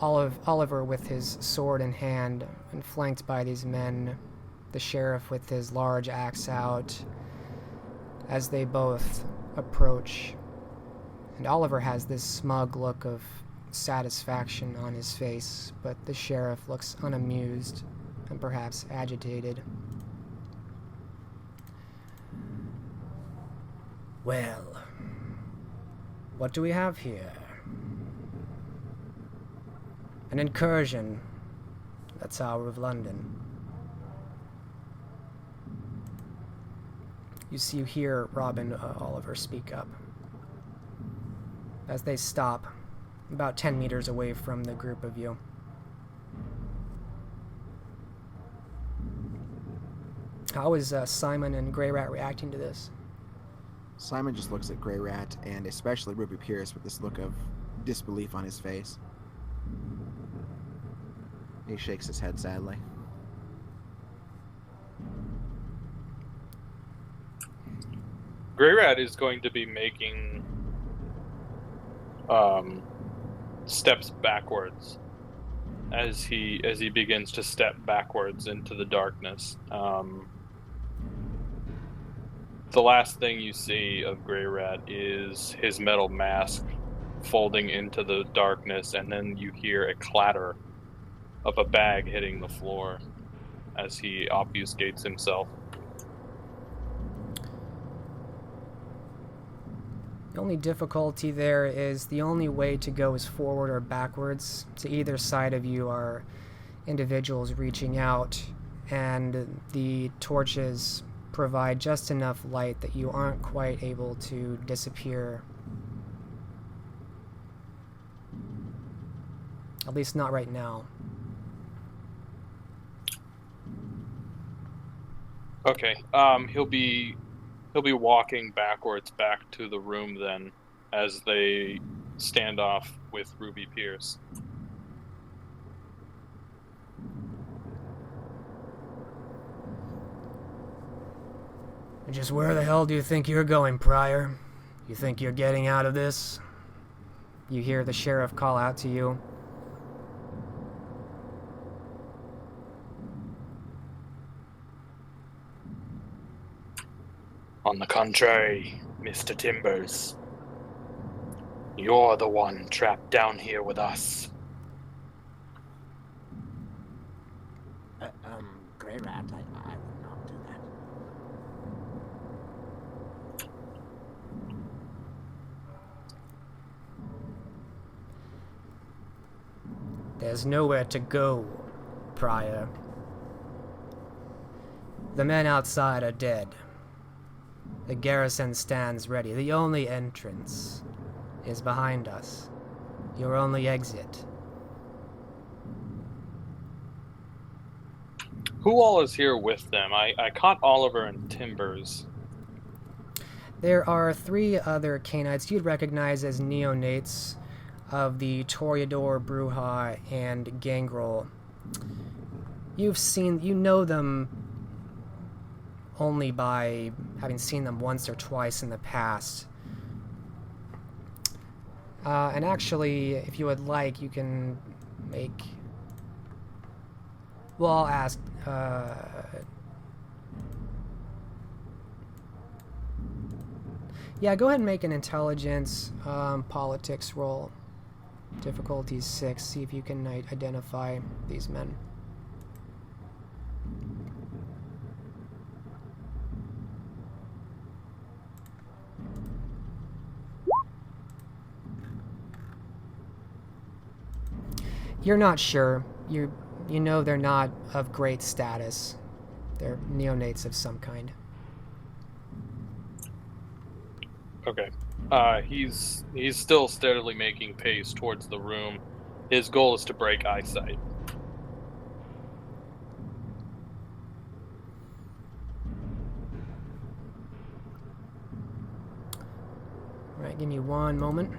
Oliver with his sword in hand, and flanked by these men, the sheriff with his large axe out, as they both approach. And Oliver has this smug look of satisfaction on his face, but the sheriff looks unamused and perhaps agitated. Well, what do we have here? An incursion at the Tower of London. You hear Robin Oliver speak up as they stop about 10 meters away from the group of you. How is Simon and Grey Rat reacting to this? Simon just looks at Grey Rat, and especially Ruby Pierce, with this look of disbelief on his face. He shakes his head sadly. Grey Rat is going to be making steps backwards as he begins to step backwards into the darkness. The last thing you see of Grey Rat is his metal mask folding into the darkness, and then you hear a clatter of a bag hitting the floor as he obfuscates himself. The only difficulty there is the only way to go is forward or backwards. To either side of you are individuals reaching out, and the torches provide just enough light that you aren't quite able to disappear. At least not right now. Okay. He'll be walking backwards back to the room then, as they stand off with Ruby Pierce. Just where the hell do you think you're going, Prior? You think you're getting out of this? You hear the sheriff call out to you. On the contrary, Mr. Timbers, you're the one trapped down here with us. Grey Rat, I would not do that. There's nowhere to go, Prior. The men outside are dead. The garrison stands ready. The only entrance is behind us. Your only exit. Who all is here with them? I caught Oliver and Timbers. There are 3 other Canaanites you'd recognize as neonates of the Toreador, Bruja, and Gangrel. You know them only by having seen them once or twice in the past. And actually, if you would like, you can make... Well, I'll ask... Yeah, go ahead and make an intelligence politics roll. Difficulty 6. See if you can identify these men. You're not sure. You know they're not of great status. They're neonates of some kind. Okay. He's still steadily making pace towards the room. His goal is to break eyesight. All right, give me one moment.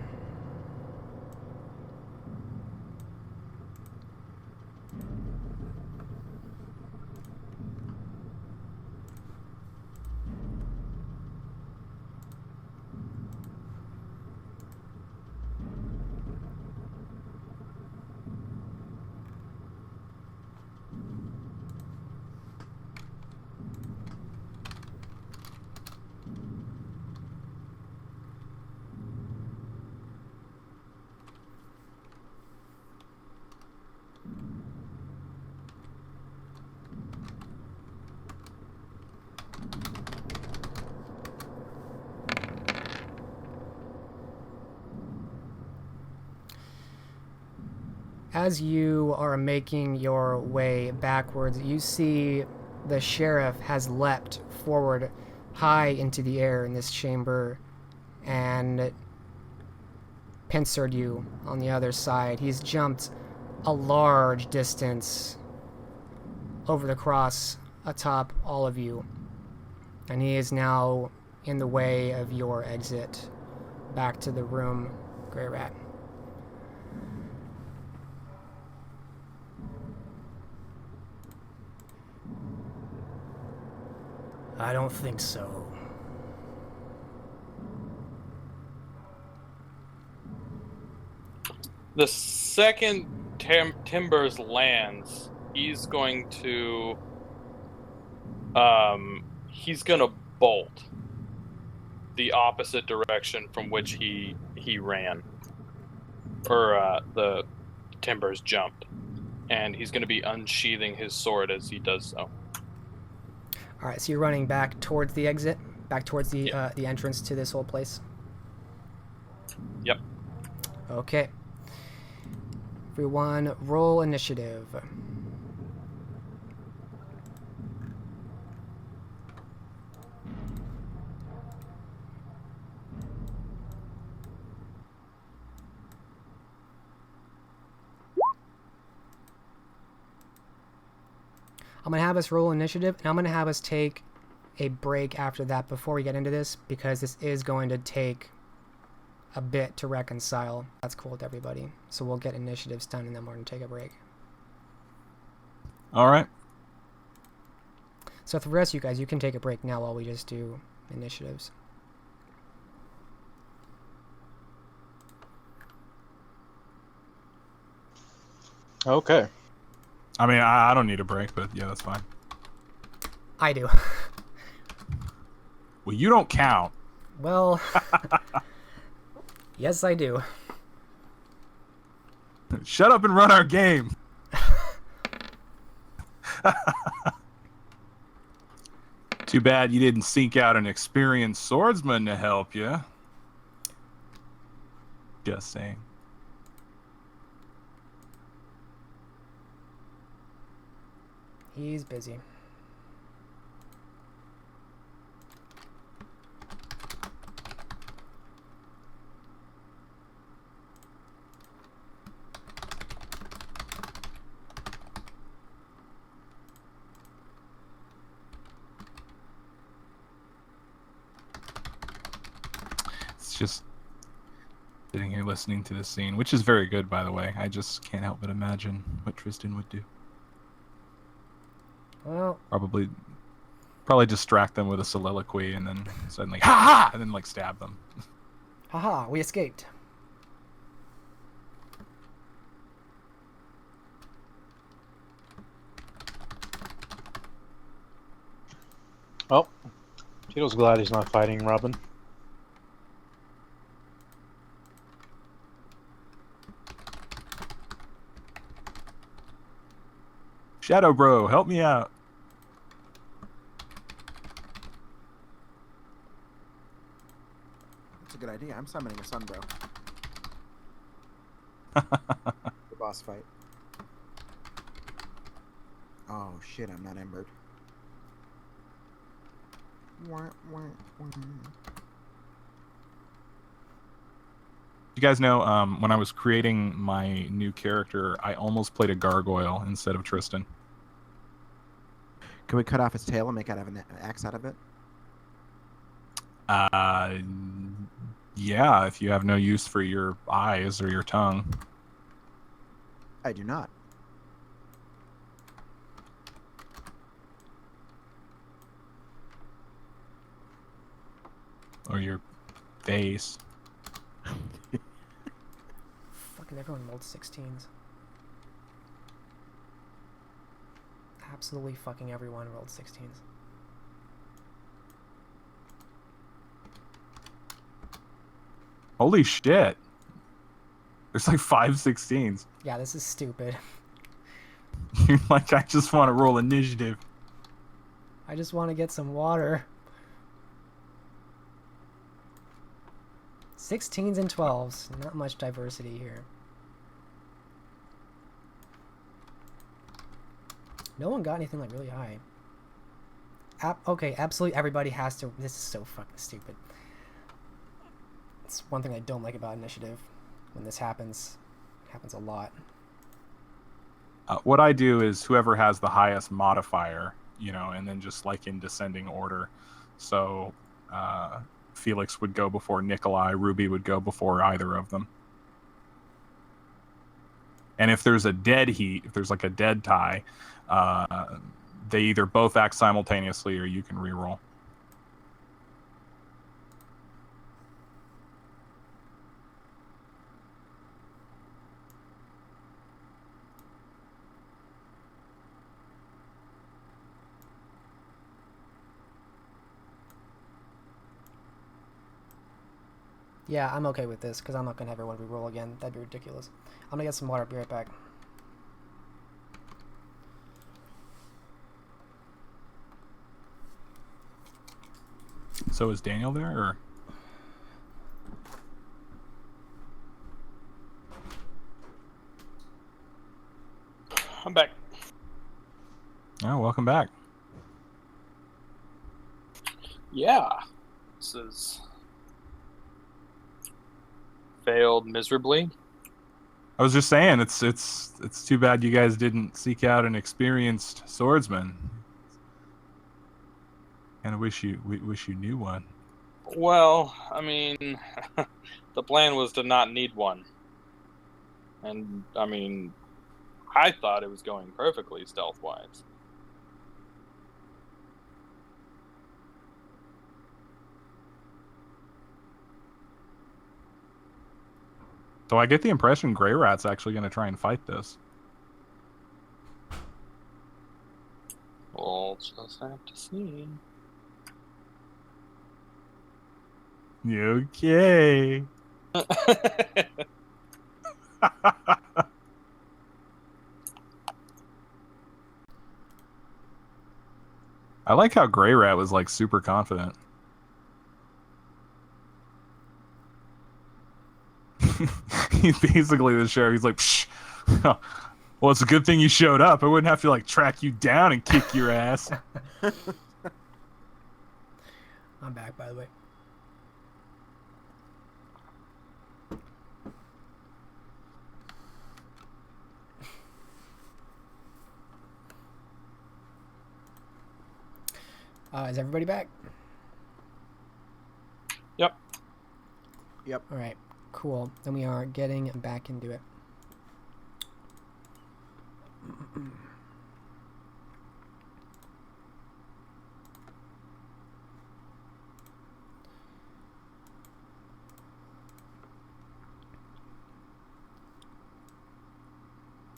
As you are making your way backwards, you see the sheriff has leapt forward high into the air in this chamber and pincered you on the other side. He's jumped a large distance over the cross atop all of you, and he is now in the way of your exit back to the room, Grey Rat. I don't think so. The second Timbers lands, he's going to bolt the opposite direction from which he ran. the timbers jumped, and he's going to be unsheathing his sword as he does so. All right, so you're running back towards the exit, back towards the Yeah. the entrance to this whole place. Yep. Okay. Everyone, roll initiative. I'm going to have us roll initiative, and I'm going to have us take a break after that before we get into this, because this is going to take a bit to reconcile. That's cool with everybody. So we'll get initiatives done, and then we're going to take a break. All right. So for the rest of you guys, you can take a break now while we just do initiatives. Okay. I mean, I don't need a break, but yeah, that's fine. I do. Well, you don't count. Well, yes, I do. Shut up and run our game. Too bad you didn't seek out an experienced swordsman to help you. Just saying. He's busy. It's just sitting here listening to this scene, which is very good, by the way. I just can't help but imagine what Tristan would do. Well, Probably distract them with a soliloquy and then suddenly, ha ha! And then, like, stab them. haha, we escaped. Oh, Tito's glad he's not fighting Robin. Shadow Bro, help me out. That's a good idea. I'm summoning a Sunbro. The boss fight. Oh shit, I'm not embered. Wah, wah, wah. You guys know, when I was creating my new character, I almost played a gargoyle instead of Tristan. Can we cut off his tail and make an axe out of it? Yeah, if you have no use for your eyes or your tongue. I do not. Or your face. Fucking everyone rolled 16s. Absolutely fucking everyone rolled 16s. Holy shit. There's like 5 16s. Yeah, this is stupid. You're like, I just want to roll initiative. I just want to get some water. 16s and 12s. Not much diversity here. No one got anything like really high. Okay, absolutely everybody has to... This is so fucking stupid. It's one thing I don't like about initiative. When this happens, it happens a lot. What I do is whoever has the highest modifier, you know, and then just like in descending order. So Felix would go before Nikolai, Ruby would go before either of them. And if there's a dead heat, if there's like a dead tie, they either both act simultaneously or you can reroll. Yeah, I'm okay with this because I'm not gonna have everyone reroll again. That'd be ridiculous. I'm gonna get some water. Be right back. So is Daniel there, or? I'm back. Oh, welcome back. Yeah. This is failed miserably. I was just saying, it's too bad you guys didn't seek out an experienced swordsman. Kind of wish you knew one. Well, I mean, the plan was to not need one. And, I mean, I thought it was going perfectly stealth-wise. So I get the impression Grey Rat's actually going to try and fight this. We'll just have to see. You okay? I like how Grey Rat was like super confident. He's basically the sheriff. He's like, psh, well, it's a good thing you showed up. I wouldn't have to like track you down and kick your ass. I'm back, by the way. Is everybody back? Yep. Yep. All right, cool. Then we are getting back into it.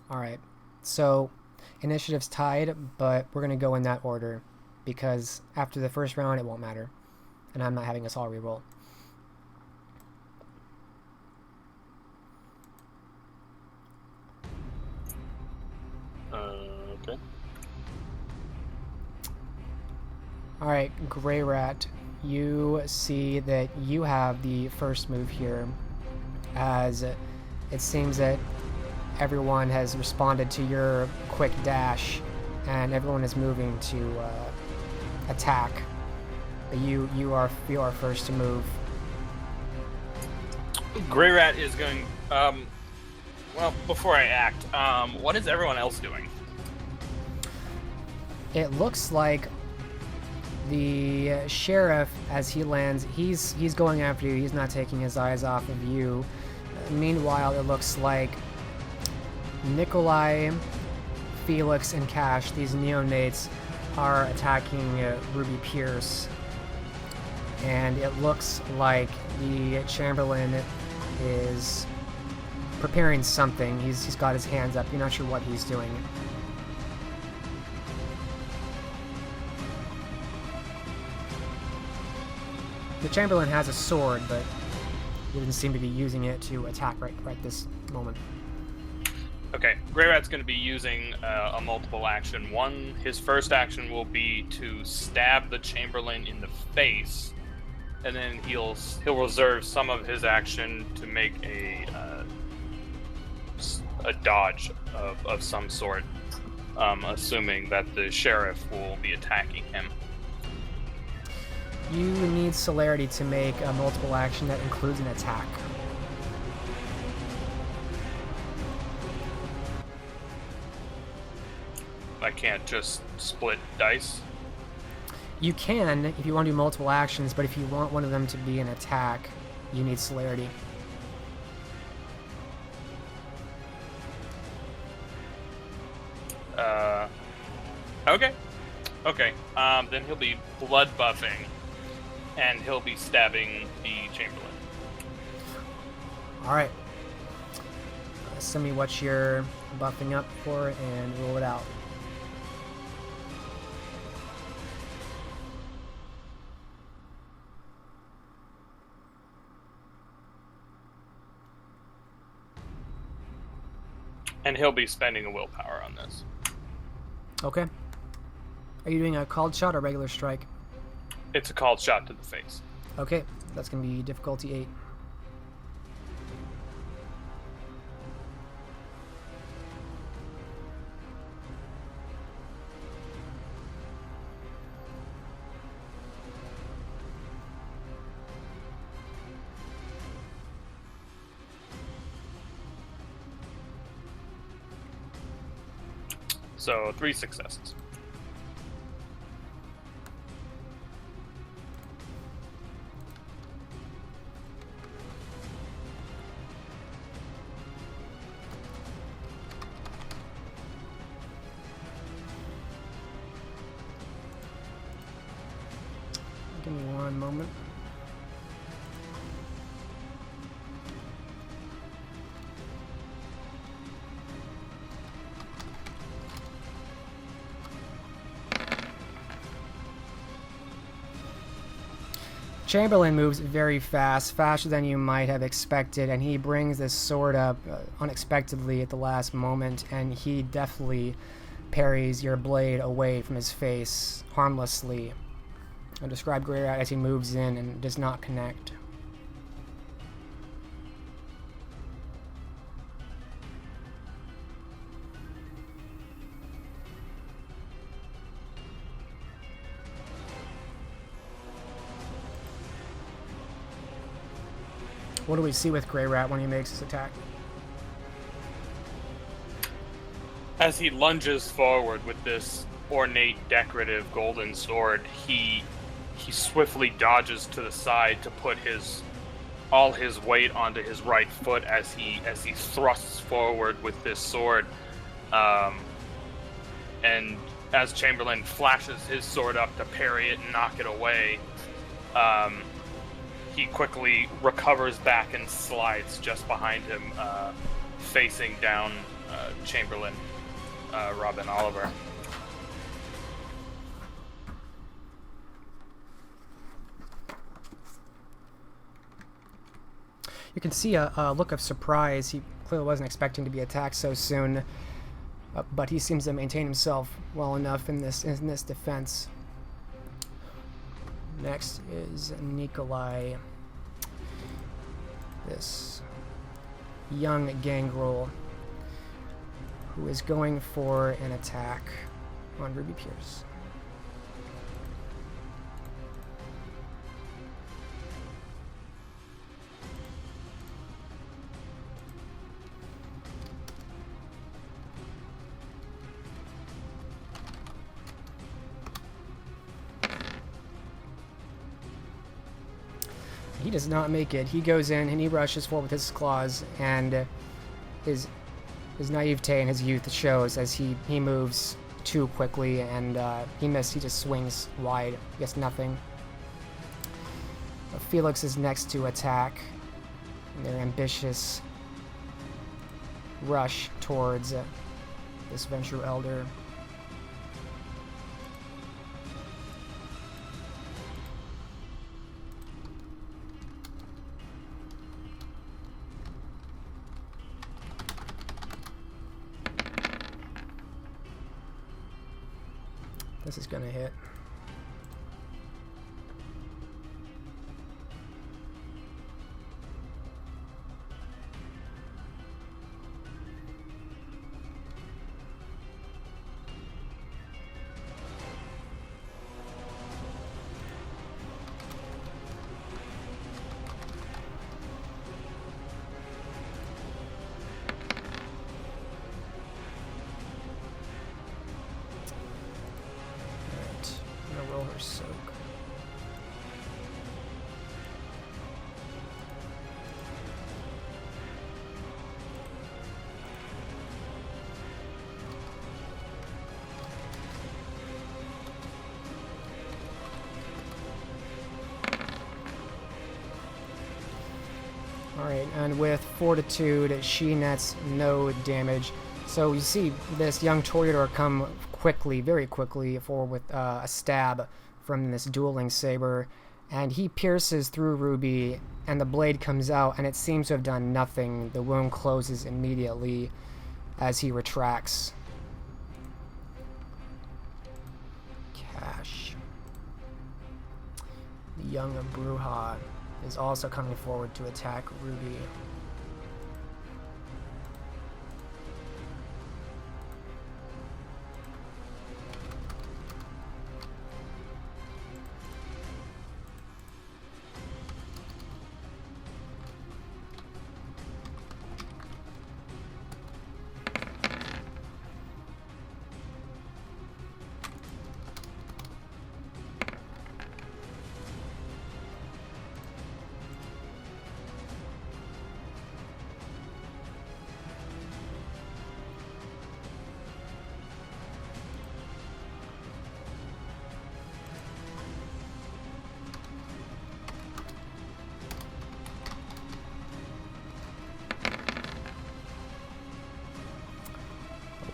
All right, so initiative's tied, but we're going to go in that order because after the first round it won't matter, and I'm not having us all reroll. Okay. All right, Grey Rat, you see that you have the first move here, as it seems that everyone has responded to your quick dash, and everyone is moving to attack. But you are first to move. Grey Rat is going. Well, before I act, what is everyone else doing? It looks like the sheriff, as he lands, he's going after you. He's not taking his eyes off of you. Meanwhile, it looks like Nikolai, Felix, and Cash, these neonates, are attacking Ruby Pierce. And it looks like the Chamberlain is preparing something. He's got his hands up. You're not sure what he's doing. The Chamberlain has a sword, but he doesn't seem to be using it to attack right this moment. Okay, Grey Rat's going to be using a multiple action. His first action will be to stab the Chamberlain in the face, and then he'll reserve some of his action to make a dodge of some sort, assuming that the sheriff will be attacking him. You need celerity to make a multiple action that includes an attack. I can't just split dice. You can if you want to do multiple actions, but if you want one of them to be an attack, you need celerity. Okay. Then he'll be blood buffing, and he'll be stabbing the Chamberlain. All right. Send me what you're buffing up for and roll it out. And he'll be spending a willpower on this. Okay. Are you doing a called shot or regular strike? It's a called shot to the face. Okay, that's going to be difficulty 8. So 3 successes. Give me one moment. Chamberlain moves very fast, faster than you might have expected, and he brings this sword up unexpectedly at the last moment, and he deftly parries your blade away from his face harmlessly. I'll describe Grey Rat as he moves in and does not connect. What do we see with Grey Rat when he makes his attack? As he lunges forward with this ornate, decorative golden sword, he swiftly dodges to the side to put all his weight onto his right foot as he thrusts forward with this sword. And as Chamberlain flashes his sword up to parry it and knock it away, he quickly recovers back and slides just behind him, facing down Chamberlain, Robin Oliver. You can see a look of surprise. He clearly wasn't expecting to be attacked so soon, but he seems to maintain himself well enough in this defense. Next is Nikolai, this young gangrel who is going for an attack on Ruby Pierce. He does not make it. He goes in and he rushes forward with his claws, and his naivete and his youth shows as he moves too quickly, and he missed. He just swings wide, gets nothing. Felix is next to attack in their ambitious rush towards this Ventrue Elder. This is gonna hit. Roll her soak. Alright, and with Fortitude, she nets no damage. So you see this young Toreador come quickly, very quickly, forward with a stab from this dueling saber, and he pierces through Ruby, and the blade comes out, and it seems to have done nothing. The wound closes immediately as he retracts. Cash. The young Bruja is also coming forward to attack Ruby.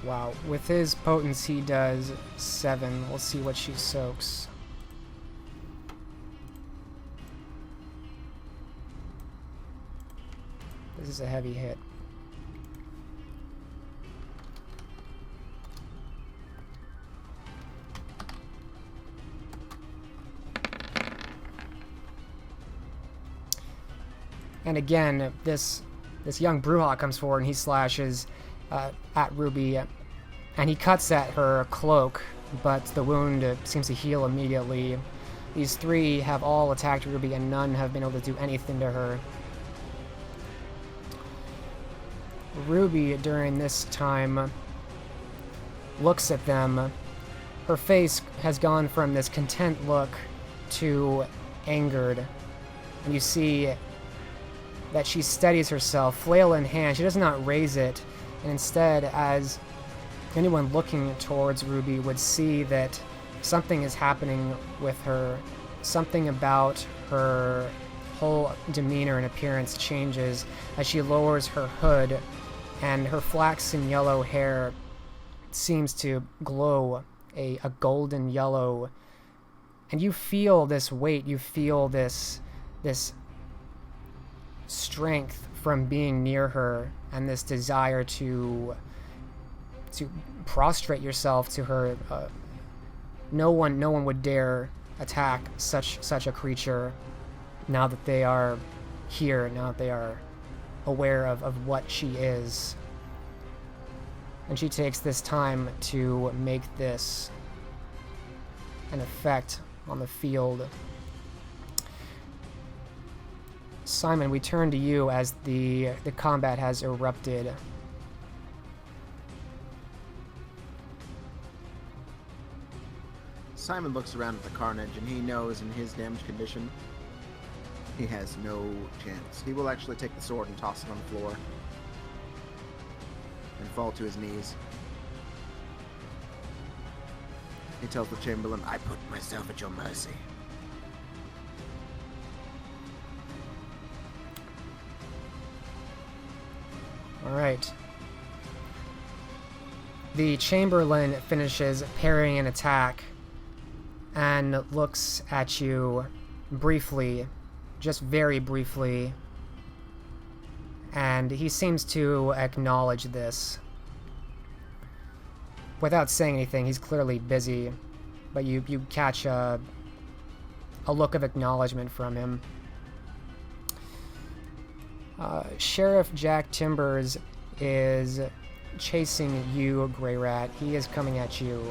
Wow, with his potence he does 7. We'll see what she soaks. This is a heavy hit. And again, this young Bruja comes forward and he slashes at Ruby, and he cuts at her cloak, but the wound seems to heal immediately. These 3 have all attacked Ruby, and none have been able to do anything to her. Ruby, during this time, looks at them. Her face has gone from this content look to angered, and you see that she steadies herself, flail in hand. She does not raise it, and instead, as anyone looking towards Ruby would see that something is happening with her, something about her whole demeanor and appearance changes as she lowers her hood, and her flaxen yellow hair seems to glow a golden yellow, and you feel this weight, you feel this strength from being near her, and this desire to prostrate yourself to her. No one would dare attack such a creature now that they are here, now that they are aware of what she is. And she takes this time to make this an effect on the field. Simon, we turn to you as the combat has erupted. Simon looks around at the carnage, and he knows in his damaged condition, he has no chance. He will actually take the sword and toss it on the floor and fall to his knees. He tells the Chamberlain, I put myself at your mercy. Alright. The Chamberlain finishes parrying an attack and looks at you briefly, just very briefly, and he seems to acknowledge this. Without saying anything, he's clearly busy, but you catch a look of acknowledgement from him. Sheriff Jack Timbers is chasing you, Grey Rat. He is coming at you.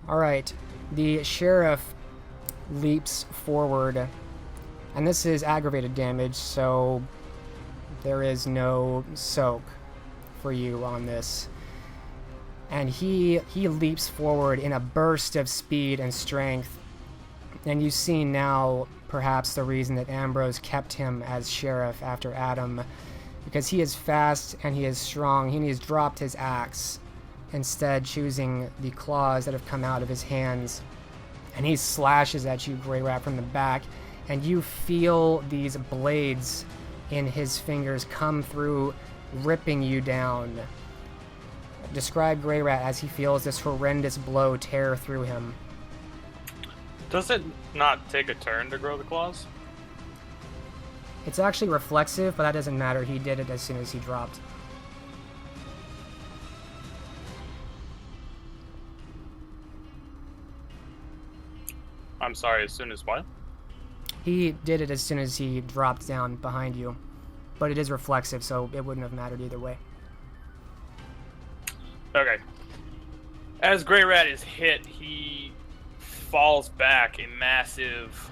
Alright, the sheriff leaps forward, and this is aggravated damage, so there is no soak for you on this. And he leaps forward in a burst of speed and strength, and you see now perhaps the reason that Ambrose kept him as sheriff after Adam, because he is fast and he is strong. He has dropped his axe, instead choosing the claws that have come out of his hands, and he slashes at you, Grey Rat, from the back, and you feel these blades in his fingers come through, ripping you down. Describe Grey Rat as he feels this horrendous blow tear through him. Does it not take a turn to grow the claws? It's actually reflexive, but that doesn't matter. He did it as soon as he dropped. I'm sorry, as soon as what? He did it as soon as he dropped down behind you, but it is reflexive, so it wouldn't have mattered either way. Okay. As Grey Rat is hit, he falls back, a massive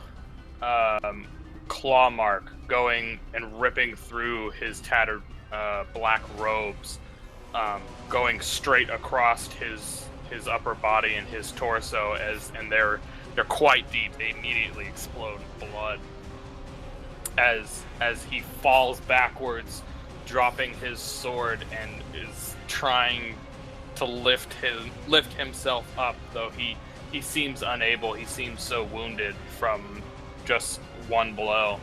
claw mark going and ripping through his tattered black robes, going straight across his upper body and his torso, and they're quite deep. They immediately explode in blood as he falls backwards, dropping his sword, and is trying to lift himself up, though he seems unable. He seems so wounded from just one blow.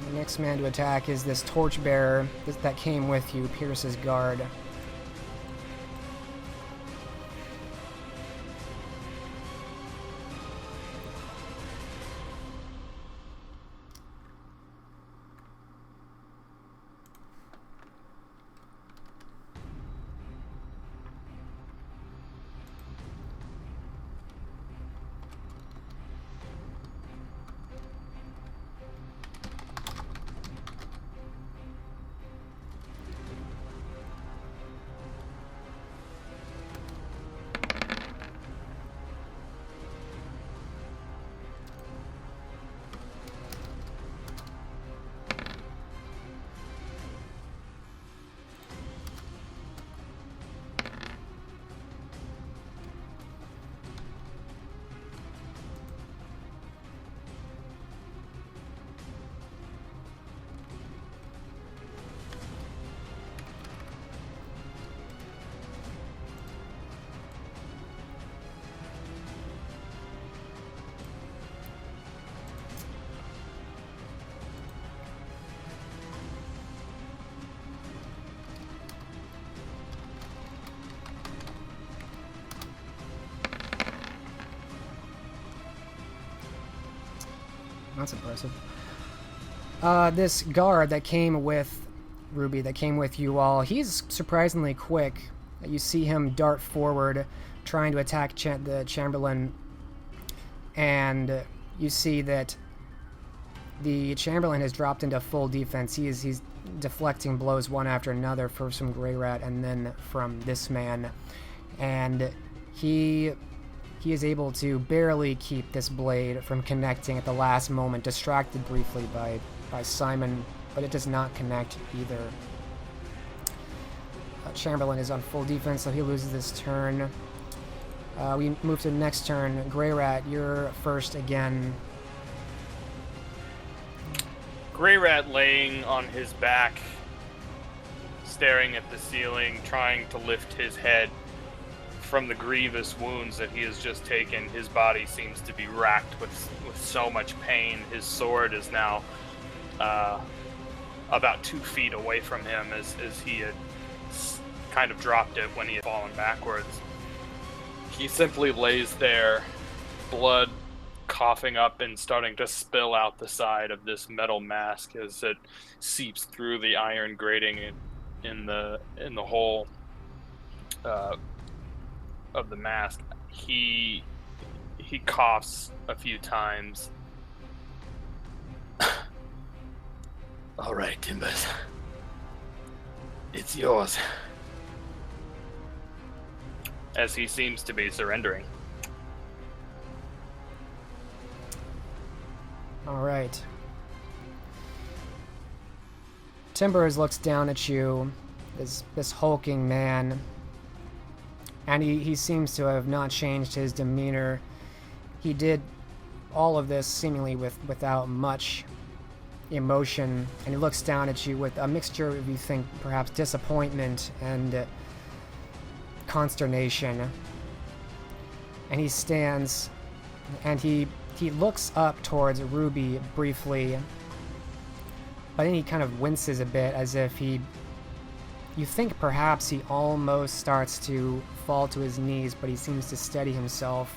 The next man to attack is this torchbearer that came with you, Pierce's guard. That's impressive. This guard that came with Ruby, that came with you all, he's surprisingly quick. You see him dart forward, trying to attack the Chamberlain, and you see that the Chamberlain has dropped into full defense. He's deflecting blows one after another, first from Grey Rat and then from this man, and he is able to barely keep this blade from connecting at the last moment, distracted briefly by Simon, but it does not connect either. Chamberlain is on full defense, so he loses this turn. We move to the next turn. Grey Rat, you're first again. Grey Rat laying on his back, staring at the ceiling, trying to lift his head from the grievous wounds that he has just taken. His body seems to be racked with so much pain. His sword is now about 2 feet away from him as he had kind of dropped it when he had fallen backwards. He simply lays there, blood coughing up and starting to spill out the side of this metal mask as it seeps through the iron grating in the hole of the mask. He coughs a few times. All right, Timbers. It's yours. as he seems to be surrendering. All right. Timbers looks down at you, this hulking man, and he seems to have not changed his demeanor. He did all of this seemingly without much emotion, and he looks down at you with a mixture of, you think, perhaps disappointment and consternation. And he stands, and he looks up towards Ruby briefly, but then he kind of winces a bit, as if you think perhaps he almost starts to fall to his knees, but he seems to steady himself.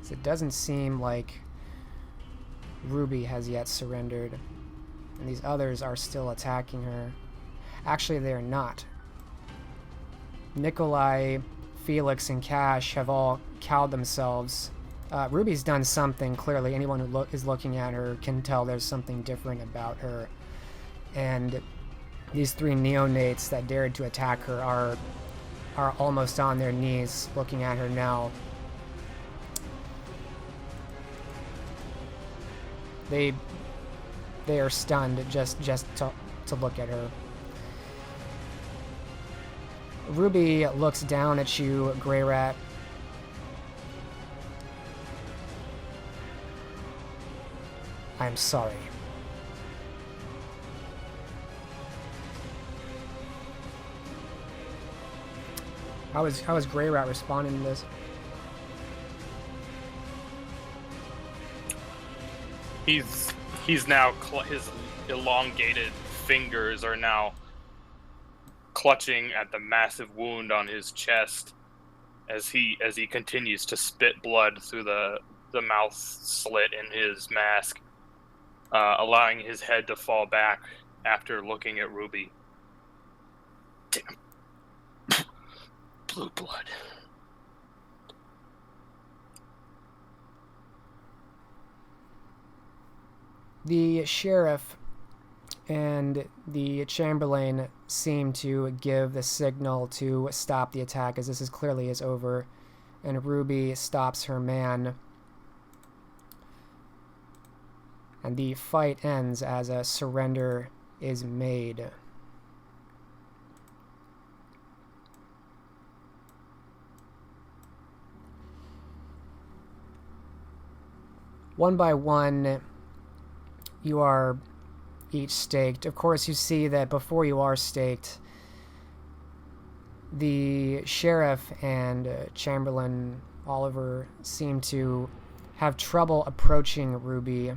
So it doesn't seem like Ruby has yet surrendered, and these others are still attacking her. Actually, they're not. Nikolai, Felix, and Cash have all cowed themselves. Ruby's done something, clearly. Anyone who is looking at her can tell there's something different about her. And these three neonates that dared to attack her are almost on their knees looking at her now. They are stunned just to look at her. Ruby looks down at you, Grey Rat. I'm sorry. How is Grey Rat responding to this? He's now his elongated fingers are now clutching at the massive wound on his chest as he continues to spit blood through the mouth slit in his mask, allowing his head to fall back after looking at Ruby. Damn. Blue blood. The sheriff and the Chamberlain seem to give the signal to stop the attack, as this is clearly over, and Ruby stops her man. And the fight ends as a surrender is made. One by one, you are each staked. Of course, you see that before you are staked, the sheriff and Chamberlain Oliver seem to have trouble approaching Ruby.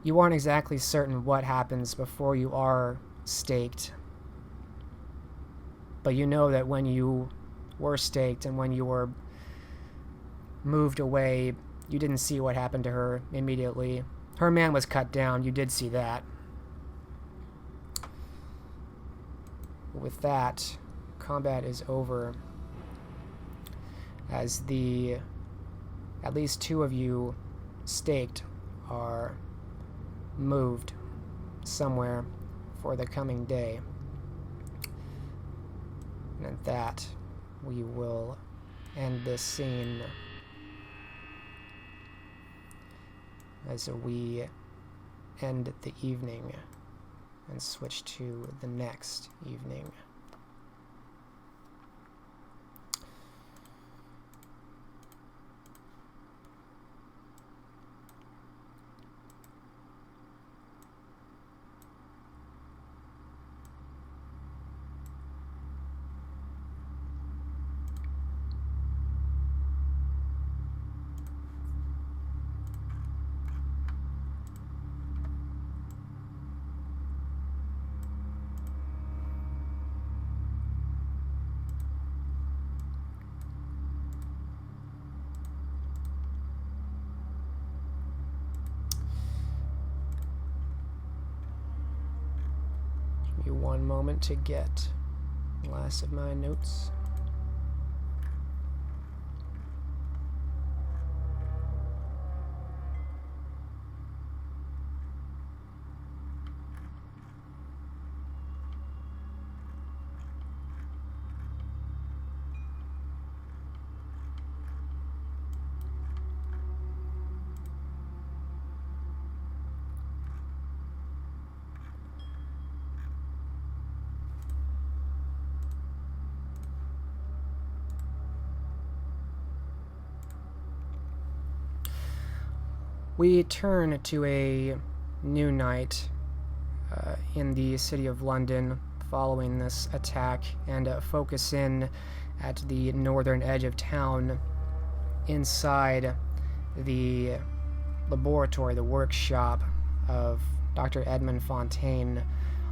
You aren't exactly certain what happens before you are staked, but you know that when you were staked and when you were moved away, you didn't see what happened to her immediately. Her man was cut down. You did see that. With that, combat is over, as at least two of you staked are moved somewhere for the coming day. And at that, we will end this scene as we end the evening and switch to the next evening. One moment to get the last of my notes. We turn to a new night in the city of London following this attack and focus in at the northern edge of town inside the laboratory, the workshop of Dr. Edmund Fontaine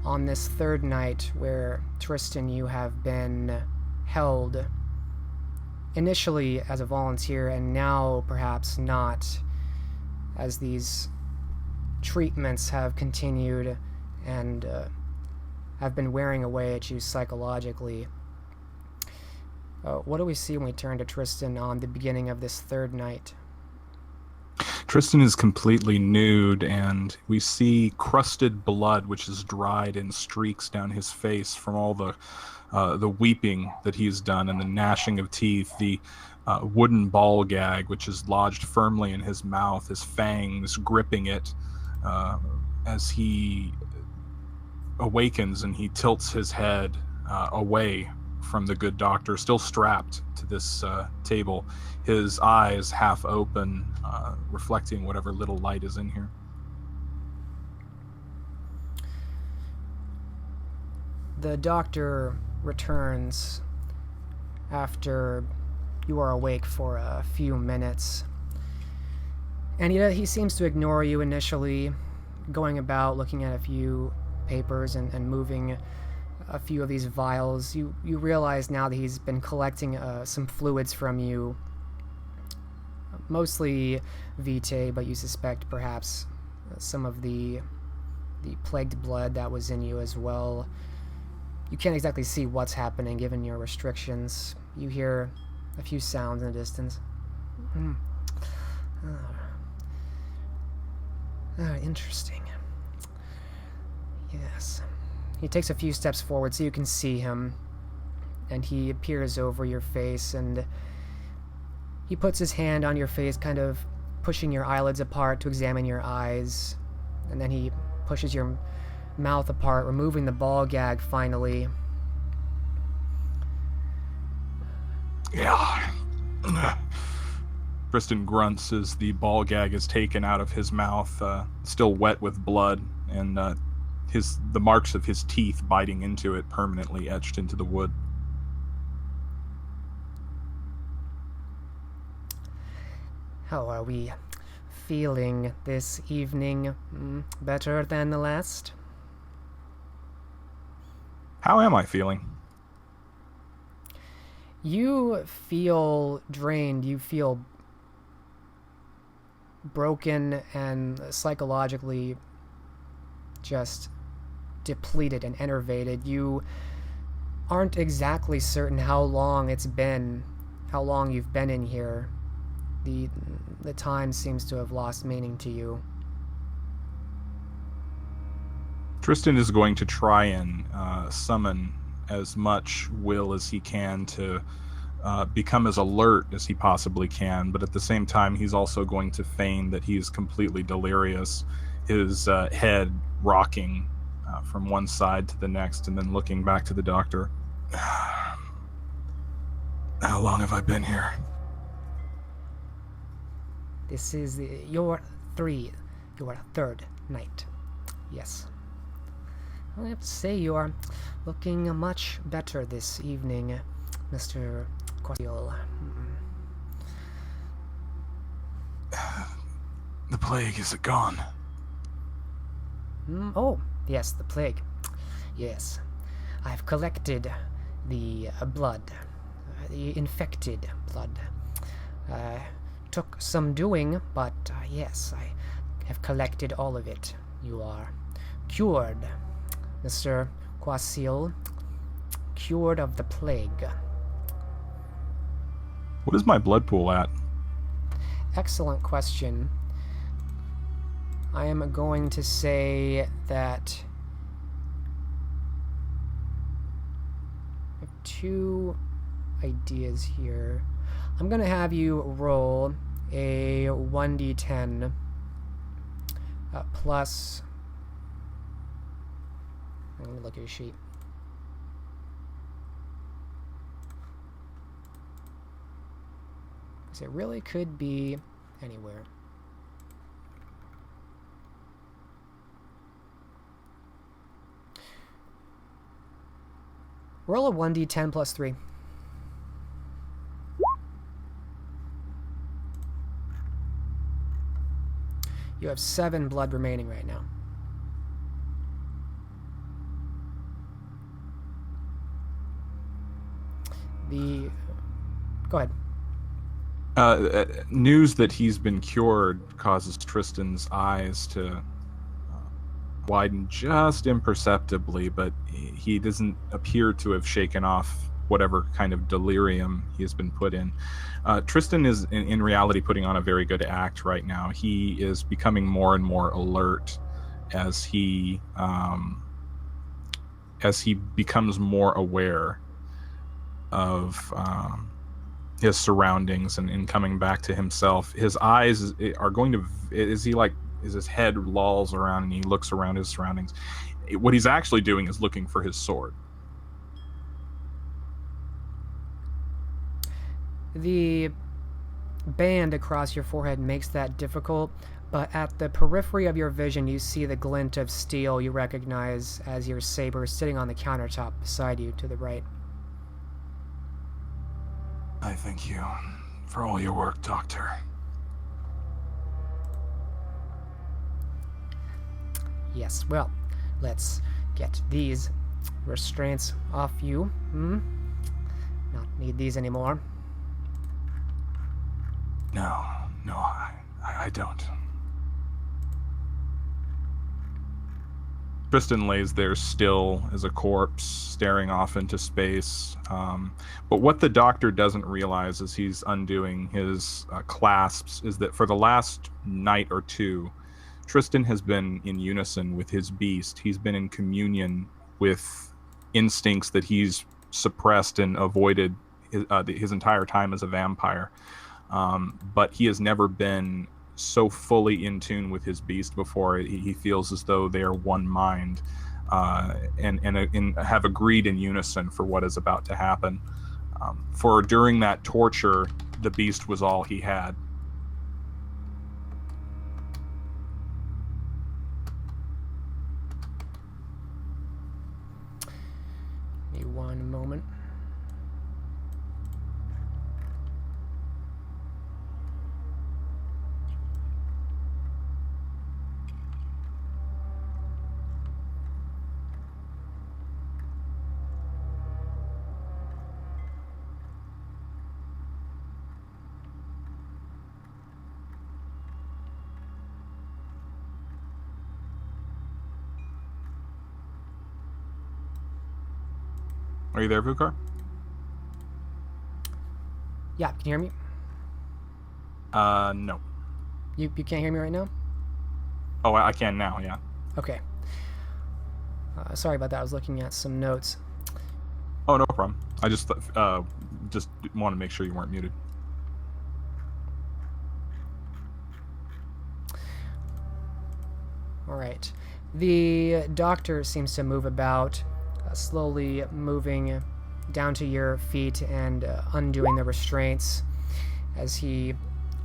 on this third night where Tristan, you have been held initially as a volunteer and now perhaps not, as these treatments have continued and have been wearing away at you psychologically. What do we see when we turn to Tristan on the beginning of this third night? Tristan is completely nude, and we see crusted blood, which is dried in streaks down his face from all the weeping that he's done and the gnashing of teeth, the wooden ball gag, which is lodged firmly in his mouth, his fangs gripping it as he awakens, and he tilts his head away from the good doctor, still strapped to this table, his eyes half open, reflecting whatever little light is in here. The doctor returns after you are awake for a few minutes, and he seems to ignore you initially, going about looking at a few papers and moving a few of these vials. You realize now that he's been collecting some fluids from you, mostly vitae, but you suspect perhaps some of the plagued blood that was in you as well. You can't exactly see what's happening given your restrictions. You hear a few sounds in the distance. Interesting. Yes. He takes a few steps forward so you can see him, and he peers over your face, and he puts his hand on your face, kind of pushing your eyelids apart to examine your eyes, and then he pushes your mouth apart, removing the ball gag finally. Yeah. Tristan grunts as the ball gag is taken out of his mouth, still wet with blood, and the marks of his teeth biting into it permanently etched into the wood. How are we feeling this evening? Better than the last? How am I feeling? You feel drained. You feel broken and psychologically just depleted and enervated. You aren't exactly certain how long you've been in here. The time seems to have lost meaning to you. Tristan is going to try and summon as much will as he can to become as alert as he possibly can, but at the same time he's also going to feign that he is completely delirious, his head rocking from one side to the next and then looking back to the doctor. How long have I been here? This is your third night. Yes. I have to say you are looking much better this evening, Mr. Corsiel. The plague, is it gone? Oh, yes, the plague. Yes. I've collected the blood, the infected blood. Took some doing, but yes, I have collected all of it. You are cured, Mr. Quasil, cured of the plague. What is my blood pool at? Excellent question. I am going to say that I have two ideas here. I'm going to have you roll a 1d10 plus... Let me look at your sheet. Because it really could be anywhere. Roll a 1d10 plus 3. You have 7 blood remaining right now. Go ahead. News that he's been cured causes Tristan's eyes to widen just imperceptibly, but he doesn't appear to have shaken off whatever kind of delirium he has been put in. Tristan is, in reality, putting on a very good act right now. He is becoming more and more alert as he becomes more aware of his surroundings and coming back to himself. His eyes are going to, as his head lolls around and he looks around his surroundings, what he's actually doing is looking for his sword. The band across your forehead makes that difficult, but at the periphery of your vision you see the glint of steel you recognize as your saber sitting on the countertop beside you to the right. I thank you for all your work, Doctor. Yes, well, let's get these restraints off you. Not need these anymore. No, I don't. Tristan lays there still as a corpse, staring off into space. But what the doctor doesn't realize as he's undoing his clasps is that for the last night or two, Tristan has been in unison with his beast. He's been in communion with instincts that he's suppressed and avoided his entire time as a vampire. But he has never been so fully in tune with his beast before. He feels as though they are one mind and have agreed in unison for what is about to happen. For during that torture, the beast was all he had. Give me one moment. Are you there, Vukar? Yeah, can you hear me? No. You can't hear me right now? Oh, I can now, yeah. Okay. Sorry about that. I was looking at some notes. Oh, no problem. I just want to make sure you weren't muted. All right. The doctor seems to move about, slowly moving down to your feet and undoing the restraints as he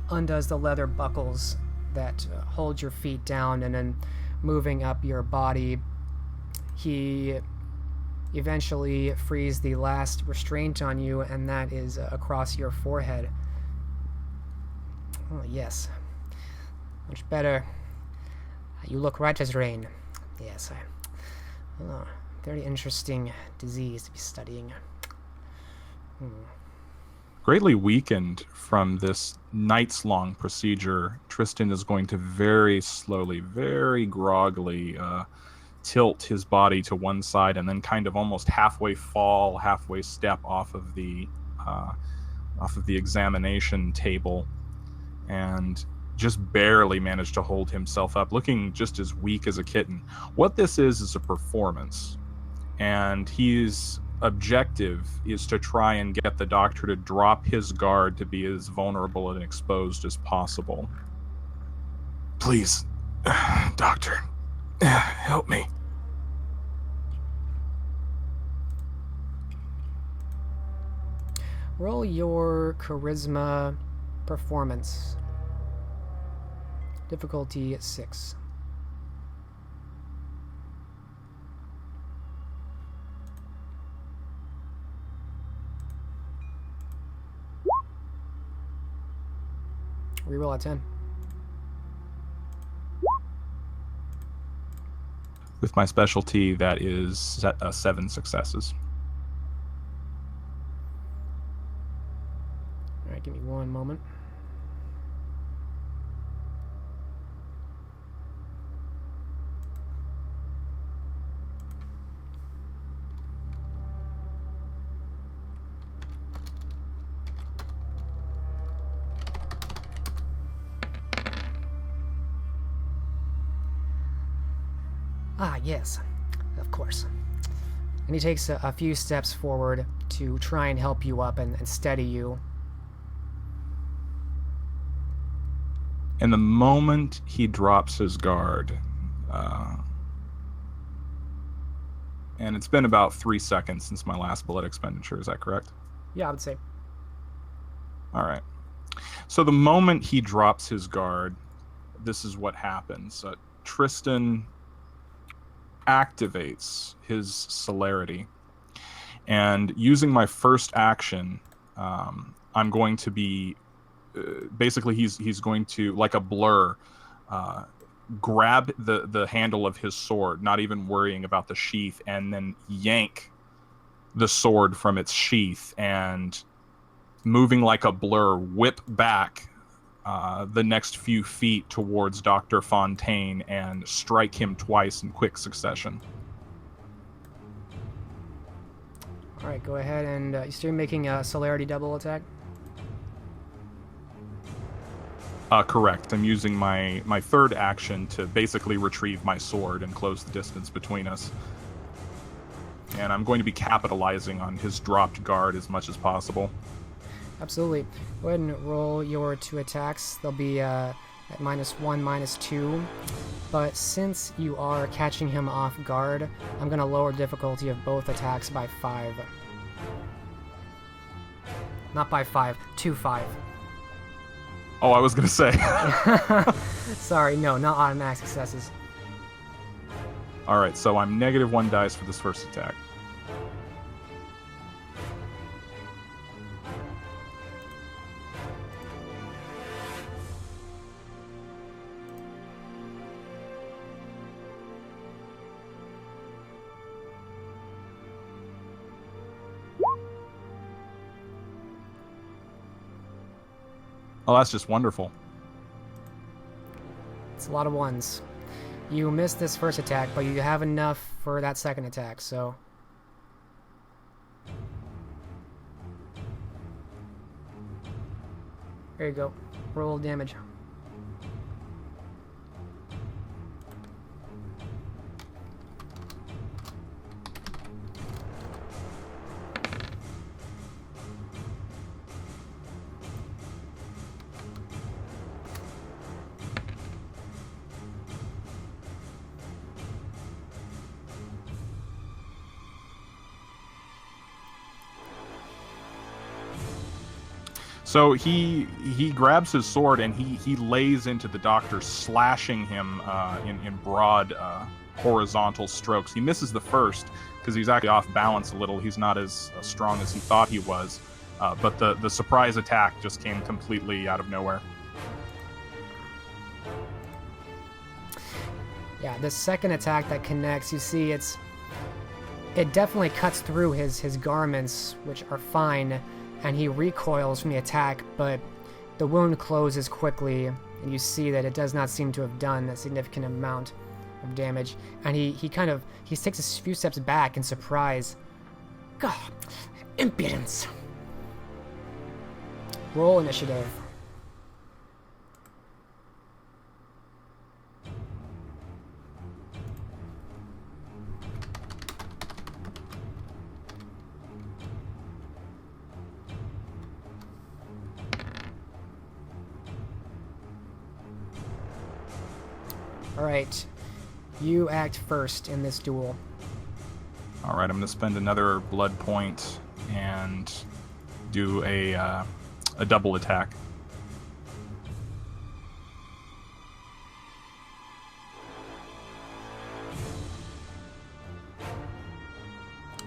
undoes the leather buckles that hold your feet down, and then moving up your body, he eventually frees the last restraint on you, and that is across your forehead. Oh, yes. Much better. You look right as rain. Yes, very interesting disease to be studying. Greatly weakened from this nights-long procedure, Tristan is going to very slowly, very groggily tilt his body to one side and then kind of almost halfway step off of the examination table, and just barely manage to hold himself up, looking just as weak as a kitten. What this is a performance, and his objective is to try and get the doctor to drop his guard to be as vulnerable and exposed as possible. Please, doctor, help me. Roll your charisma performance. Difficulty 6. Reroll a 10. With my specialty, that is 7 successes. All right, give me one moment. Ah, yes, of course. And he takes a few steps forward to try and help you up and steady you. And the moment he drops his guard, and it's been about 3 seconds since my last bullet expenditure, is that correct? Yeah, I would say. All right. So the moment he drops his guard, this is what happens. Tristan activates his celerity, and using my first action, I'm going to be basically he's going to, like a blur, grab the handle of his sword, not even worrying about the sheath, and then yank the sword from its sheath, and moving like a blur, whip back the next few feet towards Dr. Fontaine and strike him twice in quick succession. All right, go ahead and you're still making a celerity double attack. Correct. I'm using my third action to basically retrieve my sword and close the distance between us. And I'm going to be capitalizing on his dropped guard as much as possible. Absolutely. Go ahead and roll your 2 attacks. They'll be at -1, -2. But since you are catching him off guard, I'm going to lower difficulty of both attacks by 5. Not by 5, 2-5. Oh, I was going to say. Sorry, no, not automatic successes. All right, so I'm -1 dice for this first attack. Oh, that's just wonderful. It's a lot of ones. You missed this first attack, but you have enough for that second attack, so... There you go. Roll damage. So he grabs his sword and he lays into the doctor, slashing him in broad horizontal strokes. He misses the first because he's actually off balance a little. He's not as strong as he thought he was. But the surprise attack just came completely out of nowhere. Yeah, the second attack that connects, you see it definitely cuts through his garments, which are fine, and he recoils from the attack, but the wound closes quickly, and you see that it does not seem to have done a significant amount of damage. And he takes a few steps back in surprise. God, impudence! Roll initiative. Alright, you act first in this duel. All right, I'm going to spend another blood point and do a double attack.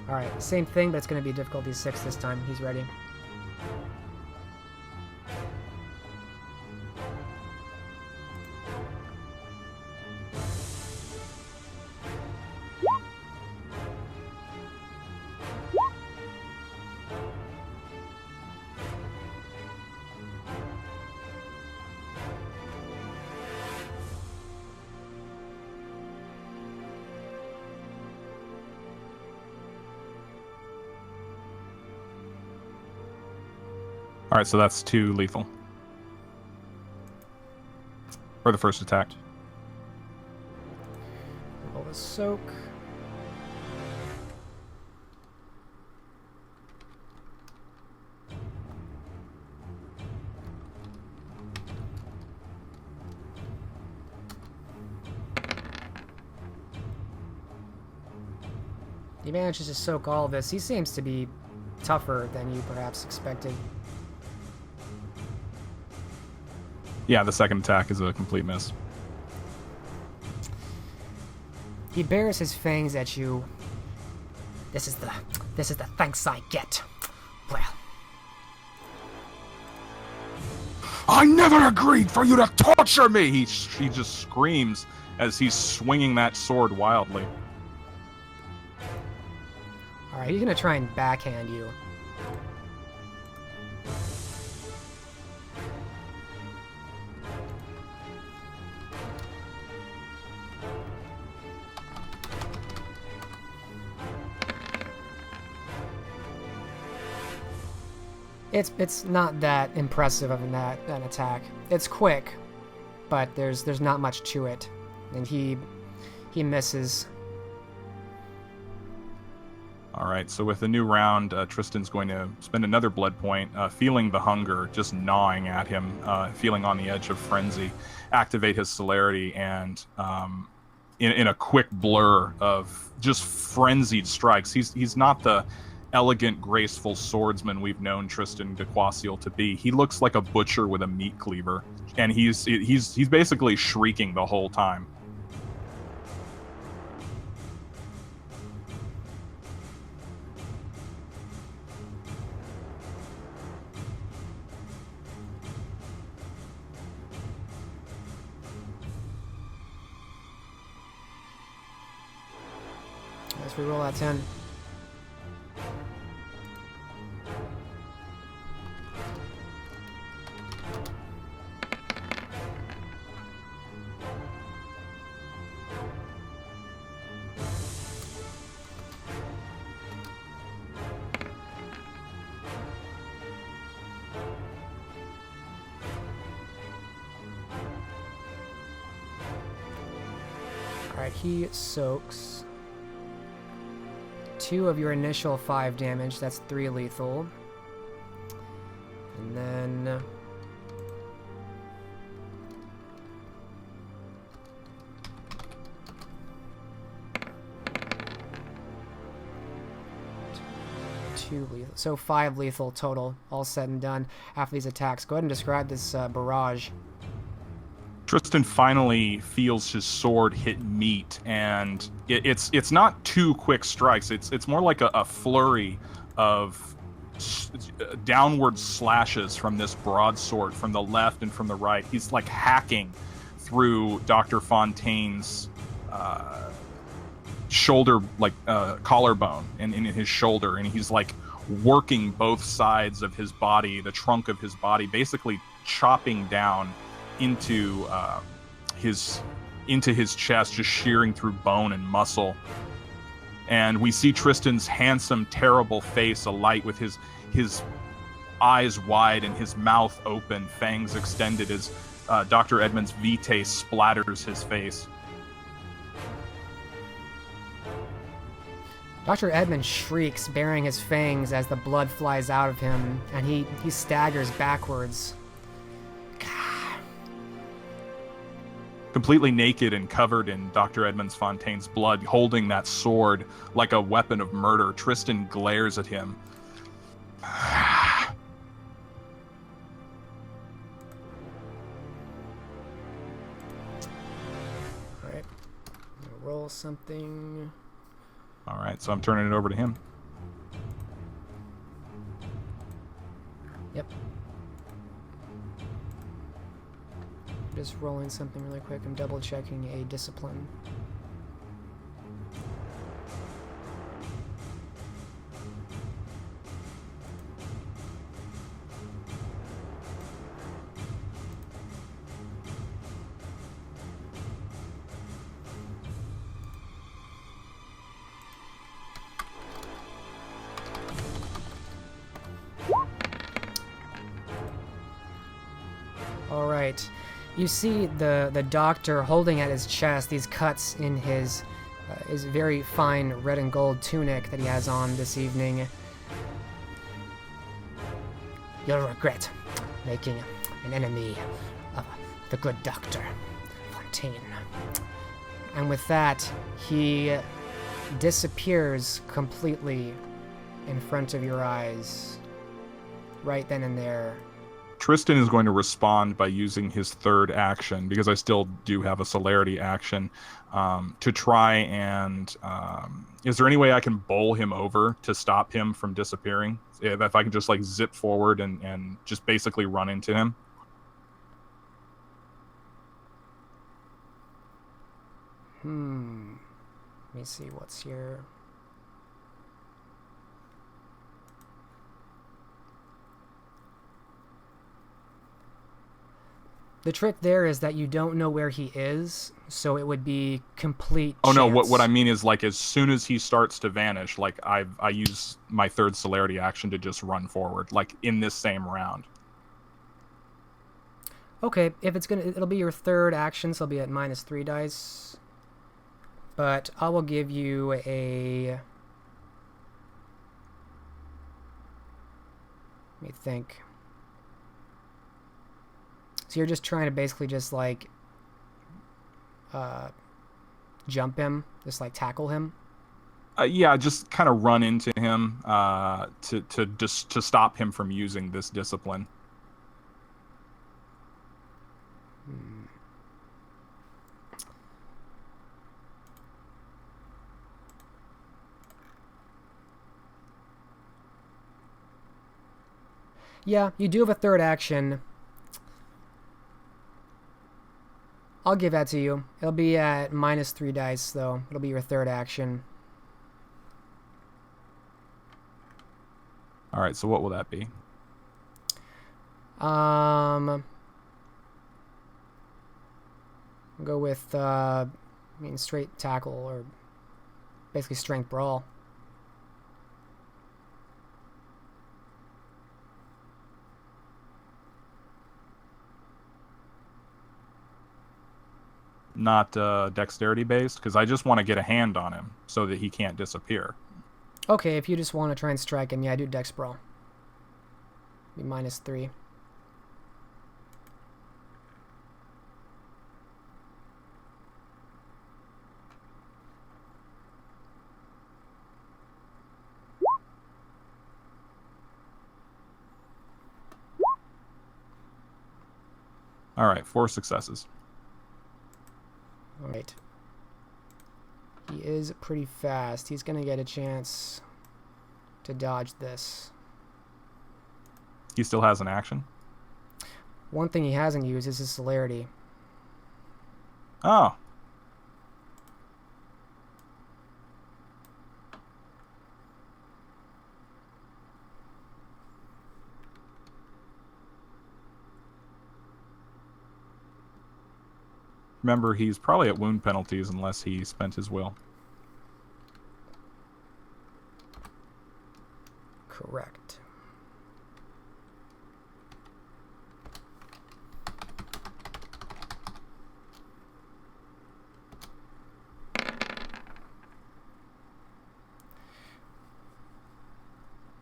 Alright, same thing, but it's going to be difficulty 6 this time. He's ready. All right, so that's 2 lethal. For the first attack. Roll the soak. He manages to soak all of this. He seems to be tougher than you perhaps expected. Yeah, the second attack is a complete miss. He bares his fangs at you. This is the thanks I get. Well, I never agreed for you to torture me! He just screams as he's swinging that sword wildly. alright, he's gonna try and backhand you. It's not that impressive of an attack. It's quick, but there's not much to it, and he misses. All right, so with a new round, Tristan's going to spend another blood point, feeling the hunger just gnawing at him, feeling on the edge of frenzy, activate his celerity, and in a quick blur of just frenzied strikes. He's not the elegant, graceful swordsman we've known Tristan de Quasiel to be. He looks like a butcher with a meat cleaver, and he's basically shrieking the whole time. Let's reroll that 10. Alright, he soaks 2 of your initial 5 damage. That's 3 lethal. And then... two lethal. So 5 lethal total, all said and done after these attacks. Go ahead and describe this barrage. Tristan finally feels his sword hit meat, and it's not 2 quick strikes. It's more like a flurry of downward slashes from this broadsword from the left and from the right. He's like hacking through Dr. Fontaine's shoulder, like collarbone, and in his shoulder, and he's like working both sides of his body, the trunk of his body, basically chopping down into his chest, just shearing through bone and muscle. And we see Tristan's handsome, terrible face alight with his eyes wide and his mouth open, fangs extended as Dr. Edmund's vitae splatters his face. Dr. Edmund shrieks, baring his fangs as the blood flies out of him, and he staggers backwards. Completely naked and covered in Dr. Edmund Fontaine's blood, holding that sword like a weapon of murder, Tristan glares at him. Alright. Roll something. Alright, so I'm turning it over to him. Yep. Just rolling something really quick. I'm double checking a discipline. right. You see the doctor holding at his chest these cuts in his very fine red and gold tunic that he has on this evening. You'll regret making an enemy of the good Dr. Fontaine. And with that, he disappears completely in front of your eyes, right then and there. Tristan is going to respond by using his third action, because I still do have a celerity action, to try and... is there any way I can bowl him over to stop him from disappearing? If I can just like zip forward and just basically run into him? Let me see what's here. The trick there is that you don't know where he is, so it would be complete chance. No, what I mean is, like, as soon as he starts to vanish, like, I use my third celerity action to just run forward, like, in this same round. Okay, if it'll be your third action, so it'll be at -3 dice. But I will give you a... Let me think. So you're just trying to basically just, like, jump him, just, like, tackle him? Yeah, just kind of run into him to stop him from using this discipline. Yeah, you do have a third action. I'll give that to you. It'll be at -3 dice, though. It'll be your third action. All right, so what will that be? Go with, straight tackle, or basically strength brawl. Not dexterity based, because I just want to get a hand on him so that he can't disappear. Okay, if you just want to try and strike him, yeah, do dex brawl. Be -3. All right, 4 successes. Alright. He is pretty fast. He's going to get a chance to dodge this. He still has an action? One thing he hasn't used is his celerity. Oh. Remember, he's probably at wound penalties unless he spent his will. Correct.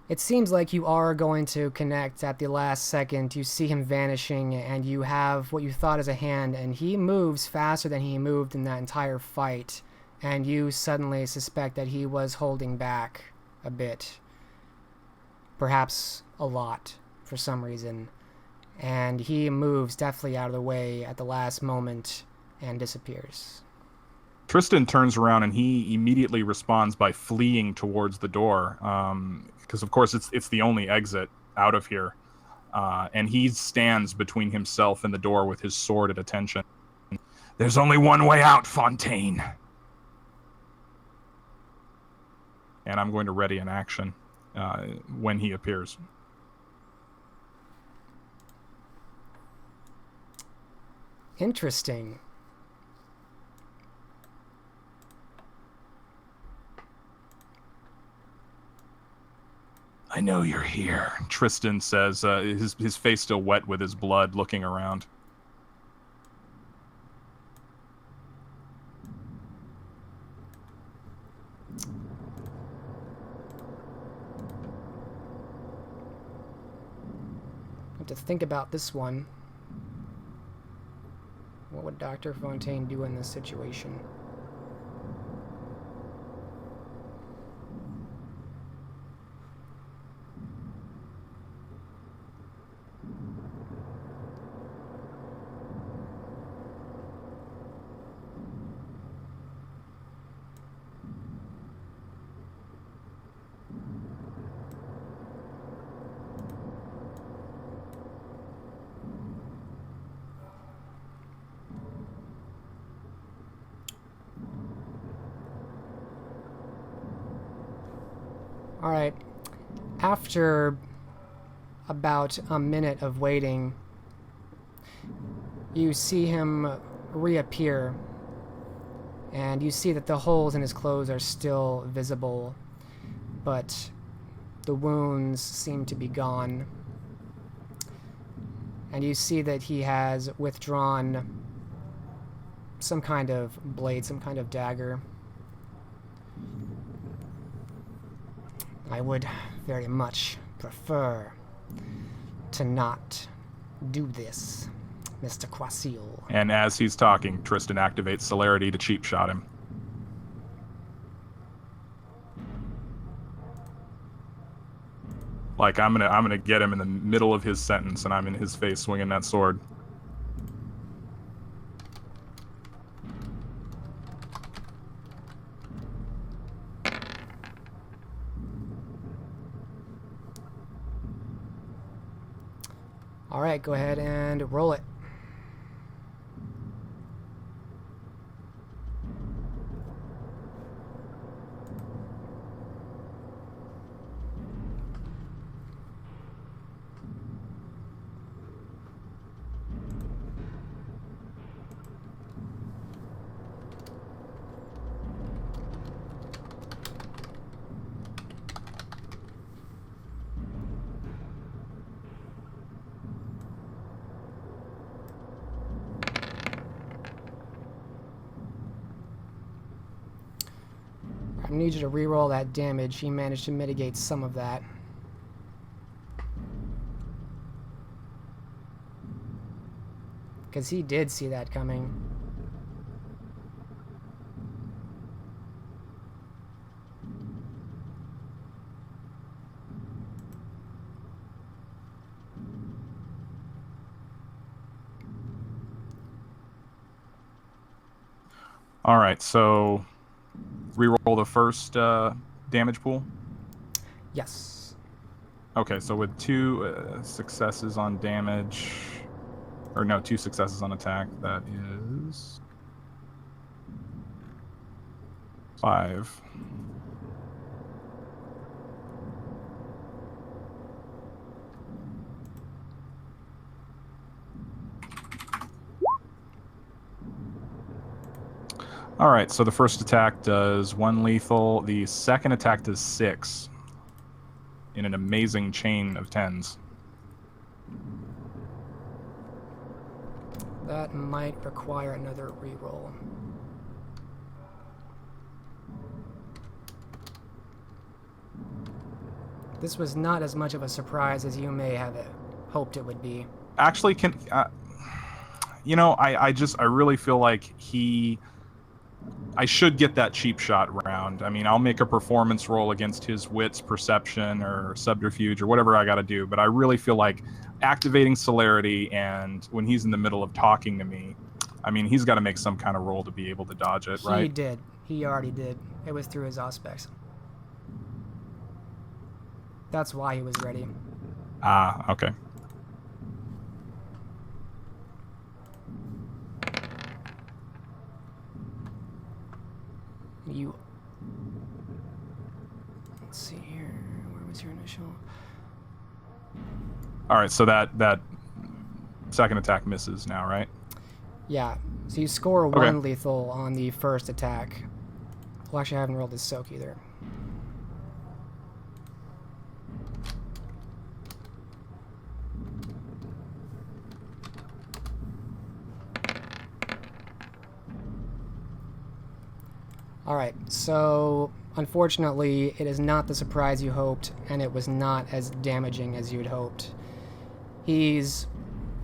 It seems like you are going to connect at the last second. You see him vanishing, and you have what you thought is a hand, and he moves faster than he moved in that entire fight, and you suddenly suspect that he was holding back a bit. Perhaps a lot, for some reason. And he moves definitely out of the way at the last moment and disappears. Tristan turns around and he immediately responds by fleeing towards the door, because of course it's the only exit out of here, and he stands between himself and the door with his sword at attention. There's only one way out, Fontaine. And I'm going to ready an action when he appears. Interesting. I know you're here, Tristan says, his face still wet with his blood, looking around. to think about this one. What would Dr. Fontaine do in this situation? Alright, after about a minute of waiting, you see him reappear, and you see that the holes in his clothes are still visible, but the wounds seem to be gone. And you see that he has withdrawn some kind of blade, some kind of dagger. I would very much prefer to not do this, Mr. Quasil. And as he's talking, Tristan activates celerity to cheap shot him. Like, I'm gonna get him in the middle of his sentence, and I'm in his face swinging that sword. Alright, go ahead and roll it. I need you to reroll that damage. He managed to mitigate some of that. Because he did see that coming. All right, so reroll the first damage pool. Yes. Okay, so with two successes on damage, or no, two successes on attack, that is 5. All right, so the first attack does 1 lethal. The second attack does 6 in an amazing chain of 10s. That might require another reroll. This was not as much of a surprise as you may have hoped it would be. Actually, I really feel like I should get that cheap shot round. I mean, I'll make a performance roll against his wits, perception, or subterfuge, or whatever I got to do. But I really feel like activating celerity, and when he's in the middle of talking to me, I mean, he's got to make some kind of roll to be able to dodge it, right? He did. He already did. It was through his aspects. That's why he was ready. Ah, okay. Let's see here. Where was your initial? All right, so that second attack misses now, right? Yeah. So you score Okay. 1 lethal on the first attack. Well, actually, I haven't rolled his soak either. Alright, so unfortunately it is not the surprise you hoped, and it was not as damaging as you had hoped. He's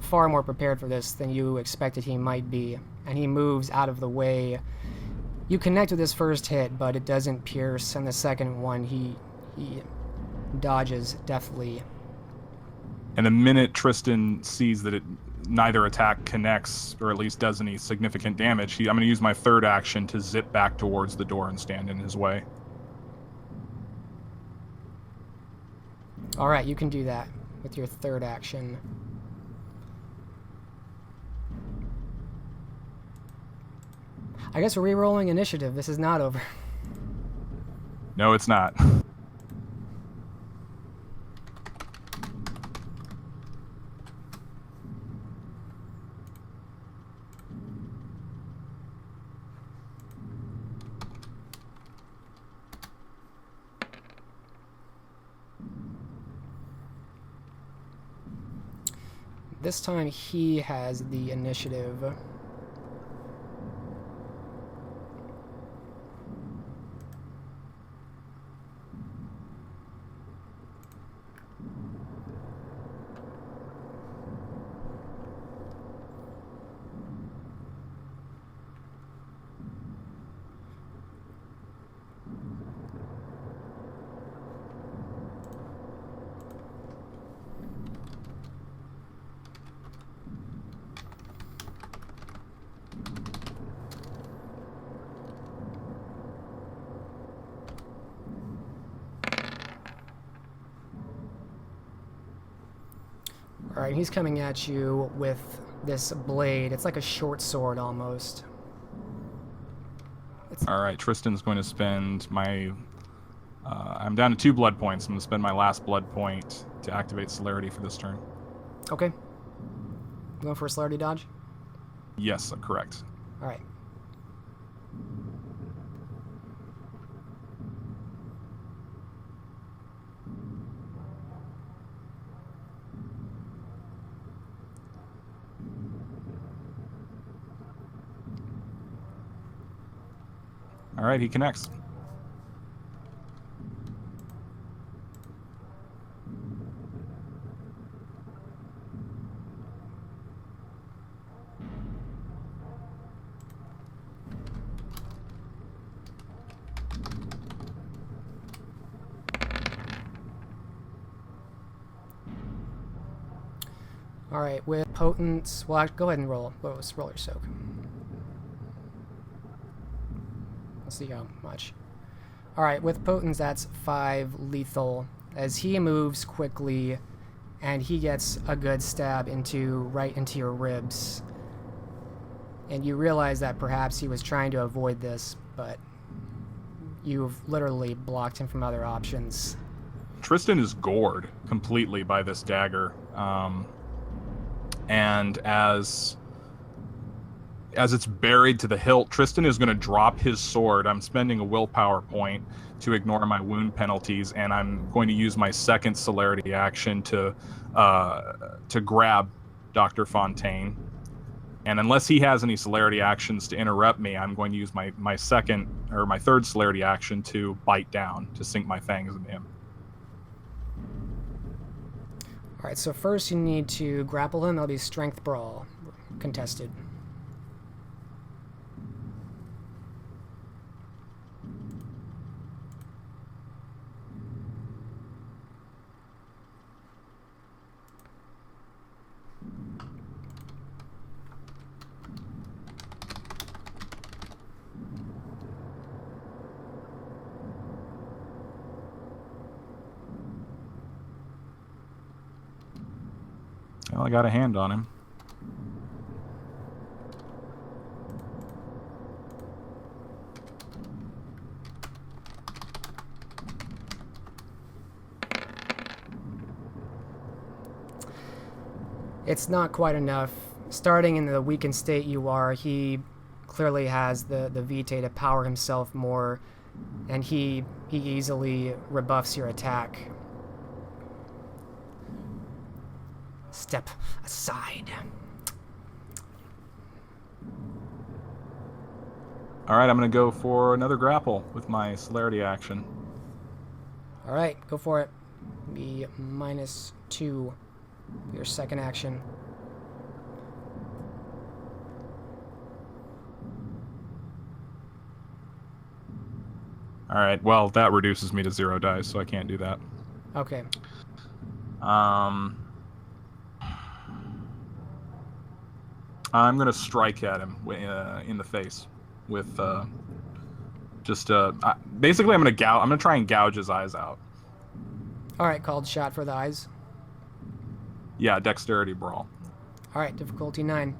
far more prepared for this than you expected he might be, and he moves out of the way. You connect with his first hit, but it doesn't pierce, and the second one he dodges deftly. And the minute Tristan sees that neither attack connects, or at least does any significant damage, I'm going to use my third action to zip back towards the door and stand in his way. Alright, you can do that with your third action. I guess we're re-rolling initiative. This is not over. No, it's not. This time he has the initiative. Alright, he's coming at you with this blade. It's like a short sword almost. Alright, Tristan's going to spend my... I'm down to 2 blood points. I'm going to spend my last blood point to activate celerity for this turn. Okay. Going for a celerity dodge? Yes, correct. Alright. Alright, he connects. Alright, with potence... Well, go ahead and roll. Roll your soak. Let's see how much. Alright, with potence, that's 5 lethal. As he moves quickly, and he gets a good stab right into your ribs. And you realize that perhaps he was trying to avoid this, but you've literally blocked him from other options. Tristan is gored completely by this dagger. And as it's buried to the hilt, Tristan is going to drop his sword. I'm spending a willpower point to ignore my wound penalties, and I'm going to use my second celerity action to grab Dr. Fontaine. And unless he has any celerity actions to interrupt me, I'm going to use my third celerity action to bite down, to sink my fangs into him. Alright, so first you need to grapple him. That'll be strength brawl, contested. Well, I got a hand on him. It's not quite enough. Starting in the weakened state you are, he clearly has the vitae to power himself more, and he easily rebuffs your attack. Step aside. Alright, I'm going to go for another grapple with my celerity action. Alright, go for it. Be -2. Your second action. All right. Well, that reduces me to 0 dice, so I can't do that. Okay. I'm gonna strike at him in the face with basically I'm gonna try and gouge his eyes out. All right, called shot for the eyes. Yeah, dexterity brawl. All right, difficulty 9.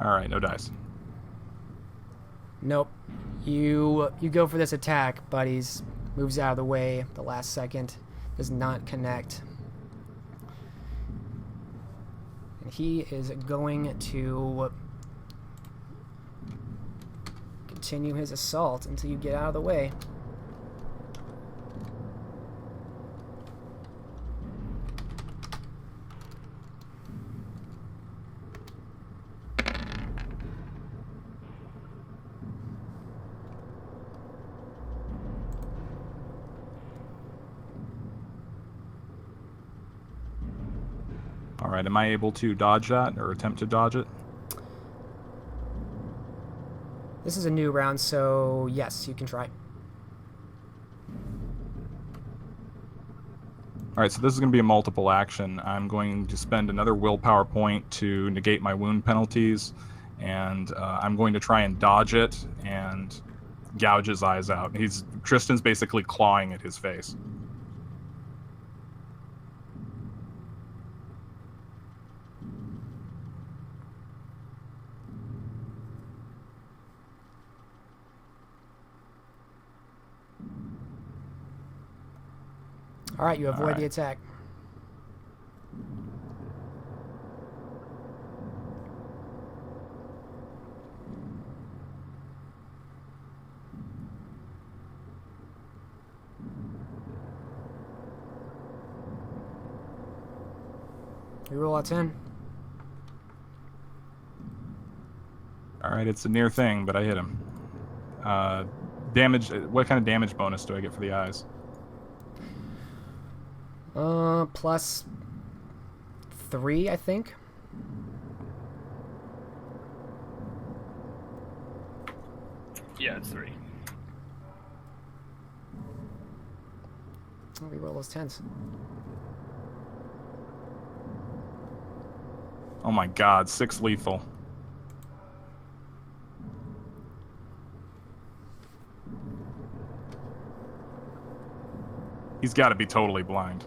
All right, no dice. Nope. You go for this attack, but he's moves out of the way at the last second. Does not connect. And he is going to continue his assault until you get out of the way. All right, am I able to dodge that or attempt to dodge it? This is a new round, so yes, you can try. All right, so this is going to be a multiple action. I'm going to spend another willpower point to negate my wound penalties, and I'm going to try and dodge it and gouge his eyes out. Tristan's basically clawing at his face. All right, you avoid right. the attack. You roll a 10. All right, it's a near thing, but I hit him. Damage. What kind of damage bonus do I get for the eyes? Plus 3, I think. Yeah, it's 3. I'll reroll those 10s. Oh my god, 6 lethal. He's got to be totally blind.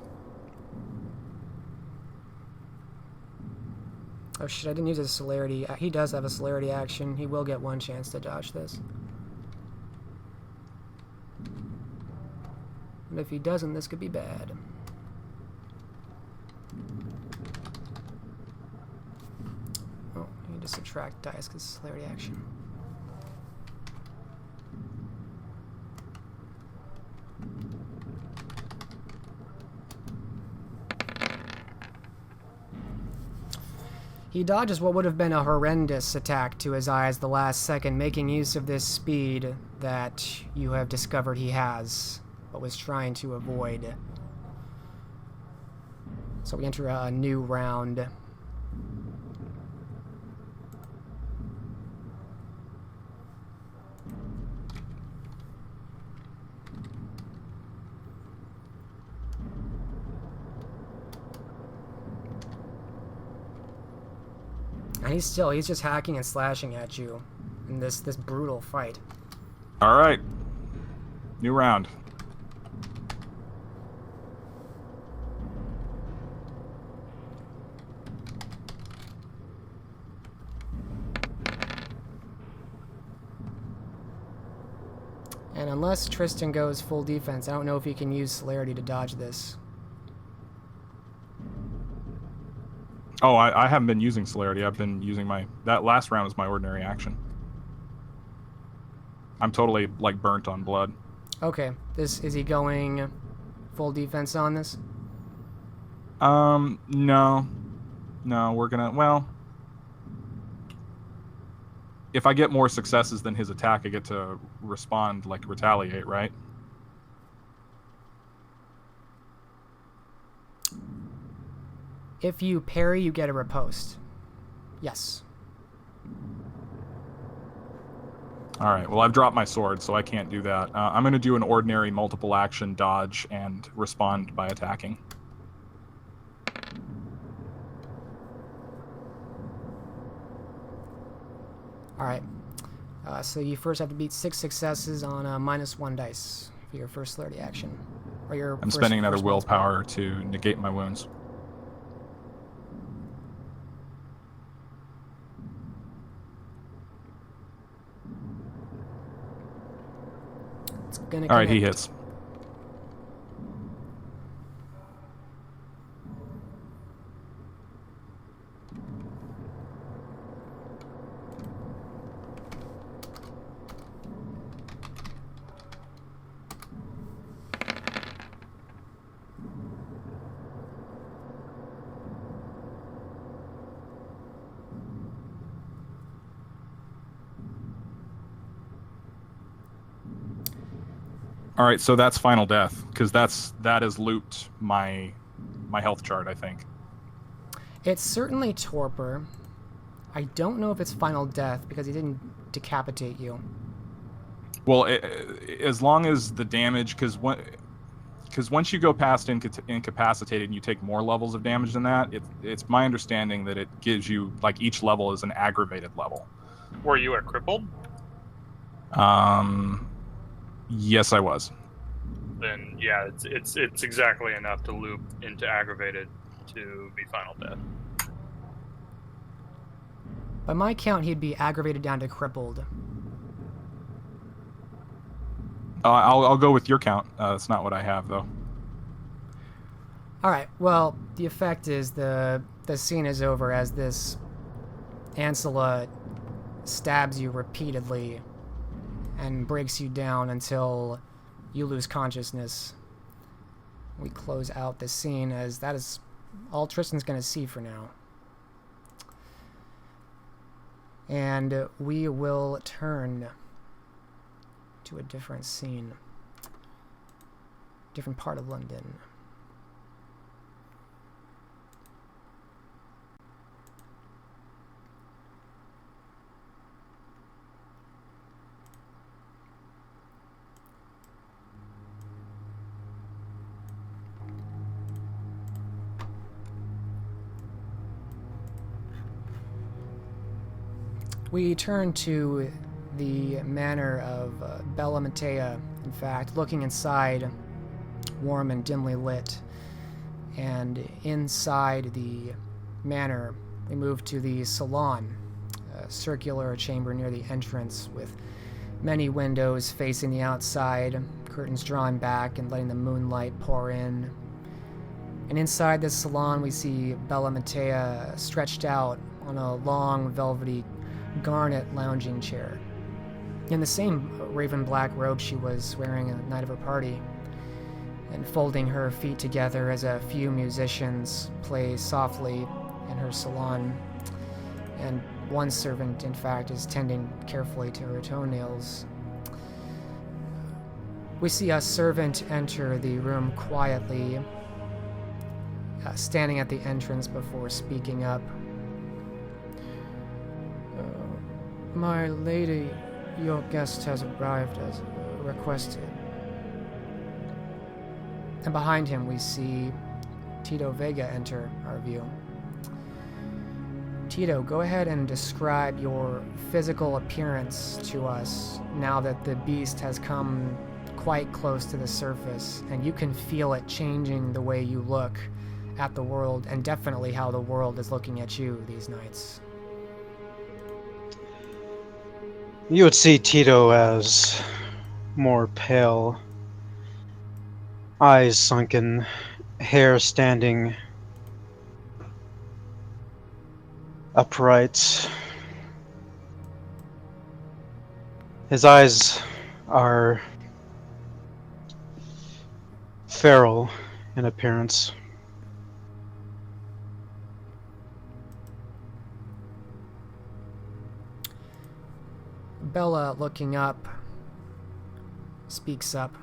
Oh shit, I didn't use his celerity. He does have a celerity action. He will get one chance to dodge this. And if he doesn't, this could be bad. Oh, I need to subtract dice because celerity action. He dodges what would have been a horrendous attack to his eyes the last second, making use of this speed that you have discovered he has, but was trying to avoid. So we enter a new round. And he's just hacking and slashing at you in this brutal fight. All right. New round. And unless Tristan goes full defense, I don't know if he can use celerity to dodge this. Oh, I haven't been using celerity. I've been using that last round was my ordinary action. I'm totally like burnt on blood. Okay, is he going full defense on this? No, we're gonna. Well, if I get more successes than his attack, I get to respond, like retaliate, right? If you parry, you get a riposte. Yes. All right. Well, I've dropped my sword, so I can't do that. I'm going to do an ordinary multiple action dodge and respond by attacking. All right. So you first have to beat 6 successes on a -1 dice for your first flurry action. Or your I'm spending another willpower to negate my wounds. It's gonna All right, he connect. hits. All right, so that's final death, because that has looped my health chart, I think. It's certainly torpor. I don't know if it's final death because he didn't decapitate you. Well, as long as the damage, because once you go past incapacitated and you take more levels of damage than that, it's my understanding that it gives you, like, each level is an aggravated level. Were you crippled? Yes, I was. Then yeah, it's exactly enough to loop into aggravated to be final death. By my count, he'd be aggravated down to crippled. I'll go with your count. That's not what I have, though. All right. Well, the effect is the scene is over as this ancilla stabs you repeatedly and breaks you down until you lose consciousness. We close out this scene as that is all Tristan's going to see for now. And we will turn to a different scene. Different part of London. We turn to the manor of Bella Matea, in fact, looking inside, warm and dimly lit. And inside the manor, we move to the salon, a circular chamber near the entrance with many windows facing the outside, curtains drawn back and letting the moonlight pour in. And inside this salon, we see Bella Matea stretched out on a long, velvety garnet lounging chair, in the same raven black robe she was wearing at the night of her party, and folding her feet together as a few musicians play softly in her salon, and one servant, in fact, is tending carefully to her toenails. We see a servant enter the room quietly, standing at the entrance before speaking up. My lady, your guest has arrived as requested. And behind him we see Tito Vega enter our view. Tito, go ahead and describe your physical appearance to us now that the beast has come quite close to the surface, and you can feel it changing the way you look at the world, and definitely how the world is looking at you these nights. You would see Tito as more pale, eyes sunken, hair standing upright. His eyes are feral in appearance. Bella, looking up, speaks up.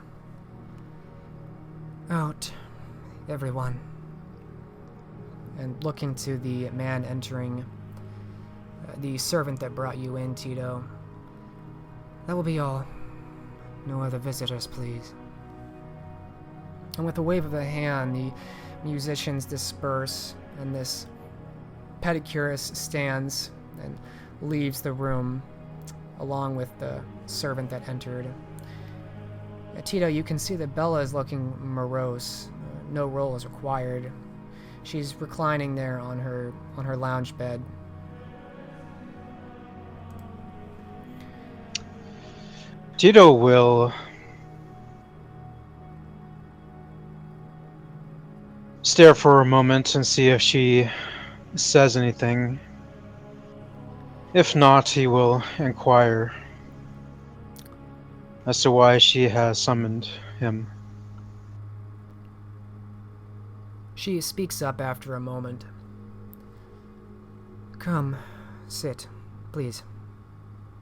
Out, everyone. And looking to the man entering, the servant that brought you in, Tito. That will be all. No other visitors, please. And with a wave of the hand, the musicians disperse, and this pedicurist stands and leaves the room, along with the servant that entered. Tito, you can see that Bella is looking morose. No roll is required. She's reclining there on her lounge bed. Tito will stare for a moment and see if she says anything. If not, he will inquire as to why she has summoned him. She speaks up after a moment. Come, sit, please.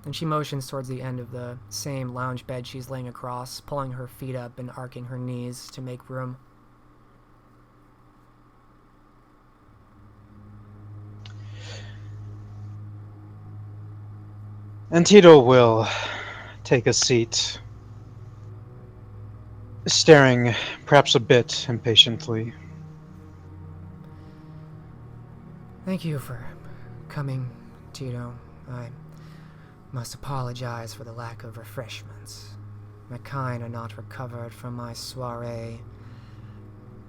And she motions towards the end of the same lounge bed she's laying across, pulling her feet up and arcing her knees to make room. And Tito will take a seat, staring perhaps a bit impatiently. Thank you for coming, Tito. I must apologize for the lack of refreshments. My kind are not recovered from my soiree.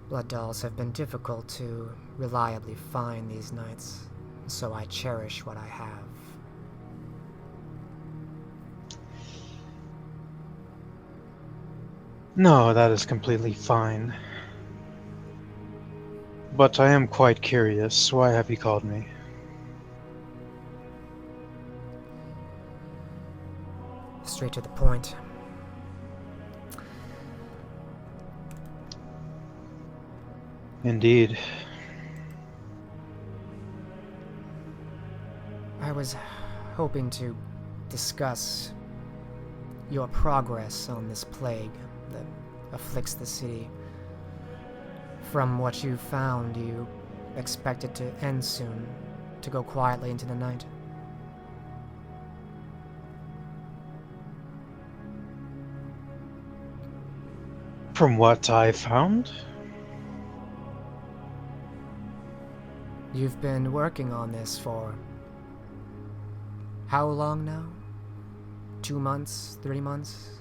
Blood dolls have been difficult to reliably find these nights, so I cherish what I have. No, that is completely fine. But I am quite curious. Why have you called me? Straight to the point. Indeed. I was hoping to discuss your progress on this plague that afflicts the city. From what you found, do you expect it to end soon, to go quietly into the night? From what I found? You've been working on this for how long now? 2 months? 3 months?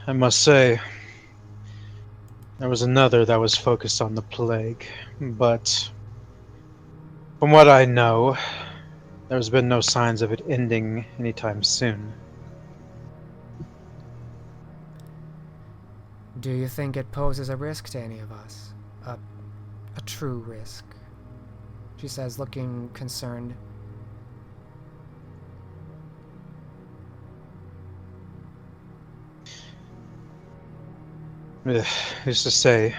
I must say, there was another that was focused on the plague, but from what I know, there's been no signs of it ending anytime soon. Do you think it poses a risk to any of us? A true risk? She says, looking concerned. Who's to say?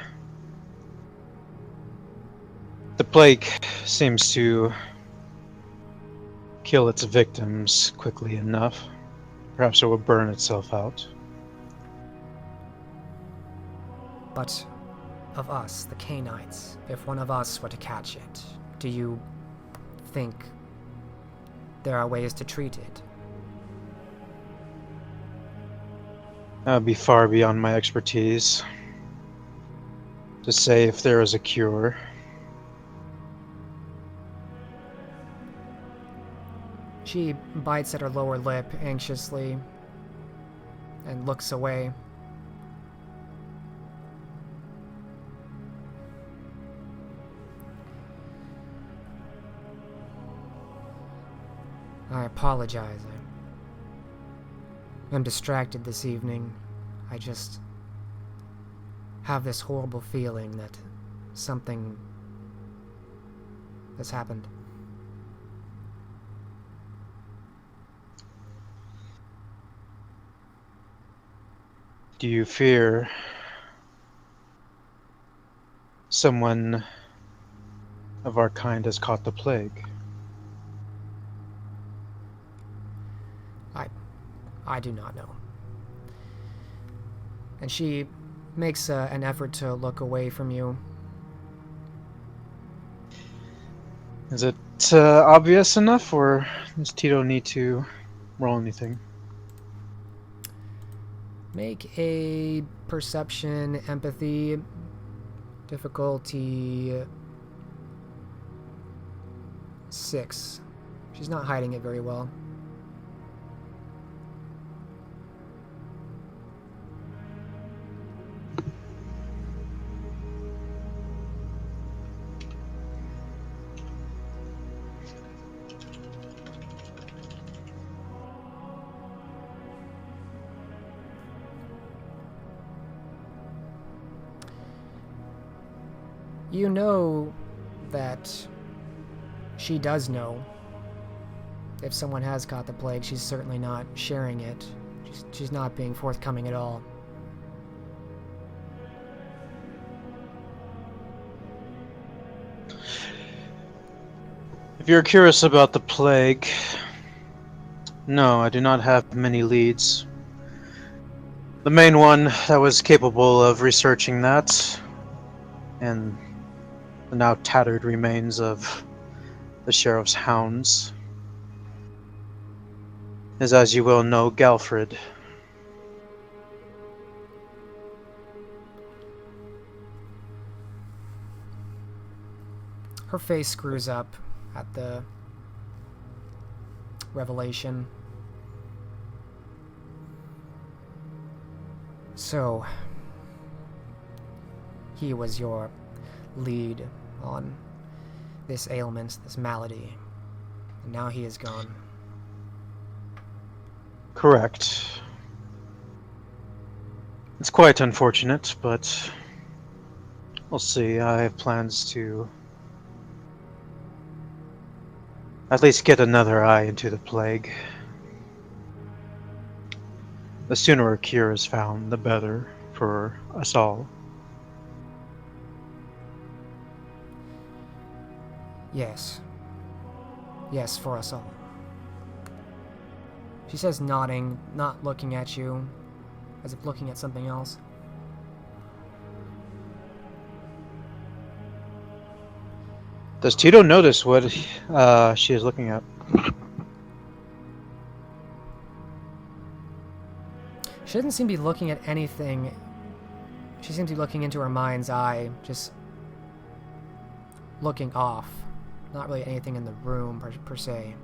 The plague seems to kill its victims quickly enough. Perhaps it will burn itself out. But of us, the Canaanites, if one of us were to catch it, do you think there are ways to treat it? That would be far beyond my expertise to say if there is a cure. She bites at her lower lip anxiously and looks away. I apologize. I'm distracted this evening. I just have this horrible feeling that something has happened. Do you fear someone of our kind has caught the plague. I do not know. And she makes an effort to look away from you. Is it obvious enough, or does Tito need to roll anything? Make a perception, empathy, difficulty 6. She's not hiding it very well. You know that she does know. If someone has caught the plague, she's certainly not sharing it. She's not being forthcoming at all. If you're curious about the plague, no, I do not have many leads. The main one that was capable of researching that, and the now tattered remains of the sheriff's hounds, is, as you will know, Galfred. Her face screws up at the revelation. So, he was your lead on this ailment, this malady, and now he is gone. Correct. It's quite unfortunate, but we'll see. I have plans to at least get another eye into the plague. The sooner a cure is found, the better for us all. Yes. Yes, for us all. She says, nodding, not looking at you, as if looking at something else. Does Tito notice what she is looking at? She doesn't seem to be looking at anything. She seems to be looking into her mind's eye, just looking off. Not really anything in the room, per se.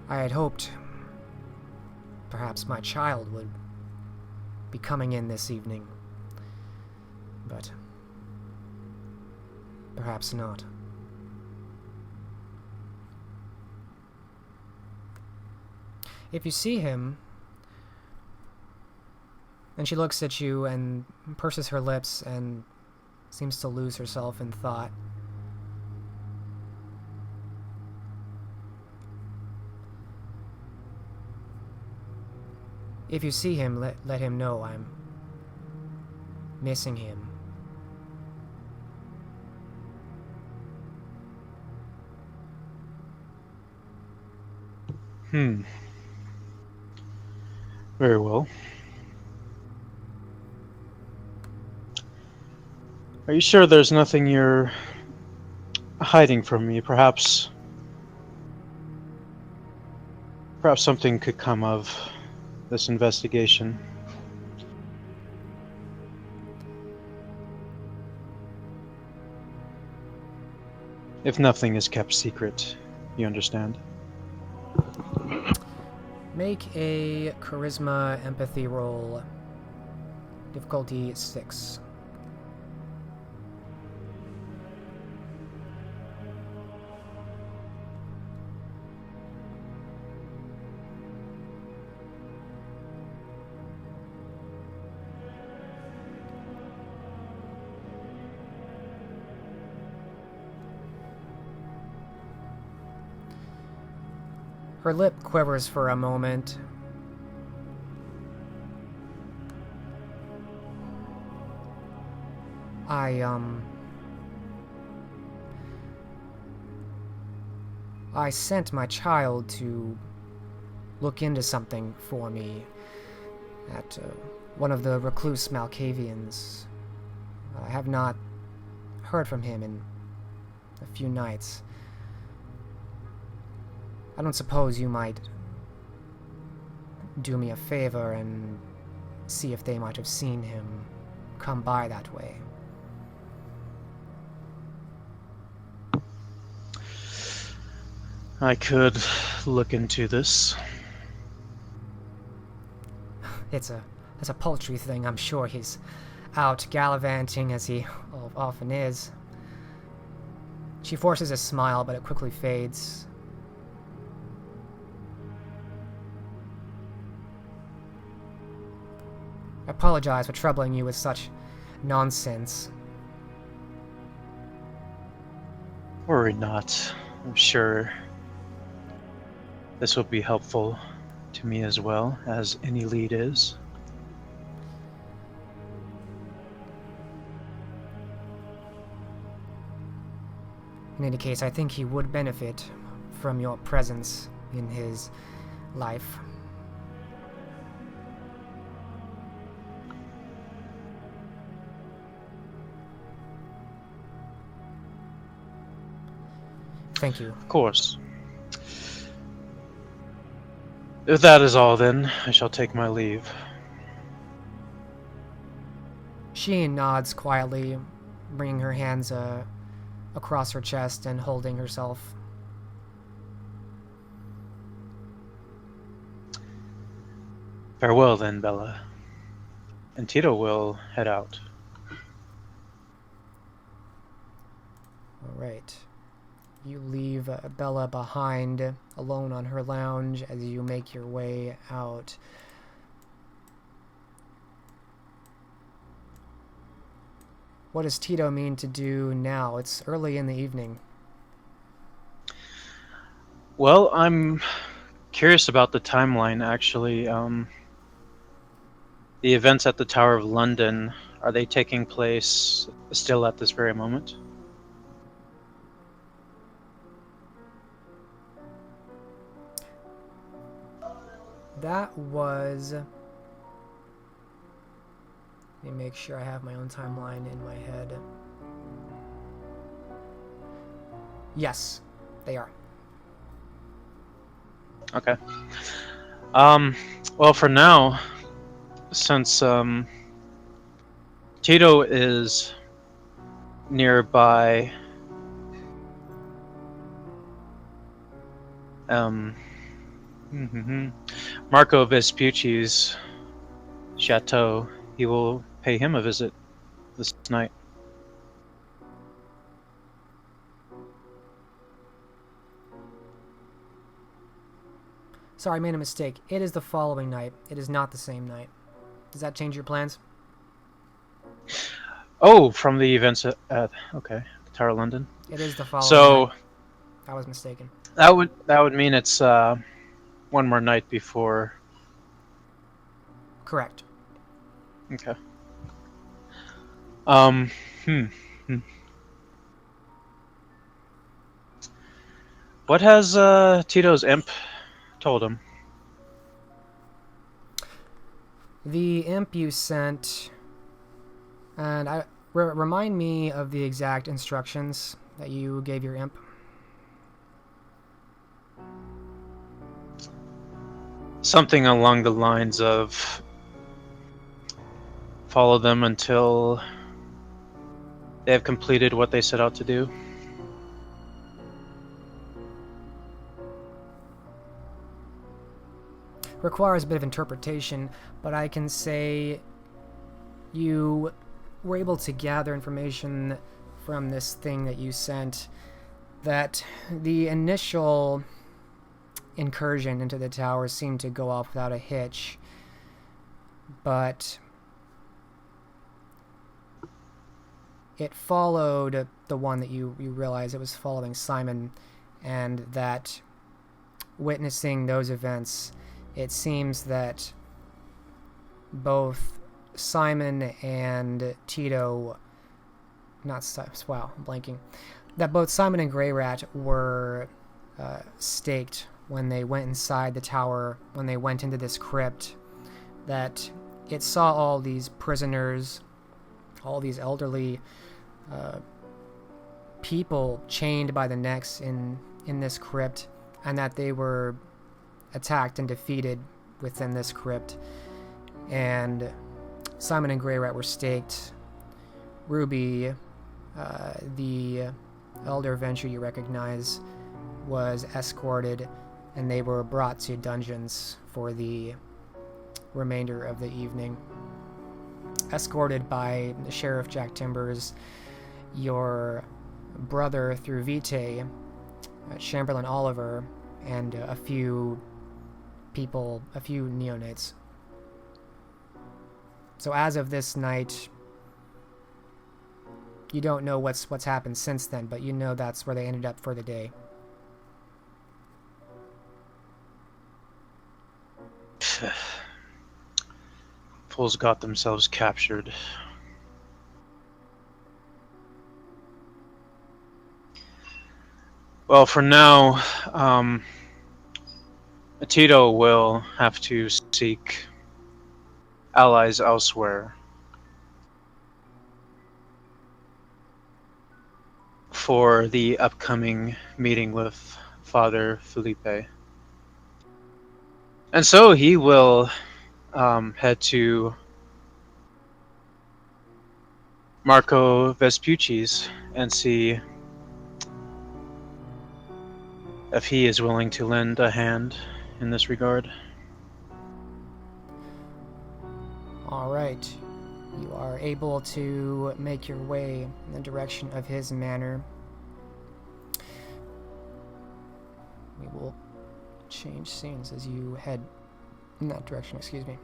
I had hoped perhaps my child would be coming in this evening, but perhaps not. If you see him, and she looks at you and purses her lips and seems to lose herself in thought. If you see him, let him know I'm missing him. Very well. Are you sure there's nothing you're hiding from me? Perhaps something could come of this investigation. If nothing is kept secret, you understand? Make a charisma empathy roll. Difficulty 6. Her lip quivers for a moment. I sent my child to look into something for me at one of the recluse Malkavians. I have not heard from him in a few nights. I don't suppose you might do me a favor and see if they might have seen him come by that way. I could look into this. It's a paltry thing. I'm sure he's out gallivanting as he often is. She forces a smile, but it quickly fades. I apologize for troubling you with such nonsense. Worry not. I'm sure this will be helpful to me as well, as any lead is. In any case, I think he would benefit from your presence in his life. Thank you. Of course. If that is all, then I shall take my leave. She nods quietly, bringing her hands across her chest and holding herself. Farewell, then, Bella. And Tito will head out. All right. You leave Bella behind, alone on her lounge, as you make your way out. What does Tito mean to do now? It's early in the evening. Well, I'm curious about the timeline, actually. The events at the Tower of London, are they taking place still at this very moment? That was... Let me make sure I have my own timeline in my head. Yes, they are. Okay. Well, for now, since Tito is nearby, Marco Vespucci's chateau, he will pay him a visit this night. Sorry, I made a mistake. It is the following night. It is not the same night. Does that change your plans? Oh, from the events at okay, Tower of London. It is the following So night. I was mistaken. that would mean it's one more night before. Correct. Okay. What has Tito's imp told him? The imp you sent, and remind me of the exact instructions that you gave your imp. Something along the lines of follow them until they have completed what they set out to do. Requires a bit of interpretation, but I can say you were able to gather information from this thing that you sent that the initial incursion into the tower seemed to go off without a hitch, but it followed the one that you realized it was following Simon, and that witnessing those events, it seems that both Simon and Tito, wow, I'm blanking, that both Simon and Grey Rat were staked when they went inside the tower, when they went into this crypt, that it saw all these prisoners, all these elderly people chained by the necks in this crypt, and that they were attacked and defeated within this crypt. And Simon and Grey Rat were staked. Ruby, the elder Ventrue you recognize, was escorted, and they were brought to dungeons for the remainder of the evening. Escorted by the Sheriff Jack Timbers, your brother through Vitae, Chamberlain Oliver, and a few neonates. So as of this night, you don't know what's happened since then, but you know that's where they ended up for the day. Fools got themselves captured. Well, for now, Tito will have to seek allies elsewhere for the upcoming meeting with Father Felipe. And so he will head to Marco Vespucci's and see if he is willing to lend a hand in this regard. All right. You are able to make your way in the direction of his manor. We will change scenes as you head in that direction, excuse me.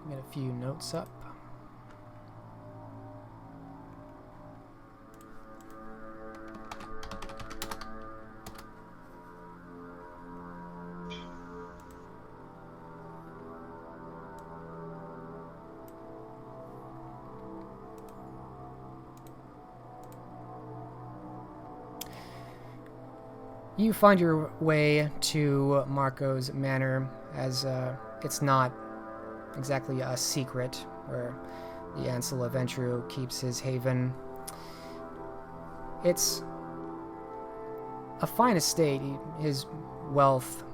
Get a few notes up. You find your way to Marco's manor, as it's not exactly a secret where the ancilla Ventrue keeps his haven. It's a fine estate. His wealth,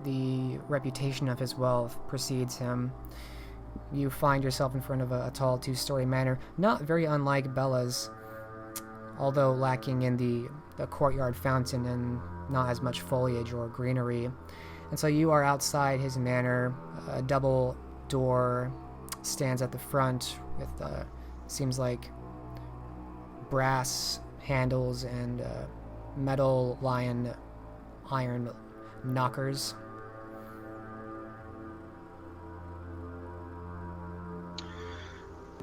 the reputation of his wealth precedes him. You find yourself in front of a tall two-story manor, not very unlike Bella's, although lacking in the courtyard fountain and not as much foliage or greenery. And so you are outside his manor. A double door stands at the front with seems like brass handles and metal iron knockers.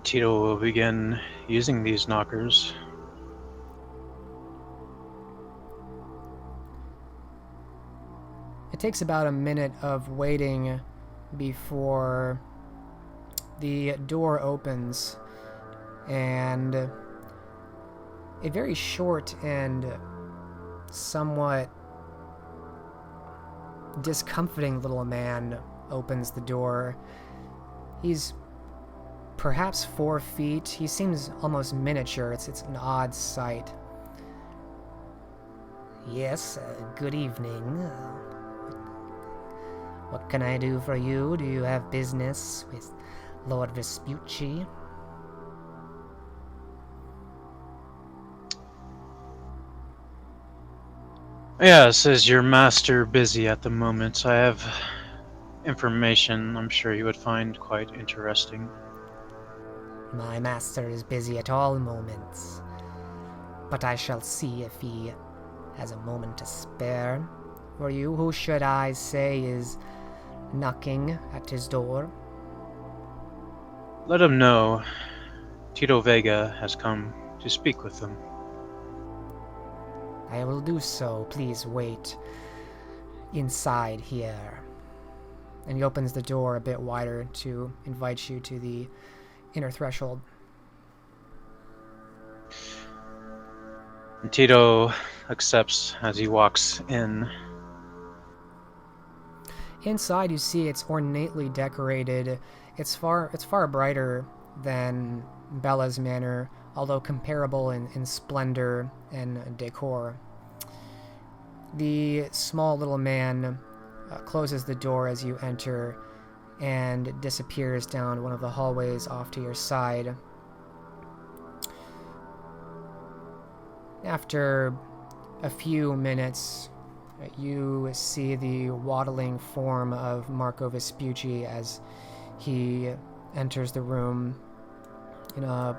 Tito will begin using these knockers. It takes about a minute of waiting before the door opens, and a very short and somewhat discomforting little man opens the door. He's perhaps 4 feet. He seems almost miniature. It's an odd sight. Yes, good evening. What can I do for you? Do you have business with Lord Vespucci? Yes, is your master busy at the moment? I have information I'm sure he would find quite interesting. My master is busy at all moments, but I shall see if he has a moment to spare. For you, who should I say is knocking at his door? Let him know Tito Vega has come to speak with him. I will do so. Please wait inside here. And he opens the door a bit wider to invite you to the inner threshold. And Tito accepts as he walks in. Inside, you see it's ornately decorated. It's far brighter than Bella's manor, although comparable in splendor and decor. The small little man closes the door as you enter and disappears down one of the hallways off to your side. After a few minutes, you see the waddling form of Marco Vespucci as he enters the room in a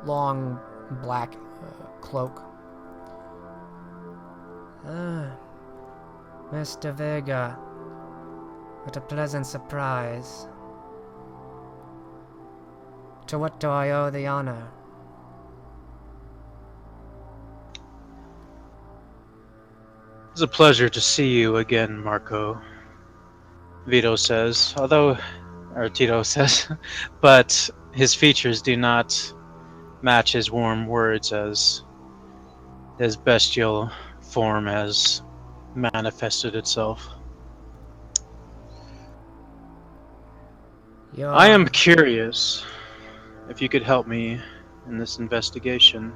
long black cloak. Mr. Vega, what a pleasant surprise. To what do I owe the honor? It's a pleasure to see you again, Marco, Tito says, but his features do not match his warm words as his bestial form has manifested itself. I am curious if you could help me in this investigation.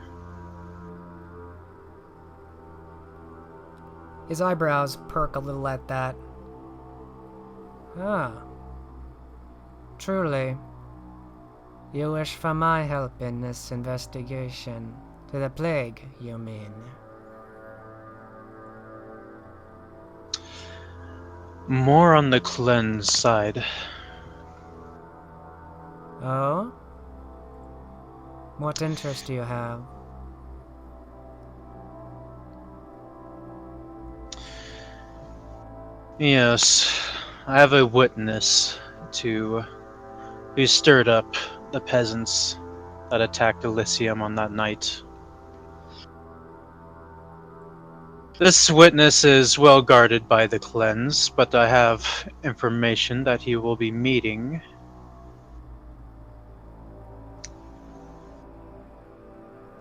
His eyebrows perk a little at that. Ah. Truly. You wish for my help in this investigation. To the plague, you mean? More on the cleanse side. Oh? What interest do you have? Yes, I have a witness who stirred up the peasants that attacked Elysium on that night. This witness is well guarded by the cleanse, but I have information that he will be meeting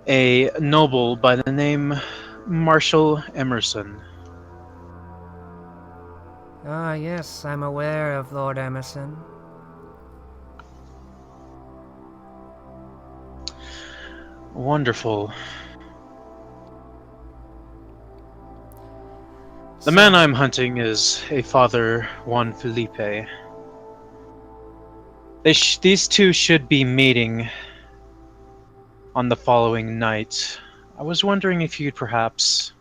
a noble by the name Marshal Emerson. Ah, yes, I'm aware of Lord Emerson. Wonderful. The man I'm hunting is a Father Juan Felipe. These two should be meeting on the following night. I was wondering if you perhaps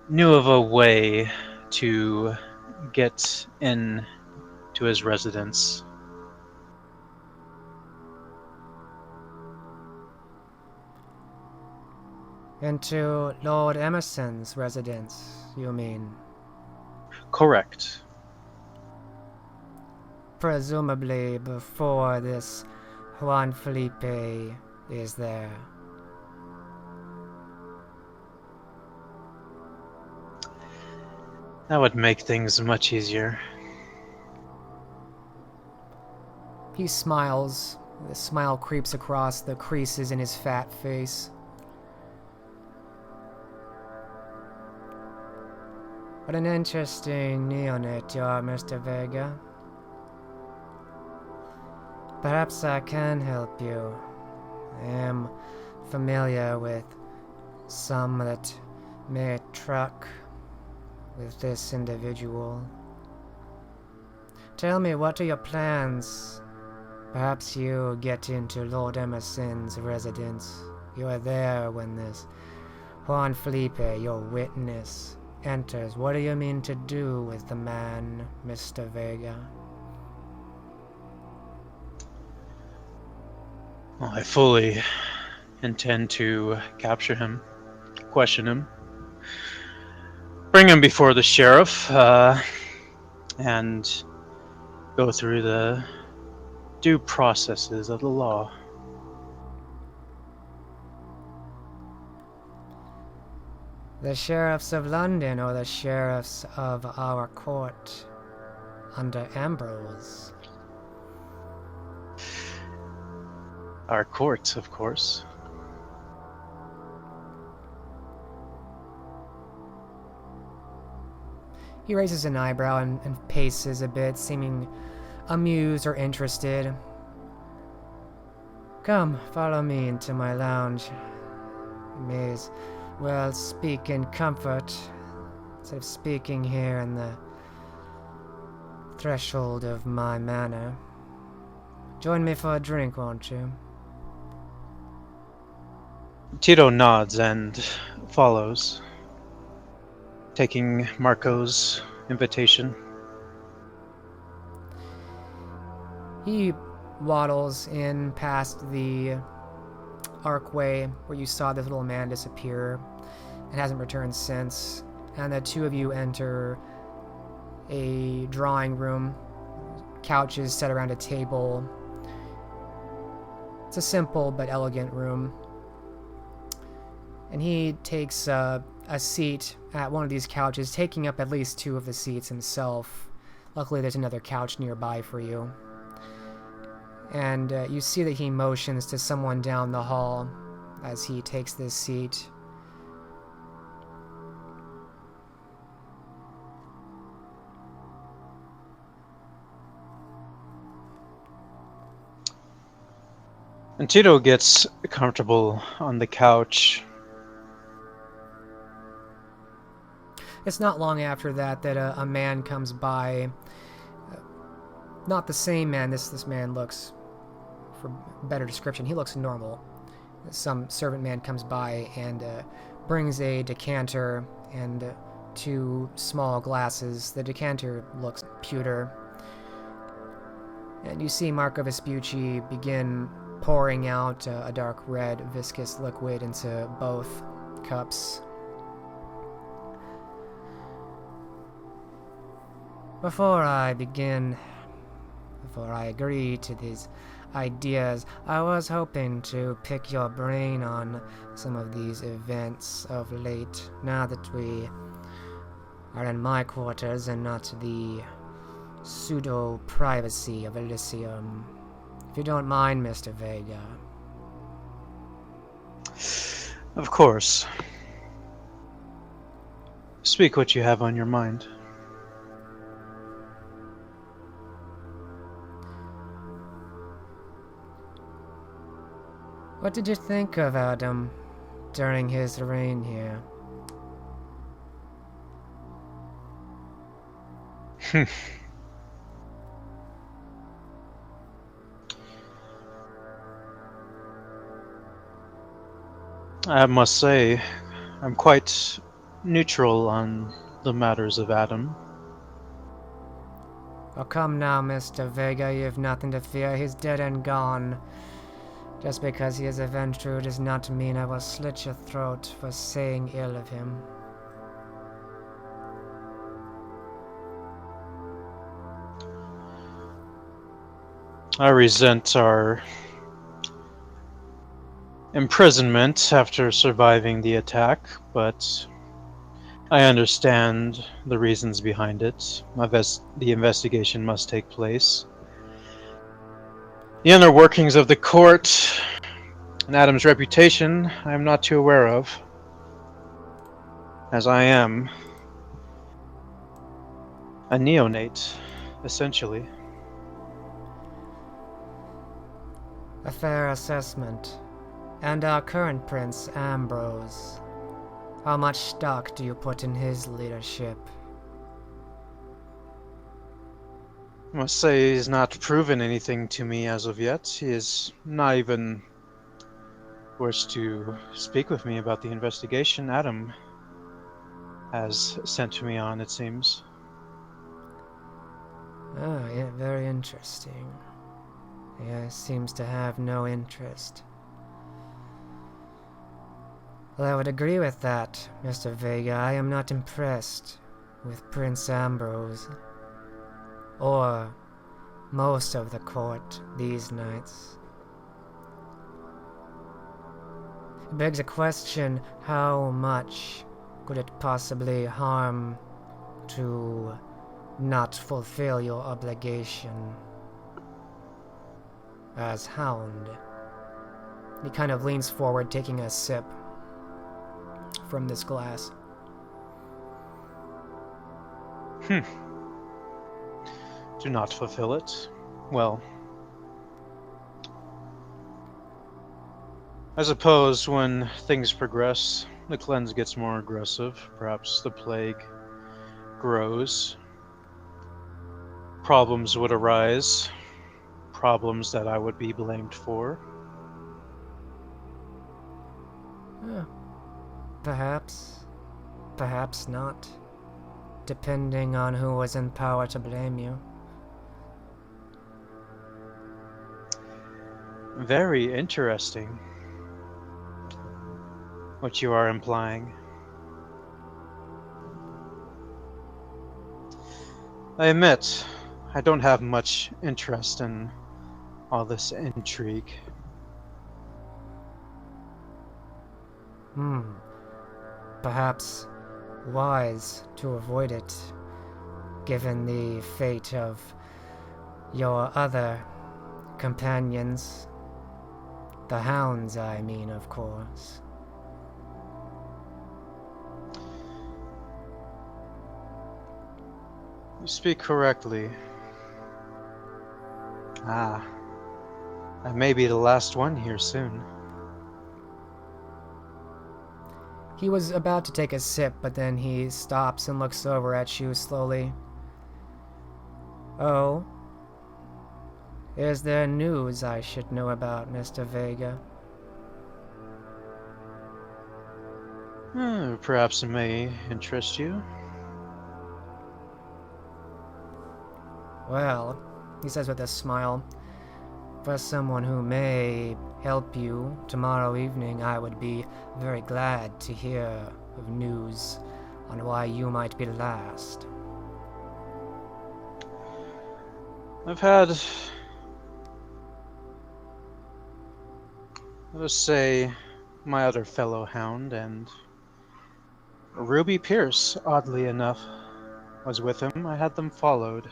knew of a way to get in to his residence. Into Lord Emerson's residence, you mean? Correct. Presumably before this Juan Felipe is there. That would make things much easier. He smiles. The smile creeps across the creases in his fat face. What an interesting neonate you are, Mr. Vega. Perhaps I can help you. I am familiar with some that may truck with this individual. Tell me, what are your plans? Perhaps you get into Lord Emerson's residence. You are there when this Juan Felipe, your witness, enters. What do you mean to do with the man, Mr. Vega? Well, I fully intend to capture him, question him, bring him before the sheriff, and go through the due processes of the law. The sheriffs of London or the sheriffs of our court under Ambrose? Our court, of course. He raises an eyebrow and paces a bit, seeming amused or interested. Come, follow me into my lounge. You may as well speak in comfort instead of speaking here in the threshold of my manor. Join me for a drink, won't you? Tito nods and follows, taking Marco's invitation. He waddles in past the archway where you saw this little man disappear and hasn't returned since, and the two of you enter a drawing room. Couches set around a table. It's a simple but elegant room. And he takes a seat at one of these couches, taking up at least two of the seats himself. Luckily, there's another couch nearby for you. And you see that he motions to someone down the hall as he takes this seat. And Tito gets comfortable on the couch. It's not long after that a man comes by. Not the same man. This man looks, for better description, he looks normal. Some servant man comes by and brings a decanter and two small glasses. The decanter looks pewter. And you see Marco Vespucci begin pouring out a dark red viscous liquid into both cups. Before I agree to these ideas, I was hoping to pick your brain on some of these events of late, now that we are in my quarters and not the pseudo-privacy of Elysium. If you don't mind, Mr. Vega. Of course. Speak what you have on your mind. What did you think of Adam during his reign here? I must say, I'm quite neutral on the matters of Adam. Oh, come now, Mr. Vega, you've nothing to fear. He's dead and gone. Just because he is a Ventrue does not mean I will slit your throat for saying ill of him. I resent our imprisonment after surviving the attack, but I understand the reasons behind it. The investigation must take place. The inner workings of the court and Adam's reputation I am not too aware of, as I am a neonate, essentially. A fair assessment. And our current prince, Ambrose. How much stock do you put in his leadership? I must say he's not proven anything to me as of yet. He is not even wished to speak with me about the investigation. Adam has sent me on, it seems. Ah, yeah, very interesting. Yeah, seems to have no interest. Well, I would agree with that, Mr. Vega. I am not impressed with Prince Ambrose, or most of the court these nights. It begs a question, how much could it possibly harm to not fulfill your obligation as Hound? He kind of leans forward, taking a sip from this glass. Do not fulfill it. Well, I suppose when things progress, the cleanse gets more aggressive. Perhaps the plague grows. Problems would arise. Problems that I would be blamed for. Yeah. Perhaps. Perhaps not. Depending on who was in power to blame you. Very interesting. What you are implying. I admit, I don't have much interest in all this intrigue. Perhaps wise to avoid it, given the fate of your other companions. The hounds, I mean, of course. You speak correctly. I may be the last one here soon. He was about to take a sip, but then he stops and looks over at you slowly. Oh? Is there news I should know about, Mr. Vega? Perhaps it may interest you. Well, he says with a smile, for someone who may help you tomorrow evening, I would be very glad to hear of news on why you might be last. I've had, let us say, my other fellow hound and Ruby Pierce, oddly enough, was with him. I had them followed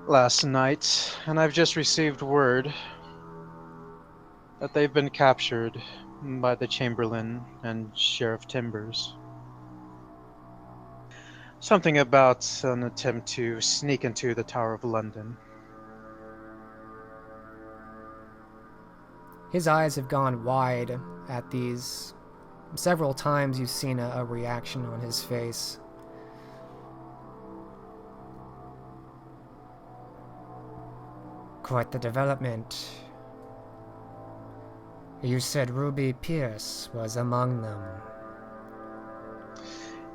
last night, and I've just received word that they've been captured by the Chamberlain and Sheriff Timbers. Something about an attempt to sneak into the Tower of London. His eyes have gone wide at these. Several times you've seen a reaction on his face. Quite the development. You said Ruby Pierce was among them.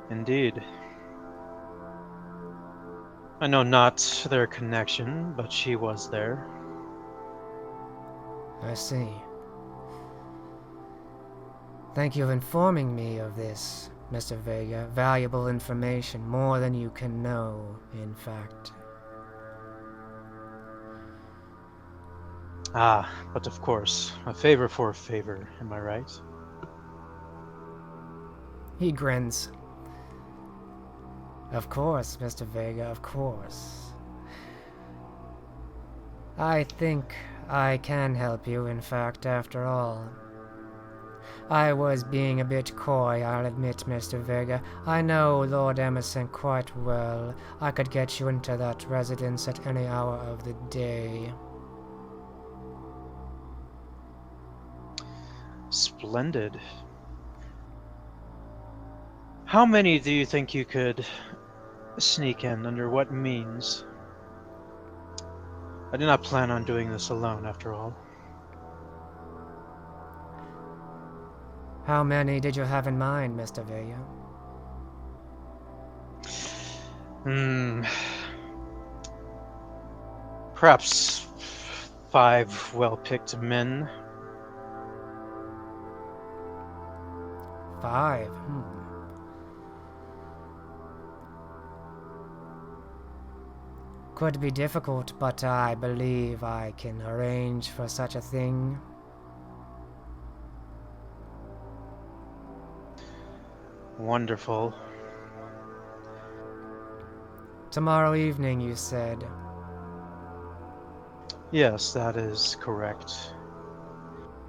Indeed. I know not their connection, but she was there. I see. Thank you for informing me of this, Mr. Vega. Valuable information, more than you can know, in fact. But of course, a favor for a favor, am I right? He grins. Of course, Mr. Vega, of course. I think I can help you, in fact, after all. I was being a bit coy, I'll admit, Mr. Vega. I know Lord Emerson quite well. I could get you into that residence at any hour of the day. Splendid. How many do you think you could sneak in? Under what means? I did not plan on doing this alone, after all. How many did you have in mind, Mr. Vega? Perhaps 5 well-picked men. 5? Could be difficult, but I believe I can arrange for such a thing. Wonderful. Tomorrow evening, you said. Yes, that is correct.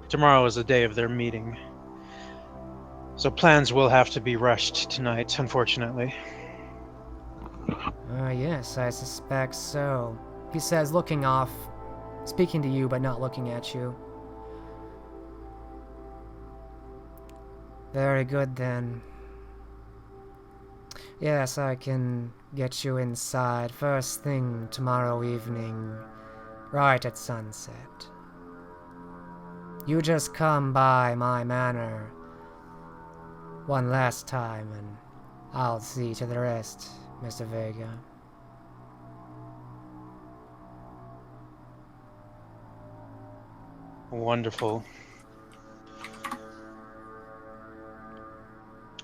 Tomorrow is the day of their meeting. So plans will have to be rushed tonight, unfortunately. Yes, I suspect so. He says, looking off, speaking to you but not looking at you. Very good then. Yes, I can get you inside first thing tomorrow evening, right at sunset. You just come by my manor one last time and I'll see to the rest, Mr. Vega. Wonderful.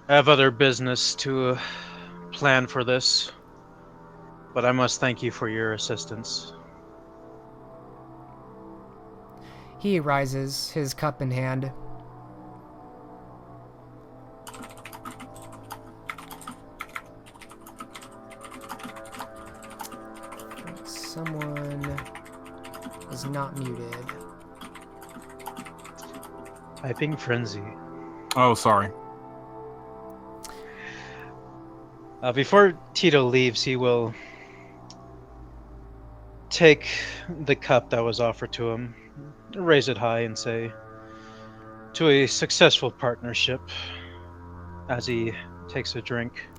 I have other business to plan for this, but I must thank you for your assistance. He rises, his cup in hand. Someone is not muted. Typing frenzy. Oh, sorry. Before Tito leaves, he will take the cup that was offered to him, raise it high, and say, "To a successful partnership," as he takes a drink.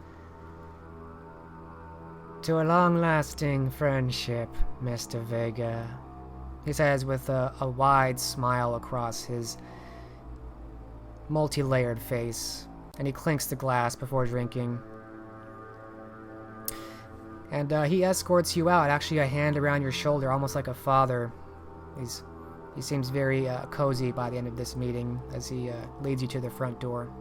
To a long-lasting friendship, Mr. Vega, he says with a wide smile across his multi-layered face, and he clinks the glass before drinking. And he escorts you out, actually a hand around your shoulder, almost like a father. He seems very cozy by the end of this meeting as he leads you to the front door.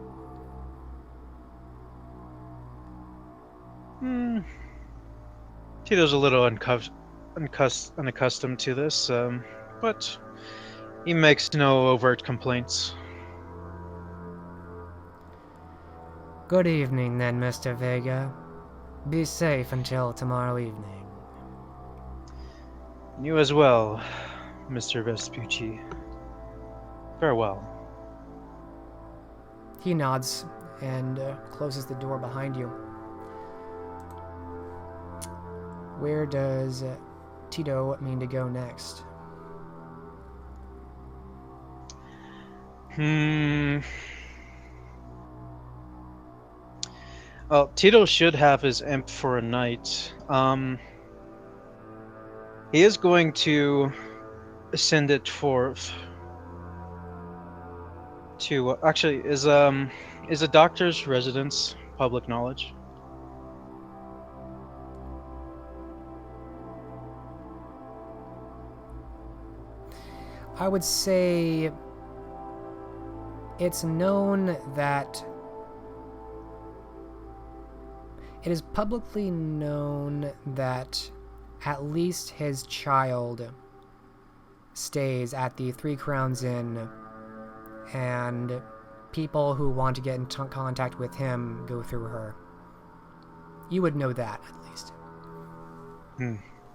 Tito's a little unaccustomed to this, but he makes no overt complaints. Good evening then, Mr. Vega. Be safe until tomorrow evening. You as well, Mr. Vespucci. Farewell. He nods and closes the door behind you. Where does Tito mean to go next? Well, Tito should have his imp for a night. He is going to send it forth to actually is a doctor's residence public knowledge? I would say it's known that it is publicly known that at least his child stays at the Three Crowns Inn, and people who want to get in contact with him go through her. You would know that, at least.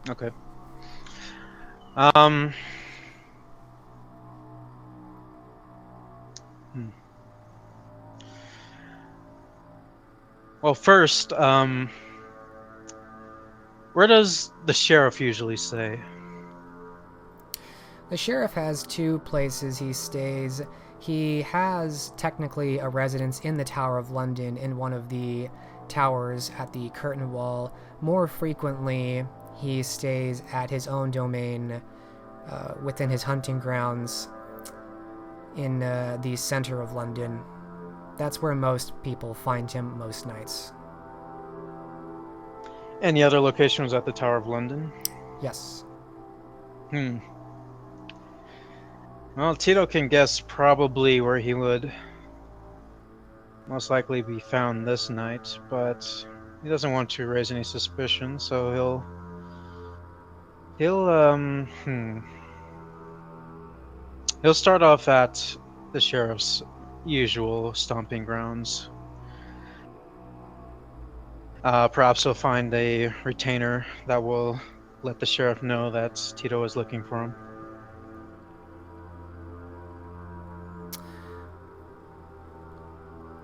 Okay. Well, first, where does the sheriff usually stay? The sheriff has two places he stays. He has technically a residence in the Tower of London, in one of the towers at the Curtain Wall. More frequently, he stays at his own domain within his hunting grounds in the center of London. That's where most people find him most nights. Any other location was at the Tower of London? Yes. Well, Tito can guess probably where he would most likely be found this night, but he doesn't want to raise any suspicion, so he'll start off at the sheriff's usual stomping grounds. Perhaps he'll find a retainer that will let the sheriff know that Tito is looking for him.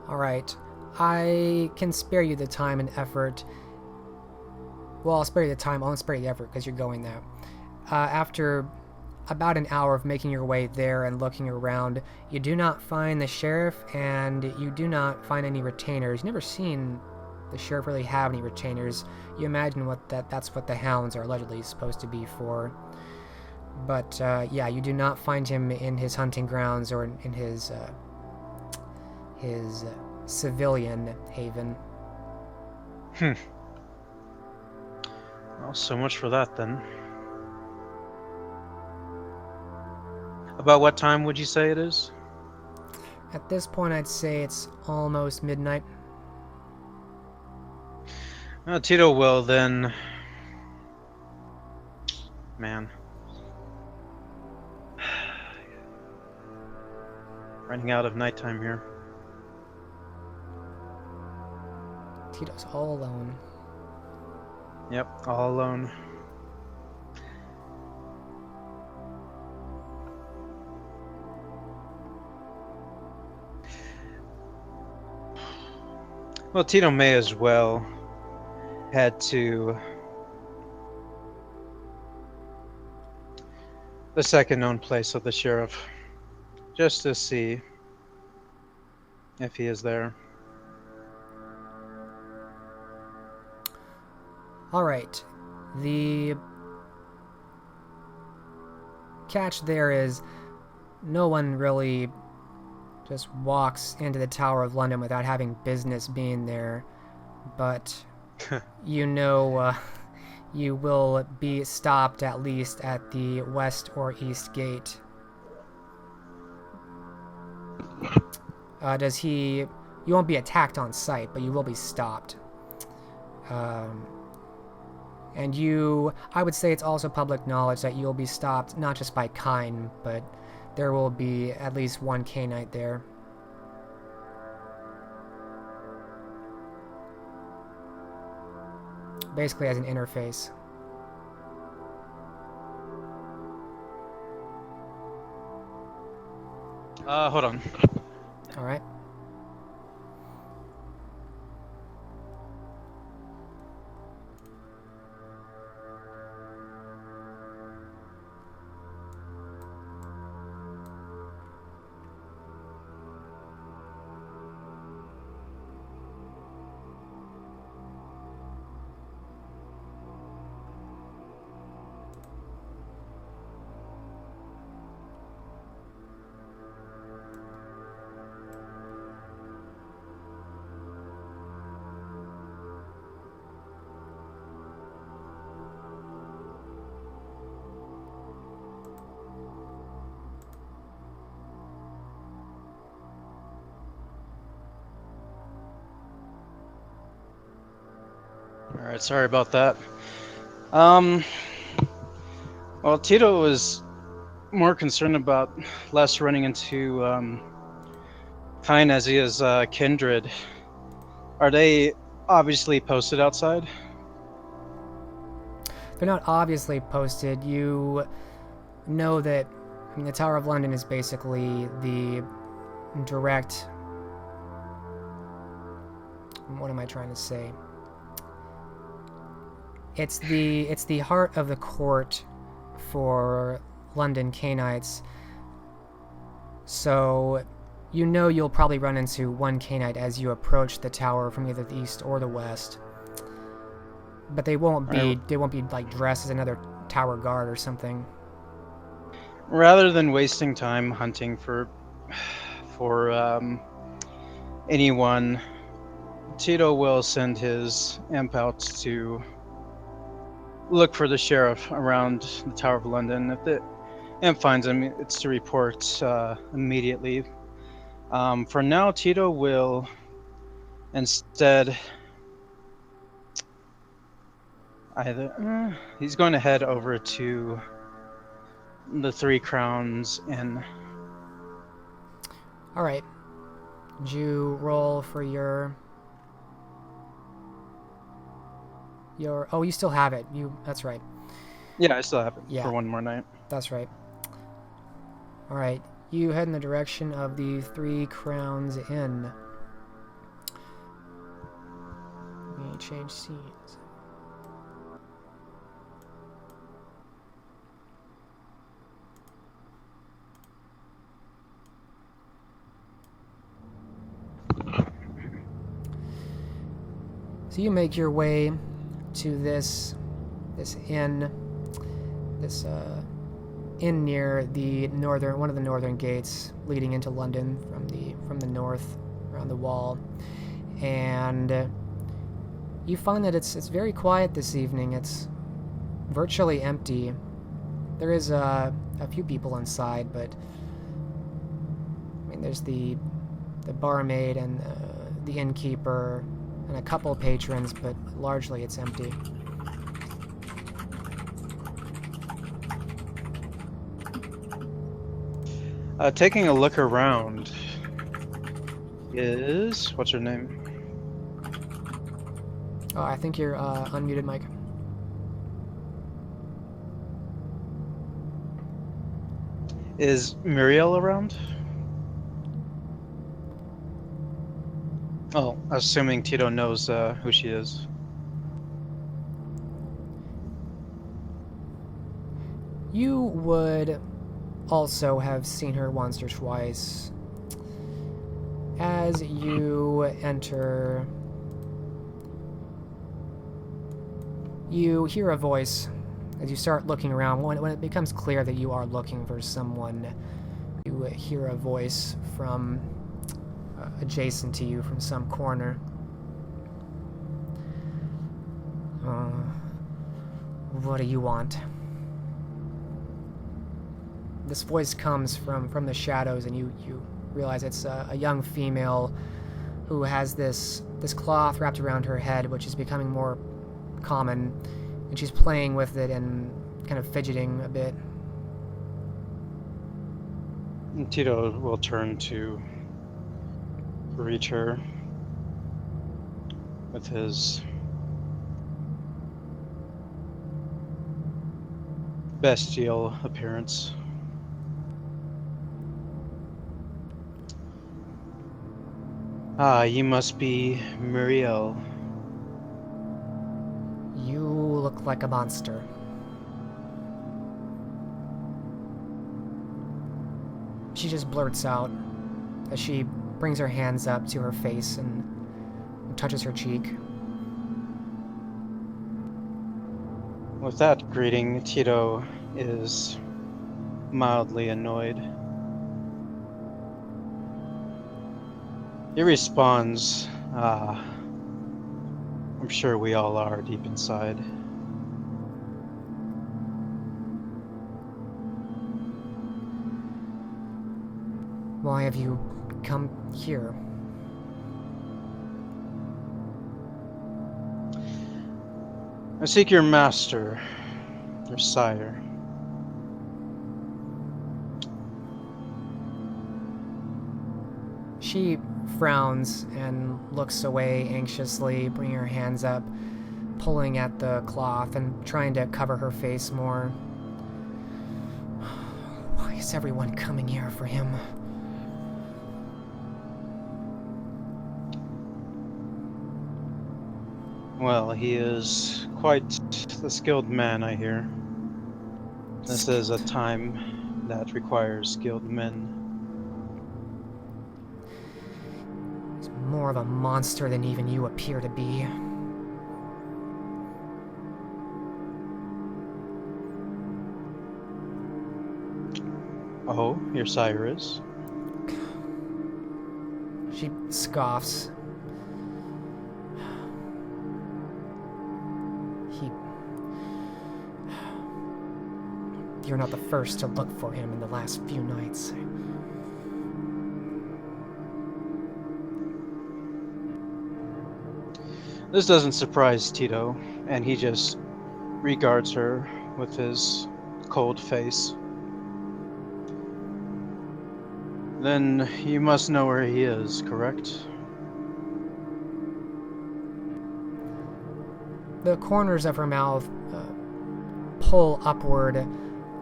Alright. I can spare you the time and effort. Well, I'll spare you the time. I won't spare you the effort because you're going there. After about an hour of making your way there and looking around, you do not find the sheriff, and you do not find any retainers. You've never seen the sheriff really have any retainers. You imagine that's what the hounds are allegedly supposed to be for. But yeah, you do not find him in his hunting grounds or in his civilian haven. Well, so much for that then. About what time would you say it is? At this point, I'd say it's almost midnight. Well, Tito will then... Man. Running out of nighttime here. Tito's all alone. Yep, all alone. Well, Tito may as well head to the second known place of the sheriff, just to see if he is there. Alright. The catch there is no one really just walks into the Tower of London without having business being there, but you know you will be stopped at least at the west or east gate. You won't be attacked on sight, but you will be stopped. And I would say it's also public knowledge that you'll be stopped not just by Kine, but there will be at least one K-Knight there. Basically as an interface. Hold on. Alright. Alright, sorry about that. Well, Tito was more concerned about less running into Kine as he is Kindred. Are they obviously posted outside? They're not obviously posted. You know that the Tower of London is basically the direct... What am I trying to say? It's the heart of the court for London K-Knights. So you know you'll probably run into one K-Knight as you approach the tower from either the east or the west. But they won't be like dressed as another tower guard or something. Rather than wasting time hunting for anyone, Tito will send his imp out to look for the sheriff around the Tower of London. If the imp finds him, it's to report immediately. For now, Tito will instead he's going to head over to the Three Crowns Inn. All right. Did you roll for your? Oh, you still have it. That's right. Yeah, I still have it Yeah. for one more night. That's right. All right. You head in the direction of the Three Crowns Inn. Let me change scenes. So you make your way to this inn, this inn near the one of the northern gates leading into London from the north around the wall, and you find that it's very quiet this evening. It's virtually empty. There is a few people inside, but I mean, there's the barmaid and the innkeeper and a couple patrons, but largely it's empty. Taking a look around is... what's her name? Oh, I think you're unmuted, Mike. Is Muriel around? Oh, assuming Tito knows who she is. You would also have seen her once or twice. As you enter, you hear a voice. As you start looking around, when it becomes clear that you are looking for someone, you hear a voice from adjacent to you from some corner. What do you want? This voice comes from the shadows, and you realize it's a young female who has this cloth wrapped around her head, which is becoming more common, and she's playing with it and kind of fidgeting a bit. And Tito will turn to reach her with his bestial appearance. Ah, you must be Muriel. You look like a monster. She just blurts out as she brings her hands up to her face and touches her cheek. With that greeting, Tito is mildly annoyed. He responds, I'm sure we all are deep inside. Why have you come here? I seek your master, your sire. She frowns and looks away anxiously, bringing her hands up, pulling at the cloth and trying to cover her face more. Why is everyone coming here for him? Well, he is quite the skilled man, I hear. This is a time that requires skilled men. He's more of a monster than even you appear to be. Oh, your sire is? She scoffs. You're not the first to look for him in the last few nights. This doesn't surprise Tito, and he just regards her with his cold face. Then you must know where he is, correct? The corners of her mouth pull upward,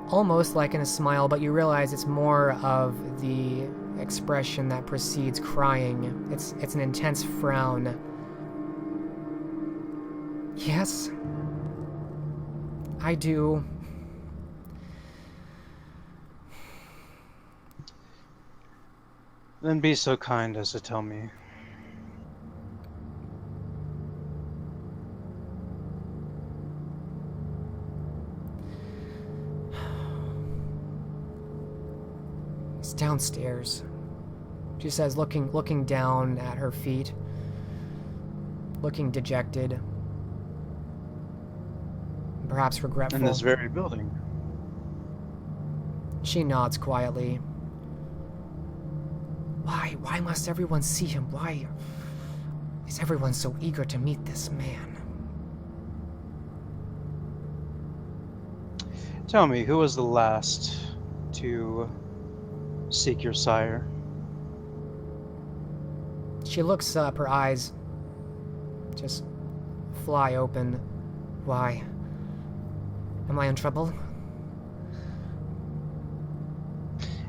almost like in a smile, but you realize it's more of the expression that precedes crying. It's an intense frown. Yes, I do. Then be so kind as to tell me. It's downstairs, she says, looking down at her feet, looking dejected, perhaps regretful. In this very building. She nods quietly. Why must everyone see him? Why is everyone so eager to meet this man? Tell me, who was the last to seek your sire? She looks up, her eyes just fly open. Why? Am I in trouble?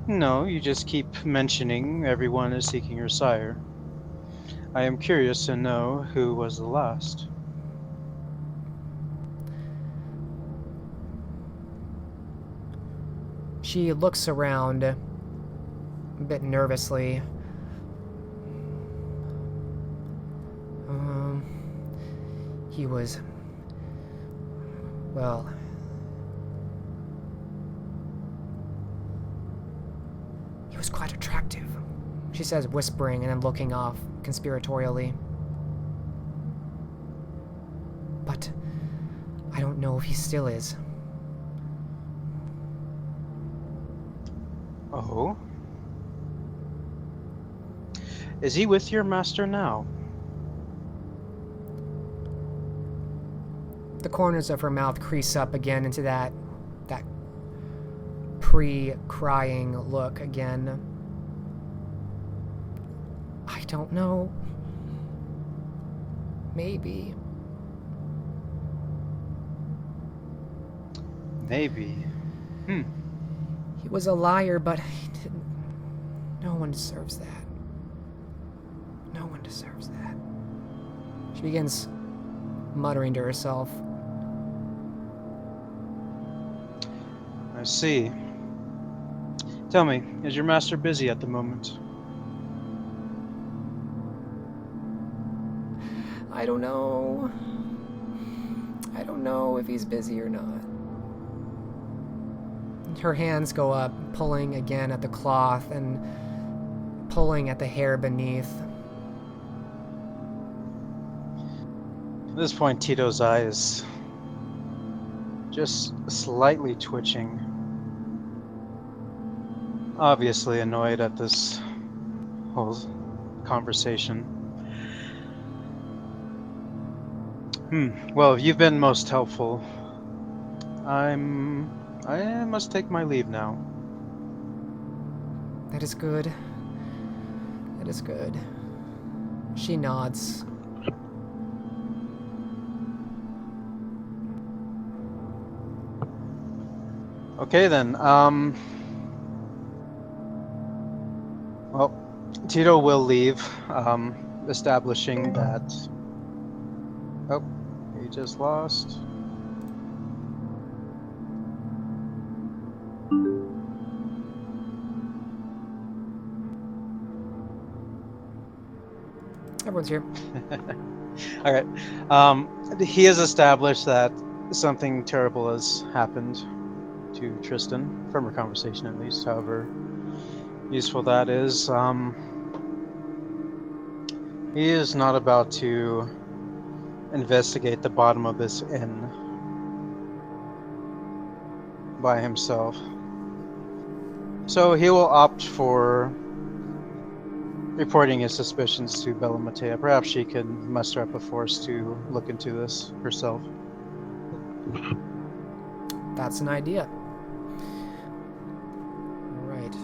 No, you just keep mentioning everyone is seeking your sire. I am curious to know who was the last. She looks around a bit nervously. He was... well... he was quite attractive, she says, whispering and then looking off conspiratorially. But I don't know if he still is. Oh? Is he with your master now? The corners of her mouth crease up again into that pre-crying look again. I don't know. Maybe. Maybe. He was a liar, but he didn't. No one deserves that. No one deserves that. She begins muttering to herself. I see. Tell me, is your master busy at the moment? I don't know. I don't know if he's busy or not. Her hands go up, pulling again at the cloth and pulling at the hair beneath. At this point, Tito's eye is just slightly twitching. Obviously annoyed at this whole conversation. Well, you've been most helpful. I must take my leave now. That is good. That is good. She nods. Okay then, well, Tito will leave, establishing that... Oh, he just lost. Everyone's here. Alright, he has established that something terrible has happened to Tristan, from her conversation at least, however useful that is. He is not about to investigate the bottom of this inn by himself. So he will opt for reporting his suspicions to Bella Matea. Perhaps she can muster up a force to look into this herself. That's an idea. All right.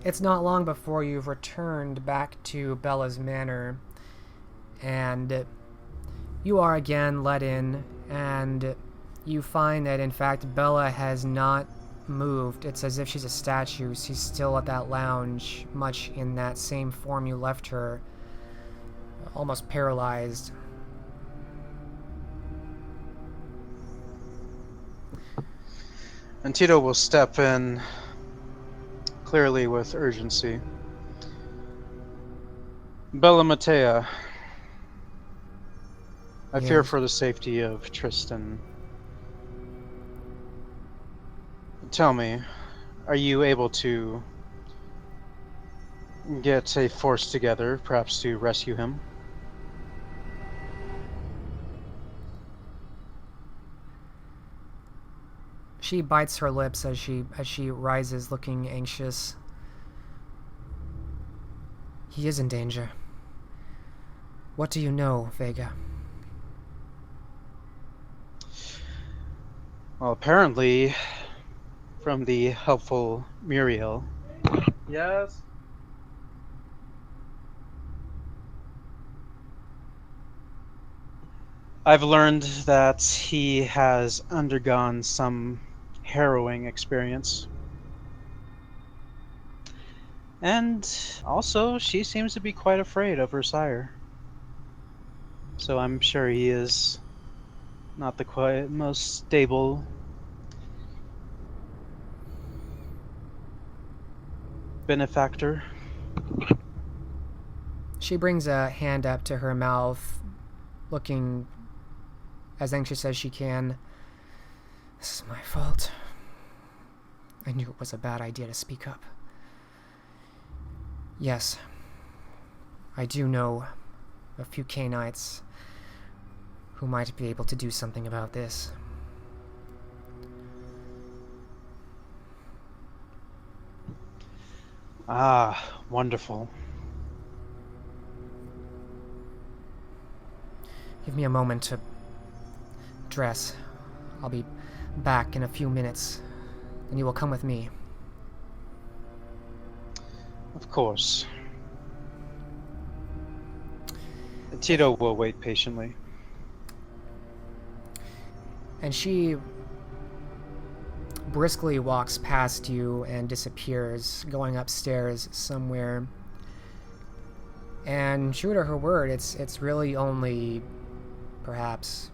It's not long before you've returned back to Bella's manor, and you are again let in, and you find that in fact Bella has not moved. It's as if she's a statue. She's still at that lounge, much in that same form you left her, almost paralyzed. And Tito will step in, clearly with urgency. Bella Matea, I fear Yes. for the safety of Tristan. Tell me, are you able to get a force together, perhaps to rescue him? She bites her lips as she rises, looking anxious. He is in danger. What do you know, Vega? Well, apparently, from the helpful Muriel. Yes? I've learned that he has undergone some harrowing experience. And also, she seems to be quite afraid of her sire. So I'm sure he is not the most stable benefactor. She brings a hand up to her mouth, looking as anxious as she can. This is my fault. I knew it was a bad idea to speak up. Yes, I do know a few Canaanites who might be able to do something about this. Ah, wonderful. Give me a moment to dress. I'll be back in a few minutes, and you will come with me. Of course. Tito will wait patiently. And she briskly walks past you and disappears, going upstairs somewhere. And true to her word, it's really only perhaps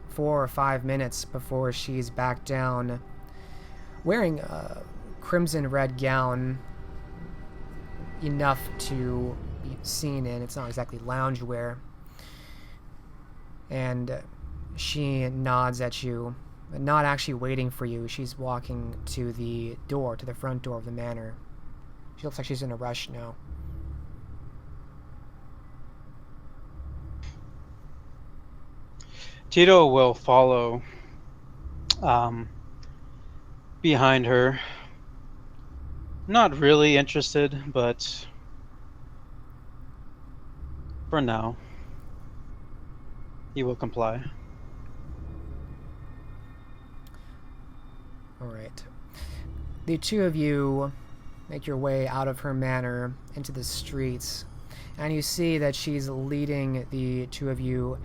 4 or 5 minutes before she's back down, wearing a crimson red gown, enough to be seen in. It's not exactly loungewear. And she nods at you, not actually waiting for you. She's walking to the door, to the front door of the manor. She looks like she's in a rush now. Tito will follow behind her. Not really interested, but for now, he will comply. Alright. The two of you make your way out of her manor into the streets, and you see that she's leading the two of you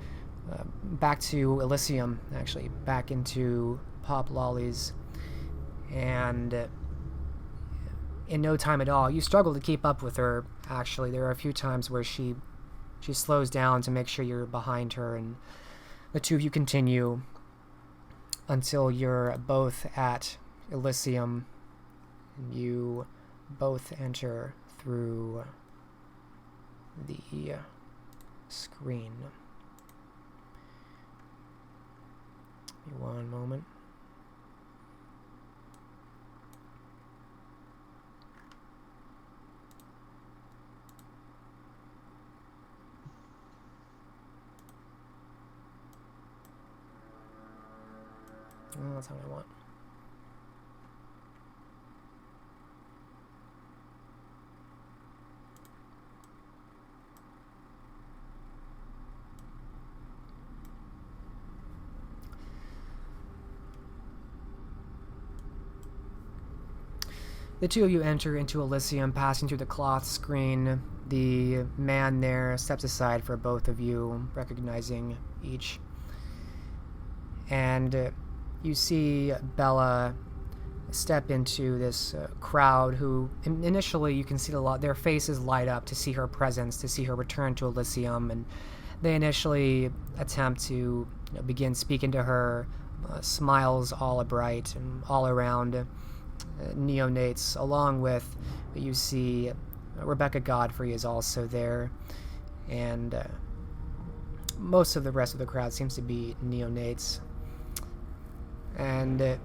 back to Elysium, actually, back into Pop Lolly's, and in no time at all. You struggle to keep up with her, actually. There are a few times where she slows down to make sure you're behind her, and the two of you continue until you're both at Elysium, and you both enter through the screen. Give me one moment. Oh, that's what I want. The two of you enter into Elysium, passing through the cloth screen. The man there steps aside for both of you, recognizing each. And you see Bella step into this crowd who, initially, you can see their faces light up to see her presence, to see her return to Elysium, and they initially attempt to begin speaking to her, smiles all abright and all around. Neonates, along with, you see Rebecca Godfrey is also there, and most of the rest of the crowd seems to be neonates. And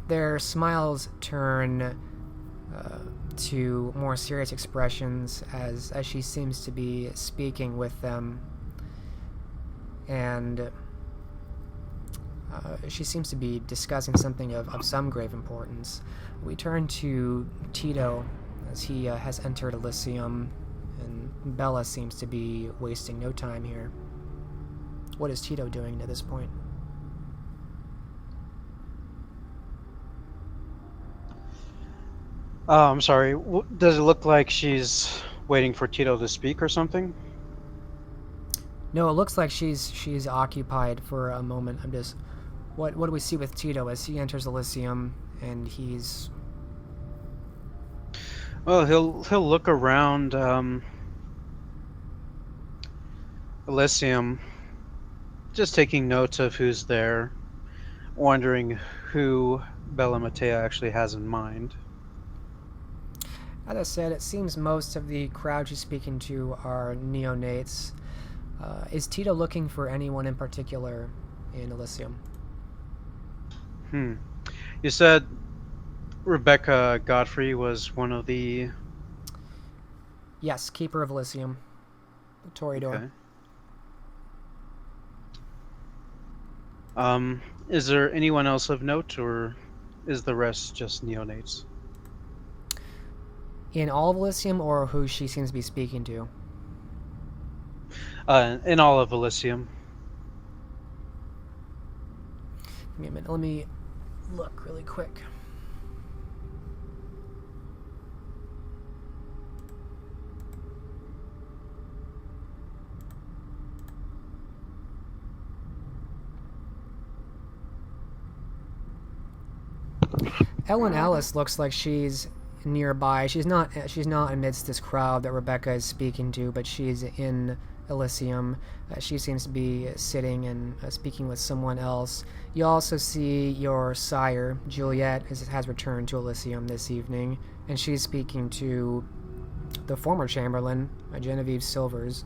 their smiles turn to more serious expressions as she seems to be speaking with them, and she seems to be discussing something of some grave importance. We turn to Tito as he has entered Elysium, and Bella seems to be wasting no time here. What is Tito doing at this point? I'm sorry. Does it look like she's waiting for Tito to speak or something? No, it looks like she's occupied for a moment. I'm just... What do we see with Tito as he enters Elysium, and he's... Well, he'll look around Elysium, just taking notes of who's there, wondering who Bella Matea actually has in mind. As I said, it seems most of the crowd she's speaking to are neonates. Is Tito looking for anyone in particular in Elysium? You said Rebecca Godfrey was one of the... Yes, Keeper of Elysium. The Toreador. Okay. Is there anyone else of note, or is the rest just neonates? In all of Elysium, or who she seems to be speaking to? In all of Elysium. Give me a minute. Let me look really quick. Ellen Alice looks like she's nearby. She's not amidst this crowd that Rebecca is speaking to, but she's in Elysium. She seems to be sitting and speaking with someone else. You also see your sire, Juliet, has returned to Elysium this evening, and she's speaking to the former Chamberlain, Genevieve Silvers.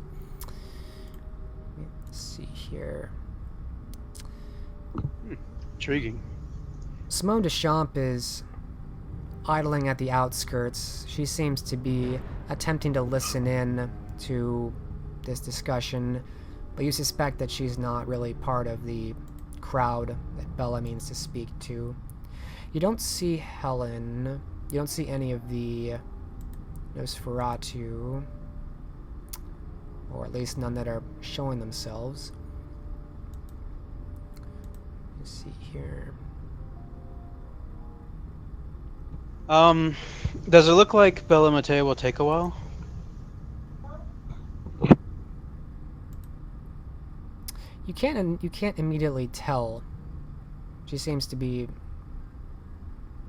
Let's see here. Intriguing. Simone Deschamps is idling at the outskirts. She seems to be attempting to listen in to this discussion, but you suspect that she's not really part of the crowd that Bella means to speak to. You don't see Helen. You don't see any of the Nosferatu, or at least none that are showing themselves. Let's see here. Does it look like Bella Matea will take a while? You can't immediately tell. She seems to be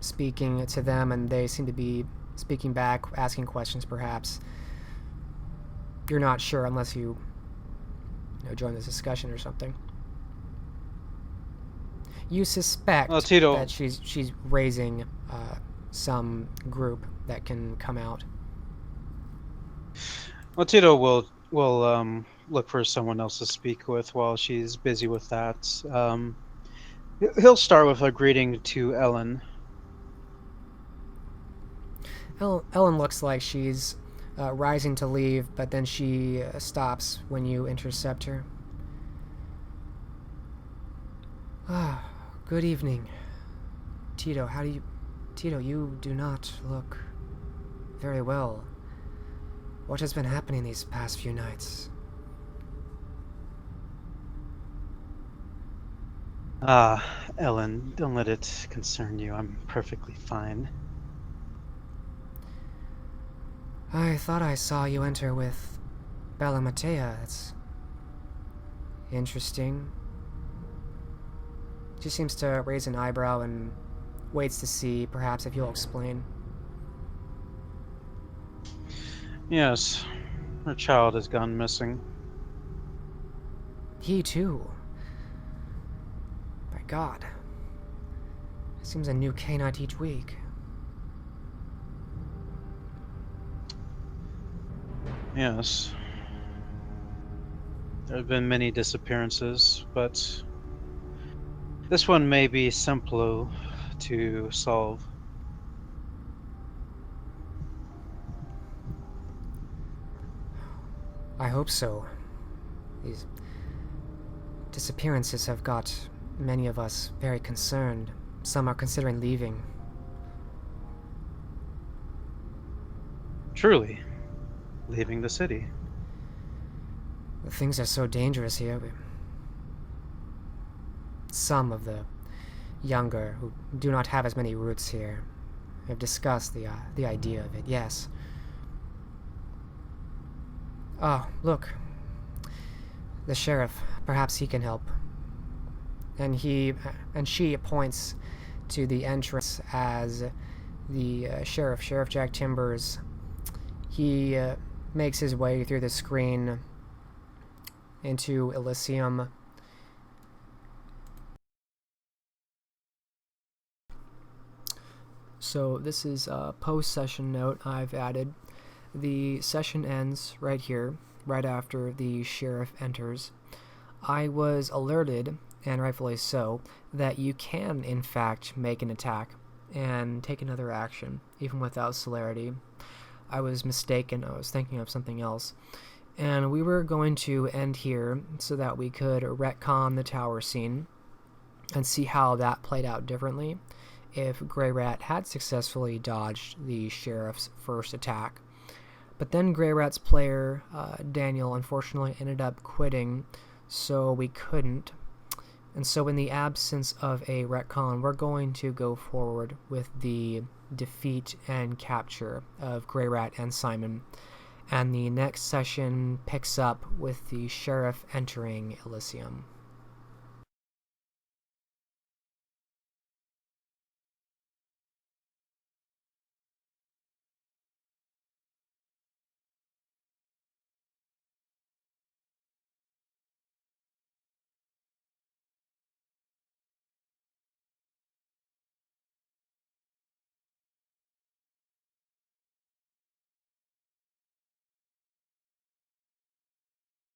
speaking to them, and they seem to be speaking back, asking questions perhaps. You're not sure unless you join this discussion or something. You suspect Well, Tito- that she's raising some group that can come out. Well, Tito will look for someone else to speak with while she's busy with that. He'll start with a greeting to Ellen. Ellen looks like she's rising to leave, but then she stops when you intercept her. Ah, good evening. Tito, Tito, you do not look very well. What has been happening these past few nights? Ellen, don't let it concern you. I'm perfectly fine. I thought I saw you enter with Bella Matea. That's interesting. She seems to raise an eyebrow and waits to see, perhaps, if you'll explain. Yes, her child has gone missing. He too. By God. It seems a new Canite each week. Yes. There have been many disappearances, but this one may be simpler to solve. I hope so. These disappearances have got many of us very concerned. Some are considering leaving. Truly, leaving the city. Things are so dangerous here. Some of the younger, who do not have as many roots here, have discussed the idea of it, yes. Oh, look. The sheriff. Perhaps he can help. And she points to the entrance as the sheriff, Sheriff Jack Timbers. He makes his way through the screen into Elysium. So this is a post-session note I've added. The session ends right here, right after the sheriff enters. I was alerted, and rightfully so, that you can in fact make an attack and take another action, even without celerity. I was mistaken, I was thinking of something else. And we were going to end here so that we could retcon the tower scene and see how that played out differently if Grey Rat had successfully dodged the sheriff's first attack. But then Grey Rat's player, Daniel, unfortunately ended up quitting, so we couldn't. And so in the absence of a retcon, we're going to go forward with the defeat and capture of Grey Rat and Simon. And the next session picks up with the sheriff entering Elysium.